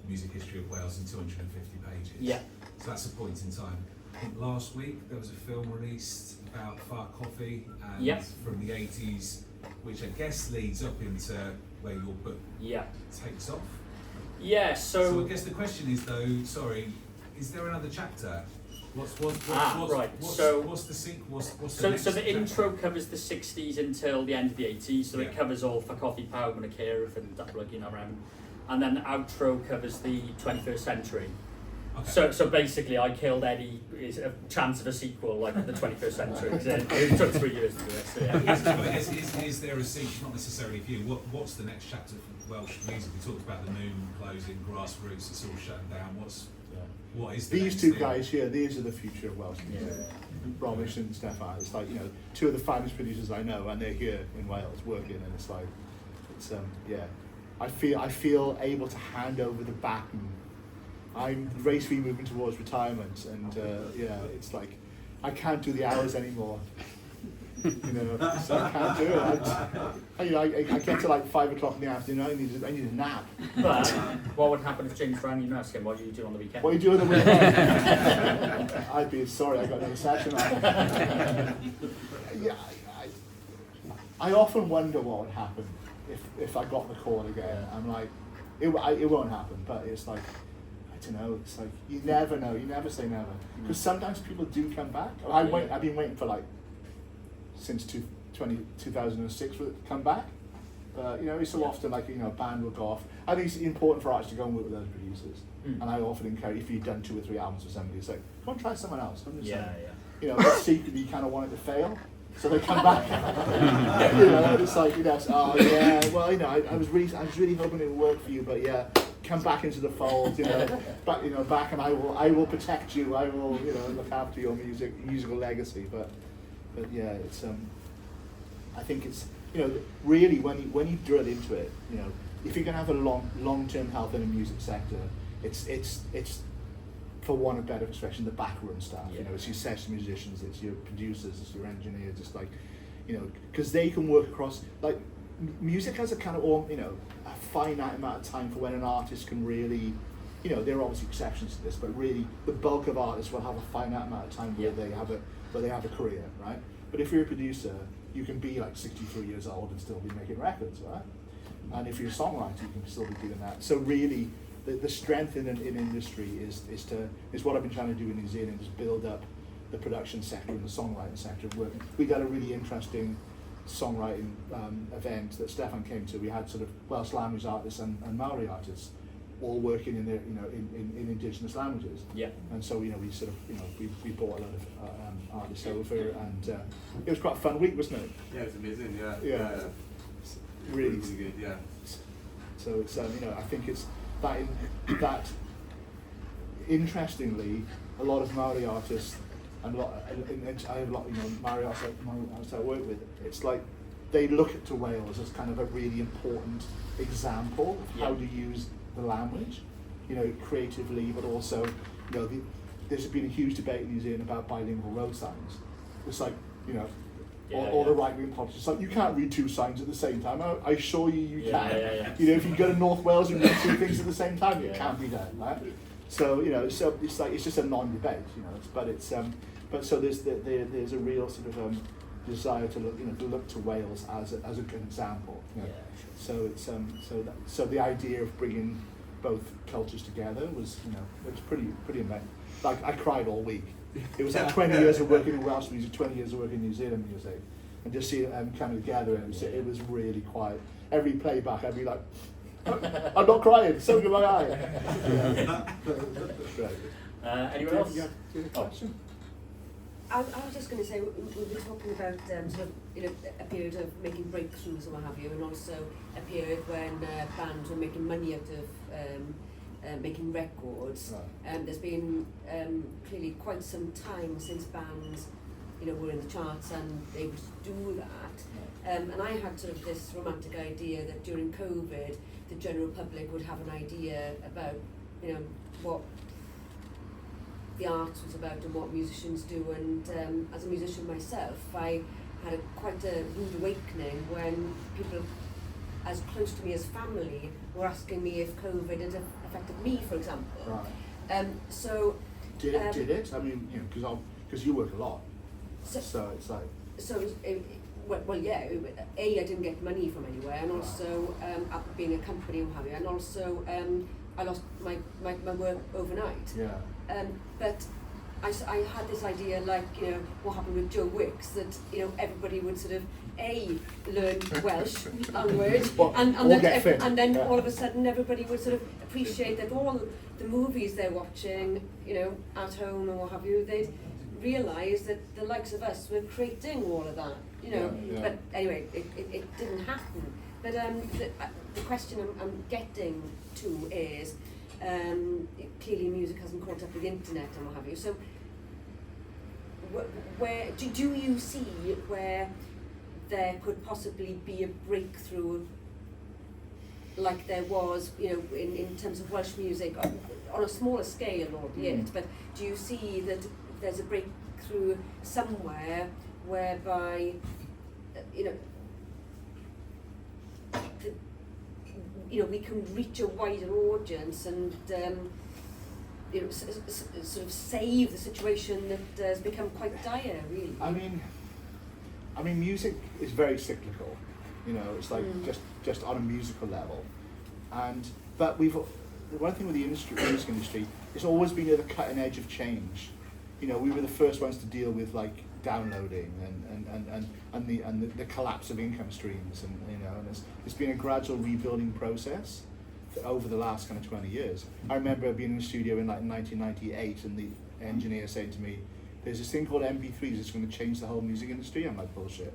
music history of Wales in 250 pages. Yeah. So that's a point in time. I think last week there was a film released about Fart Coffee and Yep. from the 80s, which I guess leads up into where your book Yeah. takes off. Yeah, So I guess the question is though, sorry, is there another chapter? What's right. What's, So- what's the sequel? What's the So next the chapter? intro covers the 60s until the end of the 80s, so Yeah. it covers all for Coffee Power and Akira and that, like, you know, around. And then the outro covers the 21st century. Okay. So basically, I Killed Eddie is a chance of a sequel, like the 21st century. 'Cause it took 3 years to do it. So yeah. Is there a sequel, not necessarily for you, what's the next chapter for Welsh music? We talked about the moon closing, grassroots, it's all shutting down. What is the these next two thing? guys here, these are the future of Welsh music. Romish and Stefan. It's like, you know, two of the finest producers I know, and they're here in Wales working, and it's like, it's yeah. I feel able to hand over the baton. I'm gracefully moving towards retirement, and yeah, it's like I can't do the hours anymore. You know, so I can't do it. I get to like 5 o'clock in the afternoon. I need a nap. But what would happen if James Brown, you asked him, what do you do on the weekend? What are you doing on the weekend? I'd be sorry, I got no session on. Yeah, I often wonder what would happen if I got the call again. I'm like, it won't happen, but it's like, I don't know, it's like, you never know, you never say never. Because sometimes people do come back. I've been waiting for like, since 2006 for it to come back. But, you know, it's so often like, you know, a band will go off. I think it's important for artists to go and work with those producers. And I often encourage, if you've done 2 or 3 albums with somebody, it's like, go and try someone else. Come and Yeah. you know, but secretly you kind of want it to fail, so they come back. You know, it's like, you know, oh yeah, well, you know, I was really hoping it would work for you, but yeah, come back into the fold, you know, back, and I will protect you. I will, you know, look after your musical legacy. But yeah, it's I think it's, you know, really when you drill into it, you know, if you're gonna have a long-term health in the music sector, it's for want of better expression, the backroom staff. You know, it's your session musicians, it's your producers, it's your engineers, it's like, you know, because they can work across, like, music has a kind of, a finite amount of time for when an artist can really, there are obviously exceptions to this, but really the bulk of artists will have a finite amount of time where they have a career, right? But if you're a producer, you can be like 63 years old and still be making records, right? And if you're a songwriter, you can still be doing that. So really, the strength in industry is what I've been trying to do in New Zealand, is build up the production sector and the songwriting sector. We got a really interesting songwriting event that Stefan came to. We had sort of Welsh language artists and Maori artists all working in their, in indigenous languages. Yeah. And so, we sort of, we brought a lot of artists over, and it was quite a fun week, wasn't it? Yeah, it's amazing. Yeah. Yeah. Really good. Yeah. So it's, I think it's that interestingly, a lot of Maori artists and I have a lot, Maori artists I work with. It's like they look to Wales as kind of a really important example of how to use the language, creatively, but also, there's been a huge debate in New Zealand about bilingual road signs. It's like, all the right-wing politicians, like, you can't read two signs at the same time. I assure you can. If you go to North Wales and read two things at the same time, it can't be done, right? So, so it's like, it's just a non-debate, but so there's a real sort of desire to look to Wales as a good example. So it's so the idea of bringing both cultures together was it was pretty amazing. Like, I cried all week. It was like 20 years of working in Welsh music, 20 years of working in New Zealand music, and just seeing them coming together. It was really quiet. Every playback, I'd be like, I'm not crying, so do my eye. That's great. Anyone else? Yeah, do you have a question? I was just going to say, we were talking about sort of, a period of making breakthroughs and what have you, and also a period when bands were making money out of making records. Right. There's been clearly quite some time since bands, were in the charts and they would do that. And I had sort of this romantic idea that during COVID, the general public would have an idea about, what the arts was about and what musicians do. And as a musician myself, I had quite a rude awakening when people as close to me as family were asking me if COVID had affected me, for example. Right. So did it? I mean, because you work a lot. So it's like. So well, yeah. I didn't get money from anywhere, and also being a company and what have you, and also I lost my work overnight. Yeah. But I had this idea, like, what happened with Joe Wicks, that, everybody would sort of, learn Welsh language, and then all of a sudden everybody would sort of appreciate that all the movies they're watching, at home and what have you, they'd realise that the likes of us were creating all of that, But anyway, it didn't happen. But the question I'm getting to is, clearly music hasn't caught up with the internet and what have you. So, where do you see where there could possibly be a breakthrough, like there was, in terms of Welsh music on a smaller scale, albeit? But do you see that there's a breakthrough somewhere whereby, we can reach a wider audience and sort of save the situation that has become quite dire, really? I mean, music is very cyclical. It's like just on a musical level, but one thing with the music industry, it's always been at the cutting edge of change. We were the first ones to deal with like downloading and the collapse of income streams, and it's been a gradual rebuilding process over the last kind of 20 years. I remember being in the studio in like 1998 and the engineer saying to me, there's this thing called MP3s that's going to change the whole music industry. I'm like, bullshit.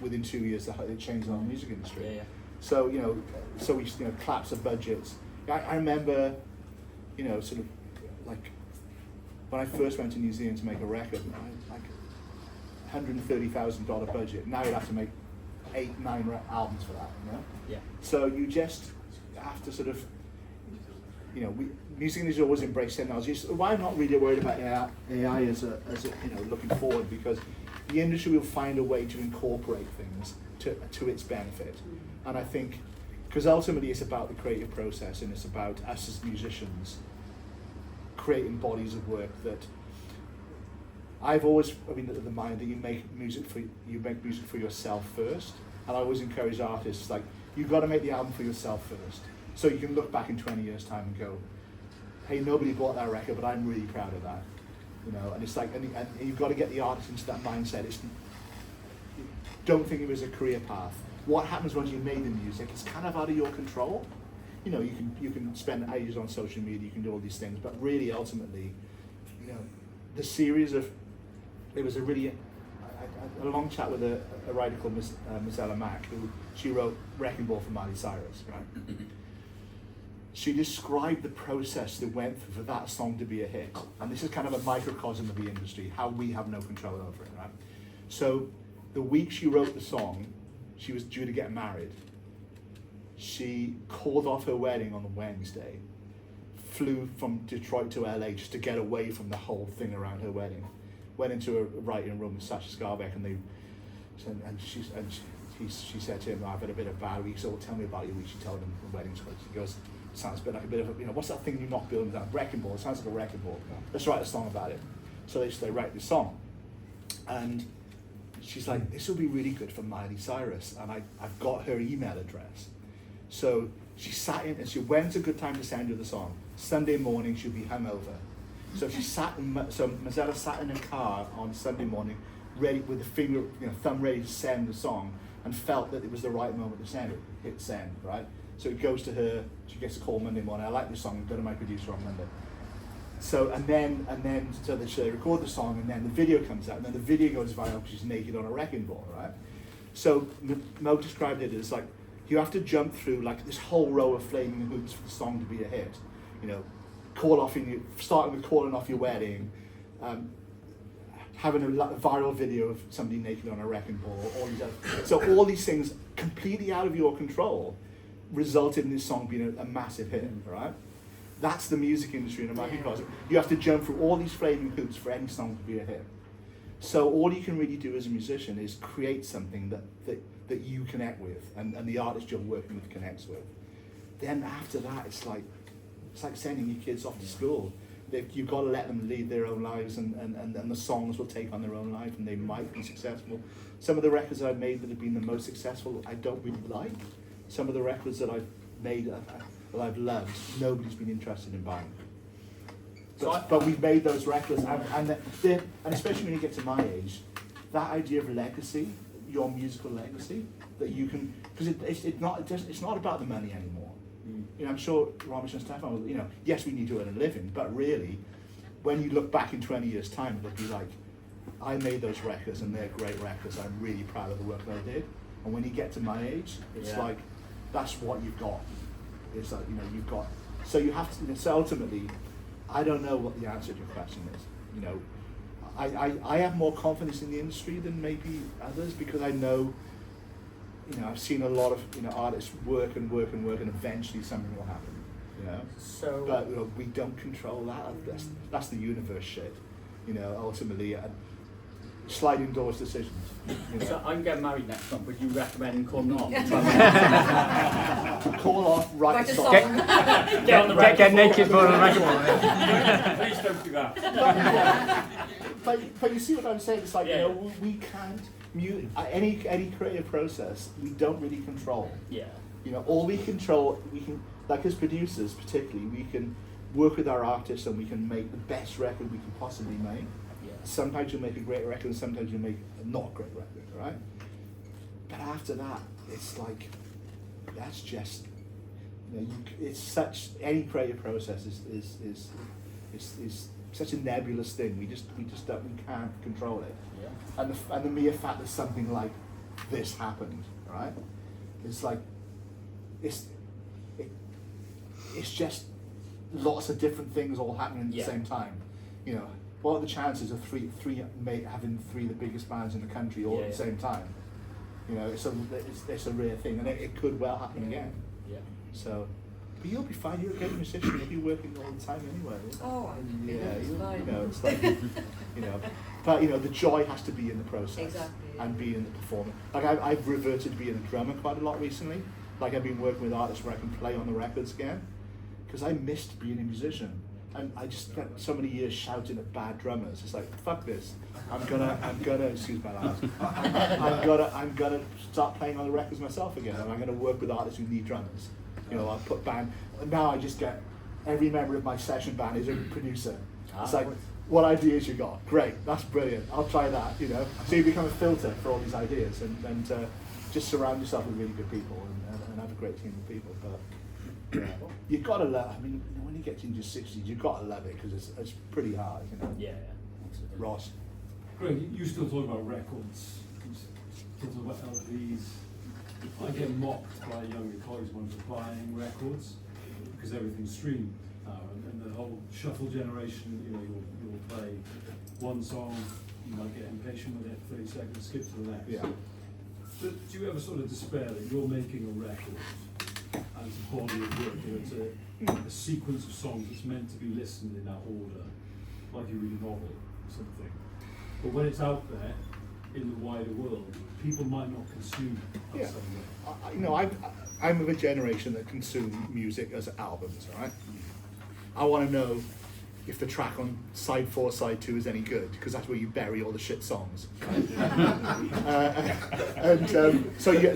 Within 2 years it changed the whole music industry. Yeah. So we collapse of budgets. I remember sort of like when I first went to New Zealand to make a record, like $130,000 budget. Now you'd have to make 8-9 albums for that, Yeah. So you just have to sort of, music industry always embrace technology. So why I'm not really worried about AI as a looking forward, because the industry will find a way to incorporate things to its benefit. And I think, because ultimately it's about the creative process, and it's about us as musicians creating bodies of work that I've always, I mean, the mind that you make music for yourself first. And I always encourage artists, like, you've got to make the album for yourself first, so you can look back in 20 years time and go, hey, nobody bought that record, but I'm really proud of that, you know. And it's like, and you've got to get the artist into that mindset. Don't think it was a career path. What happens once you made the music, it's kind of out of your control. You know, you can spend ages on social media, you can do all these things, but really, ultimately, you know, the series of, it was a really, a long chat with a writer called Mozella Mack, who she wrote Wrecking Ball for Miley Cyrus, right? She described the process that went through for that song to be a hit. And this is kind of a microcosm of the industry, how we have no control over it, right? So the week she wrote the song, she was due to get married. She called off her wedding on the Wednesday, flew from Detroit to LA just to get away from the whole thing around her wedding. Went into a writing room with Sasha Skarbeck, and she said to him, I've had a bit of bad week, so tell me about your week. She told him the wedding's close. He goes, sounds a bit like a bit of a, you know, what's that thing you knock buildings down? Wrecking ball. It sounds like a wrecking ball. Let's write a song about it. So they write this song. And she's like, this will be really good for Miley Cyrus. And I've got her email address. So she sat in, and she, when's a good time to send her the song? Sunday morning, she'll be hungover. So she sat in, so Mozella sat in a car on Sunday morning, ready with the thumb ready to send the song, and felt that it was the right moment to send it. Hit send, right? So it goes to her. She gets a call Monday morning. I like this song. Go to my producer on Monday. So and then so they record the song, and then the video comes out, and then the video goes viral because she's naked on a wrecking ball, right? So Mo described it as like you have to jump through like this whole row of flaming hoops for the song to be a hit. You know, starting with calling off your wedding, having a viral video of somebody naked on a wrecking ball, all these other, so all these things completely out of your control resulted in this song being a massive hit, right? That's the music industry in a microcosm. You have to jump through all these flaming hoops for any song to be a hit. So all you can really do as a musician is create something that you connect with, and the artist you're working with connects with. Then after that, it's like sending your kids off to school. You've got to let them lead their own lives, and the songs will take on their own life, and they might be successful. Some of the records I've made that have been the most successful, I don't really like. Some of the records that I've made that I've loved, nobody's been interested in buying. But we've made those records, and especially when you get to my age, that idea of legacy, your musical legacy, that you can, because it's not about the money anymore. You know, I'm sure Ramesh and Stefan will, you know, yes, we need to earn a living, but really, when you look back in 20 years' time, it'll be like, I made those records and they're great records. I'm really proud of the work that I did. And when you get to my age, it's like, that's what you've got. It's like, you know, you've got, so you have to, so ultimately, I don't know what the answer to your question is. You know, I have more confidence in the industry than maybe others, because I know, you know, I've seen a lot of, you know, artists work and eventually something will happen, you know. So, but you know, we don't control that. That's the universe shit, you know. Ultimately, sliding doors decisions. You know. So I'm getting married next month. Would you recommend calling off? Call off, write a song. Get on the record. Get naked on the record. Please don't do that. But you see what I'm saying? It's like, you know, we can't any creative process we don't really control. Yeah. You know, all we control, like as producers particularly, we can work with our artists and we can make the best record we can possibly make. Yeah. Sometimes you'll make a great record and sometimes you'll make a not great record, right? But after that, it's like, that's just, you know, it's such, any creative process is such a nebulous thing. We can't control it. Yeah. And the mere fact that something like this happened, right? It's like, it's just lots of different things all happening at the same time. You know, what are the chances of having three of the biggest bands in the country all at the same time? You know, it's a rare thing, and it could well happen again. Yeah. So, But you'll be fine. You're a great musician. You'll be working all the time anyway. Oh, Yeah, it's fine. you know, it's like, you know, but you know, the joy has to be in the process. Exactly, yeah. And being in the performance. Like I've reverted to being a drummer quite a lot recently. Like I've been working with artists where I can play on the records again, because I missed being a musician. And I just spent so many years shouting at bad drummers. It's like, fuck this. I'm gonna excuse my language. I'm gonna start playing on the records myself again, and I'm gonna work with artists who need drummers. You know, I'll put band. And now I just get every member of my session band is a producer. It's like, what ideas you got? Great, that's brilliant. I'll try that. You know, so you become a filter for all these ideas, and just surround yourself with really good people and have a great team of people. But yeah, you've got to love. I mean, when you get into your 60s, you've got to love it because it's pretty hard. You know. Yeah. Ross. Greg, you still talk about records, you still talk about LPs. I get mocked by younger colleagues when they're buying records because everything's streamed now, and the whole shuffle generation. You know, you'll play one song, you might get impatient with it, 30 seconds, skip to the next. Yeah. But do you ever sort of despair that you're making a record and it's a body of work, you know, it's a sequence of songs that's meant to be listened in that order, like you read a novel or something. But when it's out there in the wider world, people might not consume it. Yeah. Somewhere. You know, I'm of a generation that consume music as albums, right? I want to know if the track on side 4, side 2 is any good, because that's where you bury all the shit songs. Right?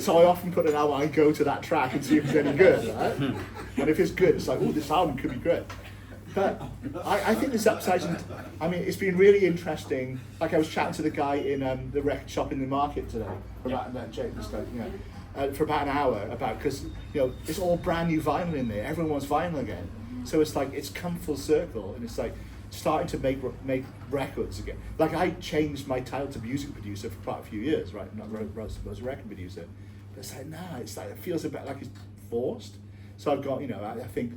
So I often put an album, I go to that track and see if it's any good, right? And if it's good, it's like, oh, this album could be great. But I think there's upsides. I mean, it's been really interesting. Like I was chatting to the guy in the record shop in the market today for about an hour about, because you know it's all brand new vinyl in there. Everyone wants vinyl again, so it's like it's come full circle, and it's like starting to make records again. Like I changed my title to music producer for quite a few years, right? Not was a record producer, but it's like it's like it feels a bit like it's forced. So I've got I think.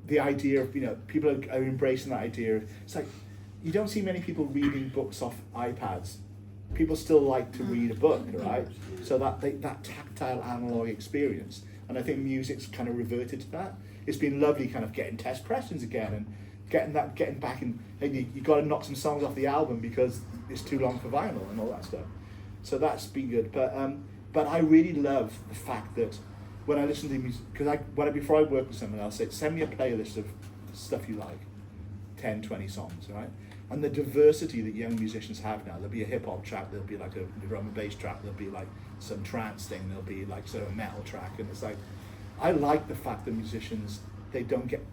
The idea of people are embracing that idea of, it's like you don't see many people reading books off iPads. People still like to read a book, right? So that tactile analog experience, and I think music's kind of reverted to that. It's been lovely, kind of getting test pressings again and getting back in. And you got to knock some songs off the album because it's too long for vinyl and all that stuff. So that's been good, but I really love the fact that. When I listen to music, because before I work with someone, I'll say, send me a playlist of stuff you like, 10, 20 songs, right? And the diversity that young musicians have now, there'll be a hip hop track, there'll be like a drum and bass track, there'll be like some trance thing, there'll be like sort of a metal track, and it's like, I like the fact that musicians, they don't get,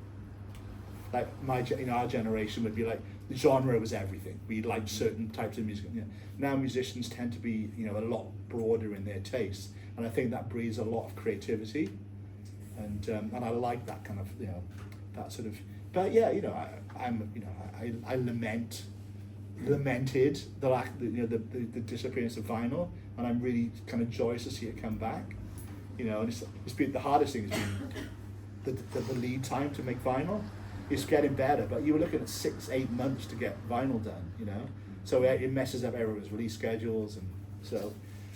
like our generation would be like, the genre was everything. We liked certain types of music. Now musicians tend to be, a lot broader in their tastes. And I think that breeds a lot of creativity, and I like that kind of that sort of. But yeah, I lamented the lack, the disappearance of vinyl, and I'm really kind of joyous to see it come back. And it's been the hardest thing has been the lead time to make vinyl. It's getting better, but you were looking at 6-8 months to get vinyl done. So it messes up everyone's release schedules, and so.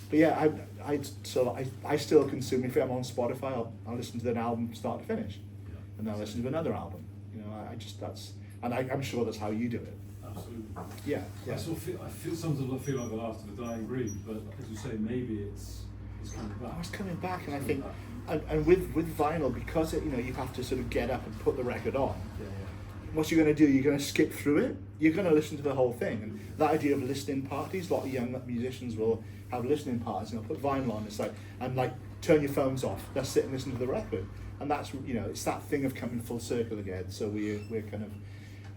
But yeah, I still consume. If I'm on Spotify, I'll listen to an album start to finish, and then I'll listen to another album. I'm sure that's how you do it. Absolutely. Yeah. I feel sometimes I feel like the last of a dying breed, but as you say, maybe it's coming back. It's coming back, and I think, and with vinyl, because you have to sort of get up and put the record on. Yeah. What you're going to do, you're going to skip through it. You're going to listen to the whole thing. And that idea of listening parties, a lot of young musicians will have listening parties, and they'll put vinyl on. It's like, and like, turn your phones off. Let's sit and listen to the record. And that's, it's that thing of coming full circle again. So we're kind of,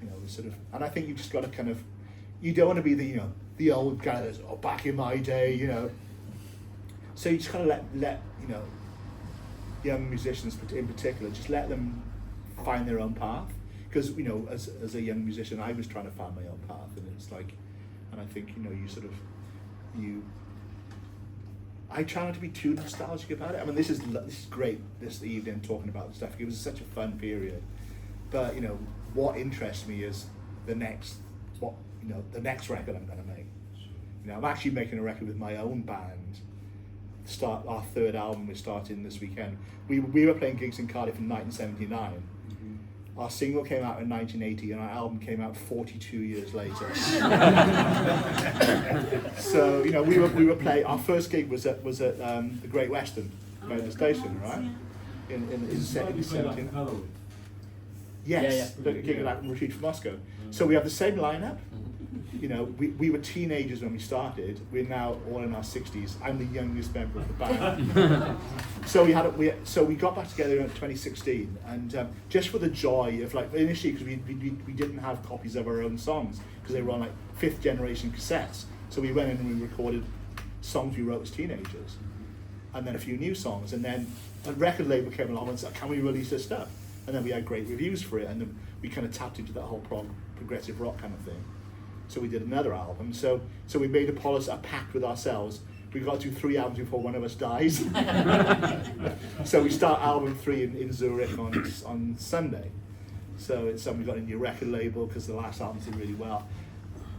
we're sort of, and I think you just got to kind of, you don't want to be the old guy that's, back in my day, So you just kind of let young musicians in particular, just let them find their own path. Because as a young musician, I was trying to find my own path, and it's like, and I think I try not to be too nostalgic about it. I mean, this is great this evening talking about this stuff. It was such a fun period, but what interests me is the next record I'm going to make. I'm actually making a record with my own band start our third album. We're starting this weekend. We were playing gigs in Cardiff in 1979. Our single came out in 1980, and our album came out 42 years later. So we were playing. Our first gig was at the Great Western Motor Station, right? In Did you play that 17. in Halloween? Yes, the gig at Retreat from Moscow. So we have the same lineup. We were teenagers when we started. We're now all in our 60s. I'm the youngest member of the band. So we got back together in 2016, and just for the joy of initially because we didn't have copies of our own songs because they were on 5th generation cassettes. So we went in and we recorded songs we wrote as teenagers, and then a few new songs, and then a record label came along and said, "Can we release this stuff?" And then we had great reviews for it, and then we kind of tapped into that whole progressive rock kind of thing. So we did another album. So we made a pact with ourselves. We've got to do 3 albums before one of us dies. So we start album 3 in Zurich on Sunday. So we got a new record label because the last album did really well.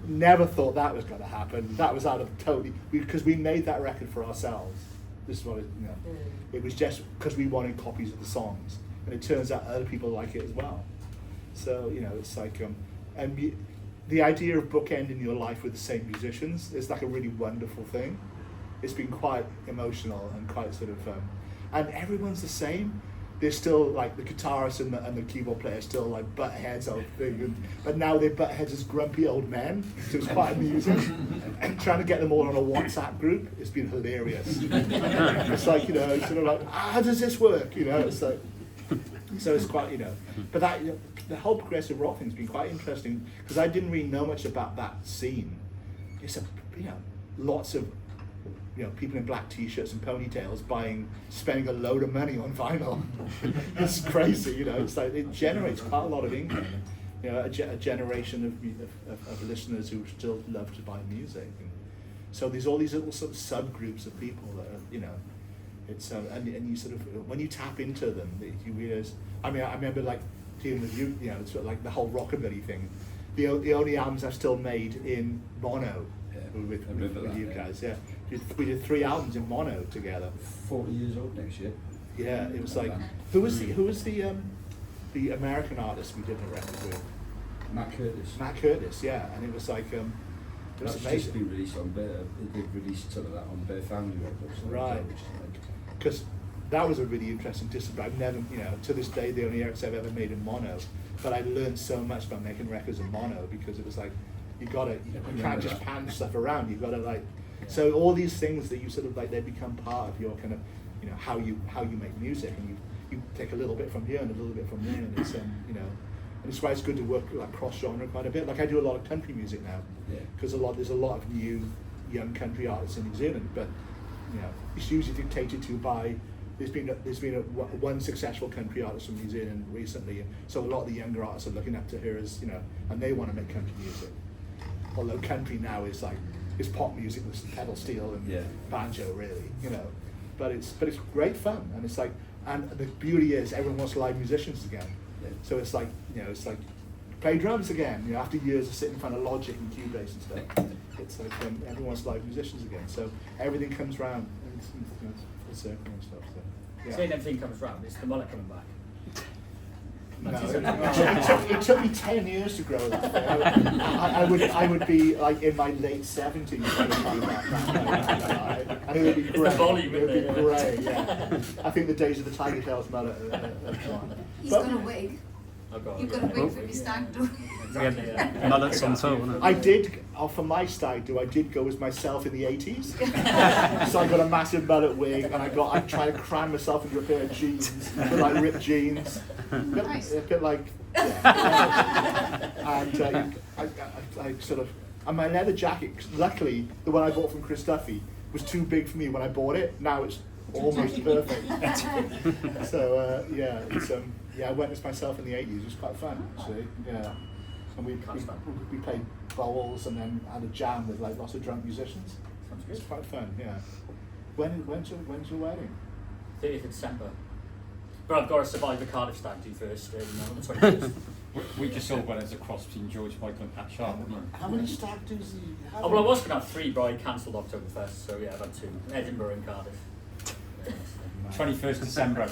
Never thought that was going to happen. That was out of because we made that record for ourselves. This is what it was just because we wanted copies of the songs, and it turns out other people like it as well. So it's like the idea of bookending your life with the same musicians is a really wonderful thing. It's been quite emotional and quite sort of, and everyone's the same. There's still the guitarist and the keyboard player still butt heads of thing, but now they butt heads as grumpy old men. So it's quite amusing. And trying to get them all on a WhatsApp group, it's been hilarious. It's sort of how does this work? It's like. So it's quite, but the whole progressive rock thing's been quite interesting because I didn't really know much about that scene. It's lots of, people in black t-shirts and ponytails spending a load of money on vinyl. It's crazy, it's it generates quite a lot of income. A generation of listeners who still love to buy music. And so there's all these little sort of subgroups of people that are, it's and you sort of when you tap into them, you realize. I remember dealing with you, it's sort of the whole rockabilly thing. The only albums I've still made in mono with you guys. Yeah, we did 3 albums in mono together. 40 years old next year. Yeah, it was who was the American artist we did a record with? Matt Curtis, yeah, and it was it was That's amazing. just been released on Bear. They've released some of that on Bear Family Records. Right. Because that was a really interesting discipline. I've never, to this day, the only records I've ever made in mono. But I learned so much about making records in mono because it was you can't just pan stuff around. You've got to so all these things that you sort of they become part of your kind of, how you make music, and you take a little bit from here and a little bit from there, and it's and it's why it's good to work cross genre quite a bit. I do a lot of country music now because there's a lot of new young country artists in New Zealand, but it's usually dictated to by there's been one successful country artist from New Zealand recently, so a lot of the younger artists are looking up to her as and they want to make country music. Although country now is it's pop music with pedal steel and banjo really, but it's great fun, and it's and the beauty is everyone wants live musicians again. So it's play drums again. After years of sitting in front of Logic and Cubase and stuff, it's everyone wants live musicians again. So everything comes round, and it's full circle and stuff. So Saying everything comes round, it's the mullet coming back. No, it took me 10 years to grow that way. I would be in my late 70s and it would be great. It's the volume, it would be great, yeah. I think the days of the Tiger Tails mullet are gone. He's got a wig. Oh God, You've got a wig for your stag do. Mullets on tour, wasn't it? I did, for my stag do, I did go as myself in the 80s. So I got a massive mullet wig, and I tried to cram myself into a pair of jeans, with ripped jeans. Nice. A bit and I sort of, and my leather jacket, luckily, the one I bought from Chris Duffy was too big for me when I bought it. Now it's almost perfect. So it's I went as myself in the 80s. It was quite fun, actually. Yeah, and we played bowls and then had a jam with lots of drunk musicians. Sounds good. It's quite fun. Yeah. When's your wedding? 30th of December. But I've got to survive the Cardiff stag do first, on the 21st. We just saw one as a cross between George Michael and Pat Sharp, wasn't it? How many stag do's do you have? Oh, well, I was going to have 3, but I cancelled Oktoberfest, so yeah, I've had 2. Edinburgh and Cardiff. man. 21st December.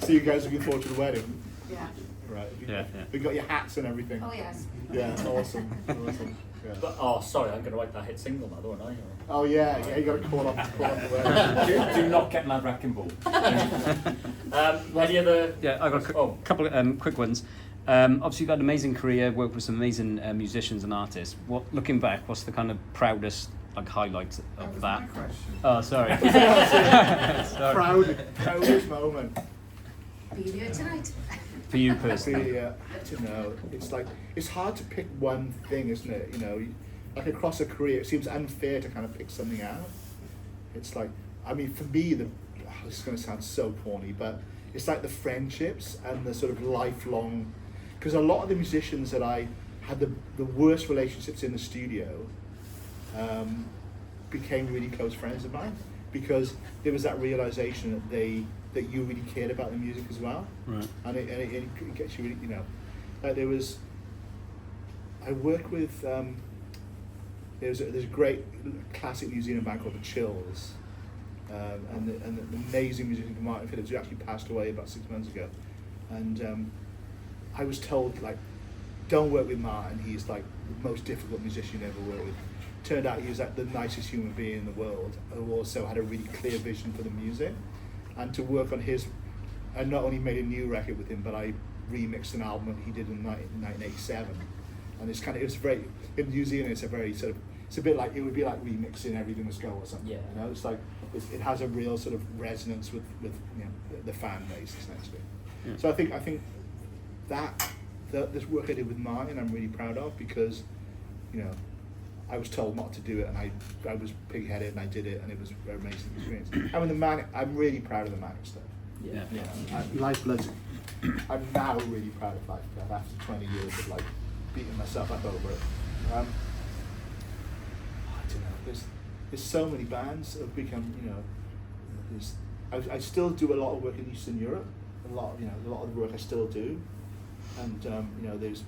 So you guys looking forward to the wedding? Yeah. Right. Yeah. We got your hats and everything. Oh, yes. Yeah, awesome. Awesome. Yeah. But, oh, sorry, I'm going to write that hit single now, don't I? Oh yeah, you got to call off the wedding. do not get mad wrecking ball. Any other? Yeah, I've got a couple of quick ones. Obviously, you've got an amazing career, worked with some amazing musicians and artists. Looking back, what's the kind of proudest highlight of that? My question. Oh, sorry. Proudest moment. Be here tonight. For you personally. I don't know. It's hard to pick one thing, isn't it? You know, like across a career, it seems unfair to kind of pick something out. It's like, I mean, for me, this is going to sound so corny, but it's like the friendships and the sort of lifelong. Because a lot of the musicians that I had the worst relationships in the studio became really close friends of mine, because there was that realization that you really cared about the music as well, right. and it gets you really, you know, like I work with there's a great classic New Zealand band called the Chills, and the amazing musician Martin Phillips, who actually passed away about 6 months ago, and I was told, like, don't work with Martin, he's like the most difficult musician you ever worked with. Turned out he was like the nicest human being in the world, who also had a really clear vision for the music. And to work on his, I not only made a new record with him, but I remixed an album that he did in 1987. And it was very, in New Zealand it's a very sort of, it's a bit like, it would be like remixing Everything Must Go or something. Yeah. You know, it's like, it has a real sort of resonance with you know, the fan base essentially. Yeah. So I think this work I did with Martin I'm really proud of, because, you know, I was told not to do it, and I was pig-headed, and I did it, and it was an amazing experience. I mean, I'm really proud of the Manic stuff. Yeah. You know, Lifeblood's, I'm now really proud of Lifeblood after 20 years of like beating myself up over it. I don't know. There's so many bands that have become, you know. I still do a lot of work in Eastern Europe. A lot of the work I still do, and you know, there was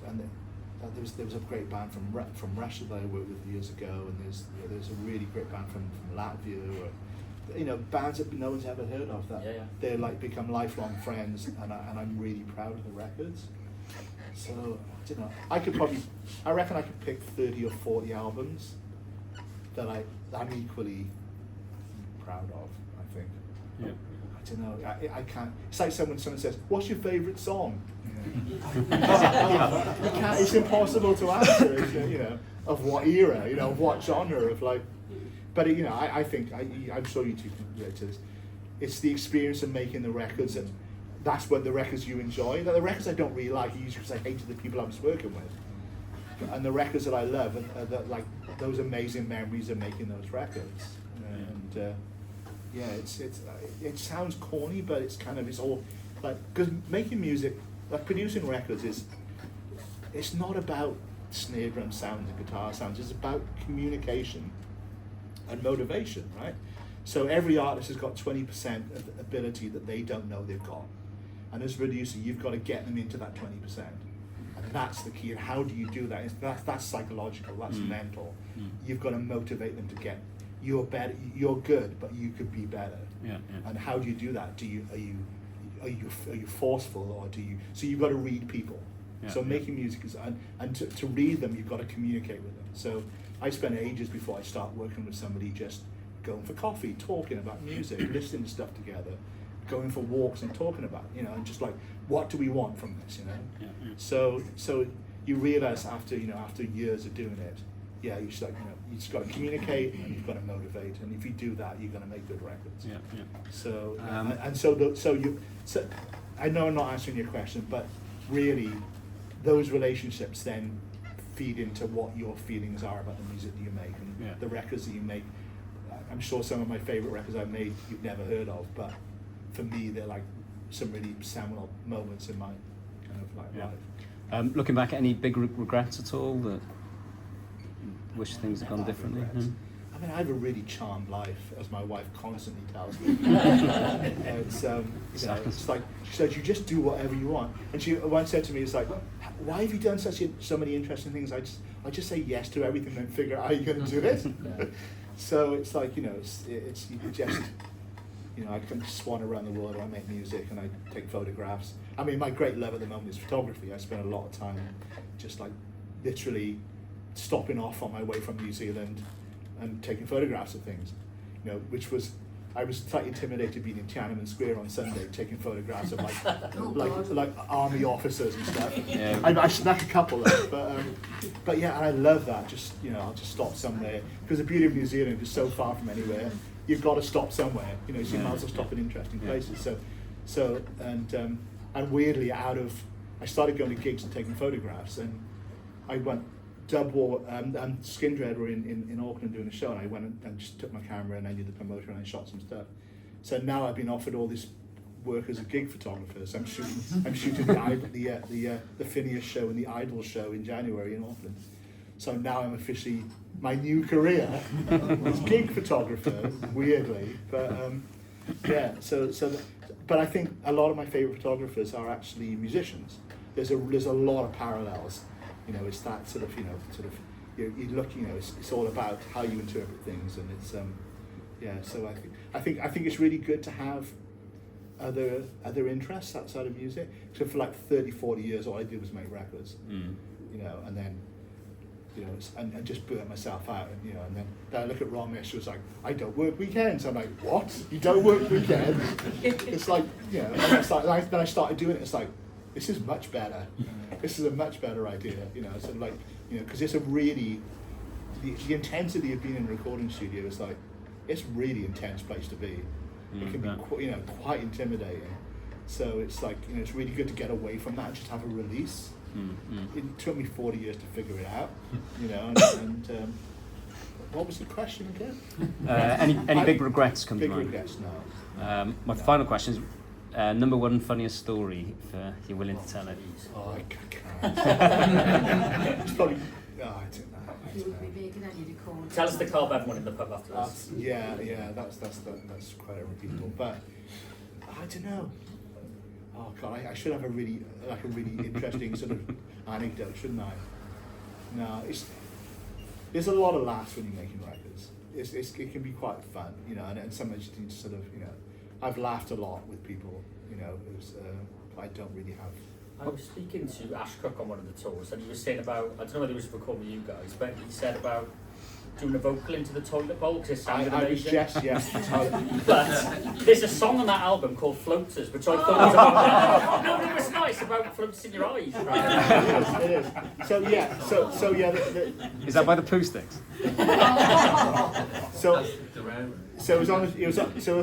a great band from Russia that I worked with years ago, and there's a really great band from Latvia, or, you know, bands that no one's ever heard of that they're like become lifelong friends, and I'm really proud of the records. So I don't know. I reckon I could pick 30 or 40 albums that I'm equally proud of. I think. Yeah. I don't know. I can't. It's like someone says, "What's your favourite song?" You can't, it's impossible to answer, you know, of what era, you know, what genre of like. But you know, I think I'm sure you two can relate to this. It's the experience of making the records, and that's what the records you enjoy. The records I don't really like, usually because I hated the people I was working with, and the records that I love are like those amazing memories of making those records. And yeah, it sounds corny, but it's all like, because making music, like producing records, it's not about snare drum sounds and guitar sounds. It's about communication and motivation, right? So every artist has got 20% of the ability that they don't know they've got, and as a producer, you've got to get them into that 20%, and that's the key. And how do you do that? That's psychological. That's mental. You've got to motivate them to get. You're better. You're good, but you could be better. Yeah. And how do you do that? Are you forceful, or do you? So you've got to read people. Yeah, So making music is, and to read them, you've got to communicate with them. So I spent ages before I start working with somebody, just going for coffee, talking about music, listening to stuff together, going for walks and talking about, you know, and just like, what do we want from this, you know? Yeah. So you realize after years of doing it, yeah, you just like, you know, you just got to communicate and you've got to motivate, and if you do that, you're going to make good records. Yeah. So So I know I'm not answering your question, but really, those relationships then feed into what your feelings are about the music that you make and the records that you make. I'm sure some of my favorite records I've made you've never heard of, but for me, they're like some really seminal moments in my kind of like life. looking back, any big regrets at all that you wish things had gone differently? I mean, I have a really charmed life, as my wife constantly tells me. It's, you know, it's like, she said, you just do whatever you want. And she once said to me, it's like, why have you done so many interesting things? I just say yes to everything and then figure out how you're going to do it. So it's like, you know, it's you just, You know, I can swan around the world, I make music and I take photographs. I mean, my great love at the moment is photography. I spend a lot of time just like literally stopping off on my way from New Zealand and taking photographs of things, you know, which was, I was slightly intimidated being in Tiananmen Square on Sunday taking photographs of like army officers and stuff. Yeah. I snuck a couple of, but yeah, and I love that. Just, you know, I'll just stop somewhere because the beauty of New Zealand is so far from anywhere. You've got to stop somewhere. You know, so you might as well stop in interesting places. So and weirdly, I started going to gigs and taking photographs, and I went. Dub War and Skindred were in Auckland doing a show, and I went and just took my camera and I did the promoter and I shot some stuff. So now I've been offered all this work as a gig photographer. So I'm shooting the Phineas show and the Idol show in January in Auckland. So now I'm officially, my new career is gig photographer, weirdly, but yeah. But I think a lot of my favorite photographers are actually musicians. There's a lot of parallels. You know, it's that sort of, you you look, you know, it's all about how you interpret things, and it's yeah. So I think it's really good to have other interests outside of music. So for like 30-40 years, all I did was make records, you know, and then, you know, and just burn myself out, and you know, and then I look at Ramesh, who's like, I don't work weekends. I'm like, what? You don't work weekends? It's like, you know, and it's like, then I started doing it. It's like, this is much better. This is a much better idea, you know. So like, you know, because it's a really, the intensity of being in a recording studio is like, it's a really intense place to be. It can be, you know, quite intimidating. So it's like, you know, it's really good to get away from that and just have a release. It took me 40 years to figure it out, you know. And what was the question again? Any big regrets come to mind? Big regrets, no. My final question is. Number one funniest story, if you're willing to tell it. Oh, I can't. It's probably. Oh, I don't know. Tell us the Carl Bevan one in the pub afterwards. Yeah, that's quite unrepeatable. But I don't know. Oh God, I should have a really interesting sort of anecdote, shouldn't I? No, there's a lot of laughs when you're making records. It can be quite fun, you know, and sometimes you need to sort of, you know. I've laughed a lot with people, you know, I don't really have. I was speaking to Ash Cook on one of the tours, and he was saying about, I don't know whether it was recorded with you guys, but he said about doing a vocal into the toilet bowl because it sounded amazing. Yes. But there's a song on that album called Floaters, which I thought was about. No, it was nice about floats in your eyes. Right? It is. So yeah. Is that by the Pooh Sticks? So it was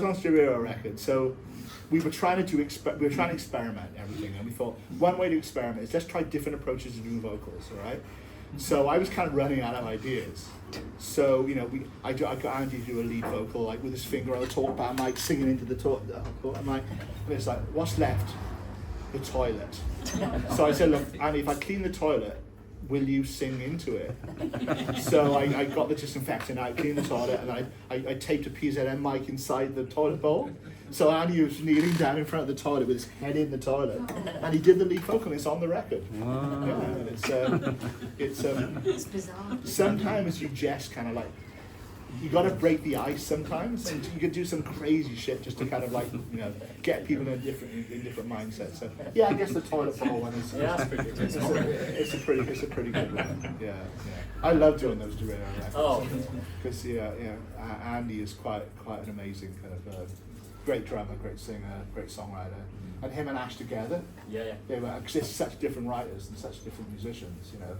on Stereo record. So we were trying to experiment everything, and we thought one way to experiment is let's try different approaches to doing vocals. All right. So I was kind of running out of ideas. So, you know, I got Andy to do a lead vocal, like with his finger on the talkback mic, singing into the talkback mic. And it's like, what's left? The toilet. So I said, look, Andy, if I clean the toilet, will you sing into it? So I got the disinfectant out, cleaned the toilet, and I taped a PZM mic inside the toilet bowl. So Andy was kneeling down in front of the toilet with his head in the toilet, and he did the lead vocal, and it's on the record. Wow. Yeah, it's bizarre. Sometimes you just kind of like, you got to break the ice sometimes, and you can do some crazy shit just to kind of like, you know, get people in different mindsets. So yeah, I guess the toilet bowl one is. Yeah, that's pretty good. It's a pretty good one. Yeah. I love doing those Derrida records. Oh. Because Andy is quite an amazing kind of great drummer, great singer, great songwriter, and him and Ash together. Yeah. They were, because they're such different writers and such different musicians, you know.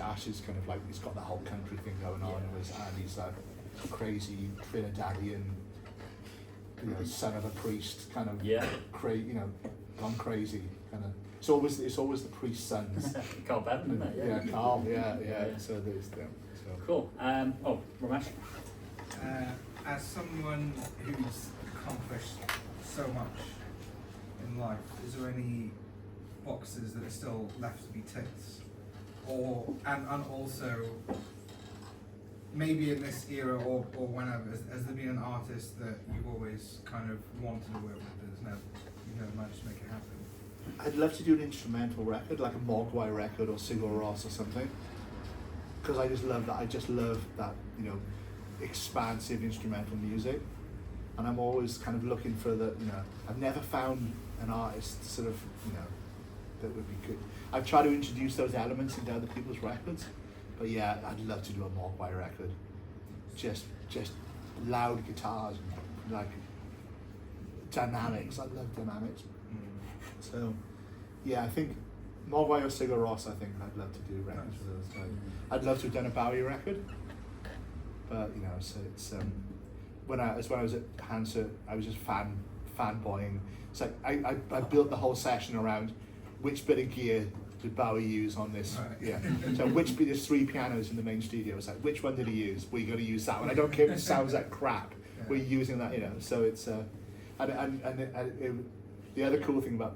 Ash is kind of like, he's got the whole country thing going on, whereas Andy's like crazy Trinidadian, you know, son of a priest, kind of gone crazy, kind of. It's always the priest's sons. Carl Bevan, isn't it? Yeah, Carl. Yeah. So there's them. So. Cool. Ramesh. As someone who's accomplished so much in life, is there any boxes that are still left to be ticked? And also, maybe in this era or whenever, has there been an artist that you've always kind of wanted to work with that's you've never managed to make it happen? I'd love to do an instrumental record, like a Mogwai record or Sigur Rós or something, because I just love that. I just love that, you know, expansive instrumental music. and I'm always kind of looking for the, you know, I've never found an artist sort of, you know, that would be good. I've tried to introduce those elements into other people's records, but yeah, I'd love to do a Mogwai record. Just loud guitars and like dynamics. I love dynamics. So yeah, I think Mogwai or Sigur Rós, I think I'd love to do records with those guys. I'd love to have done a Bowie record, but you know, so it's when I was at Hansa, I was just fanboying. It's like I built the whole session around which bit of gear did Bowie use on this? Right. Yeah. So there's 3 pianos in the main studio. It's like, which one did he use? We're going to use that one. I don't care if it sounds like crap. Yeah. We're using that, you know. So it's the other cool thing about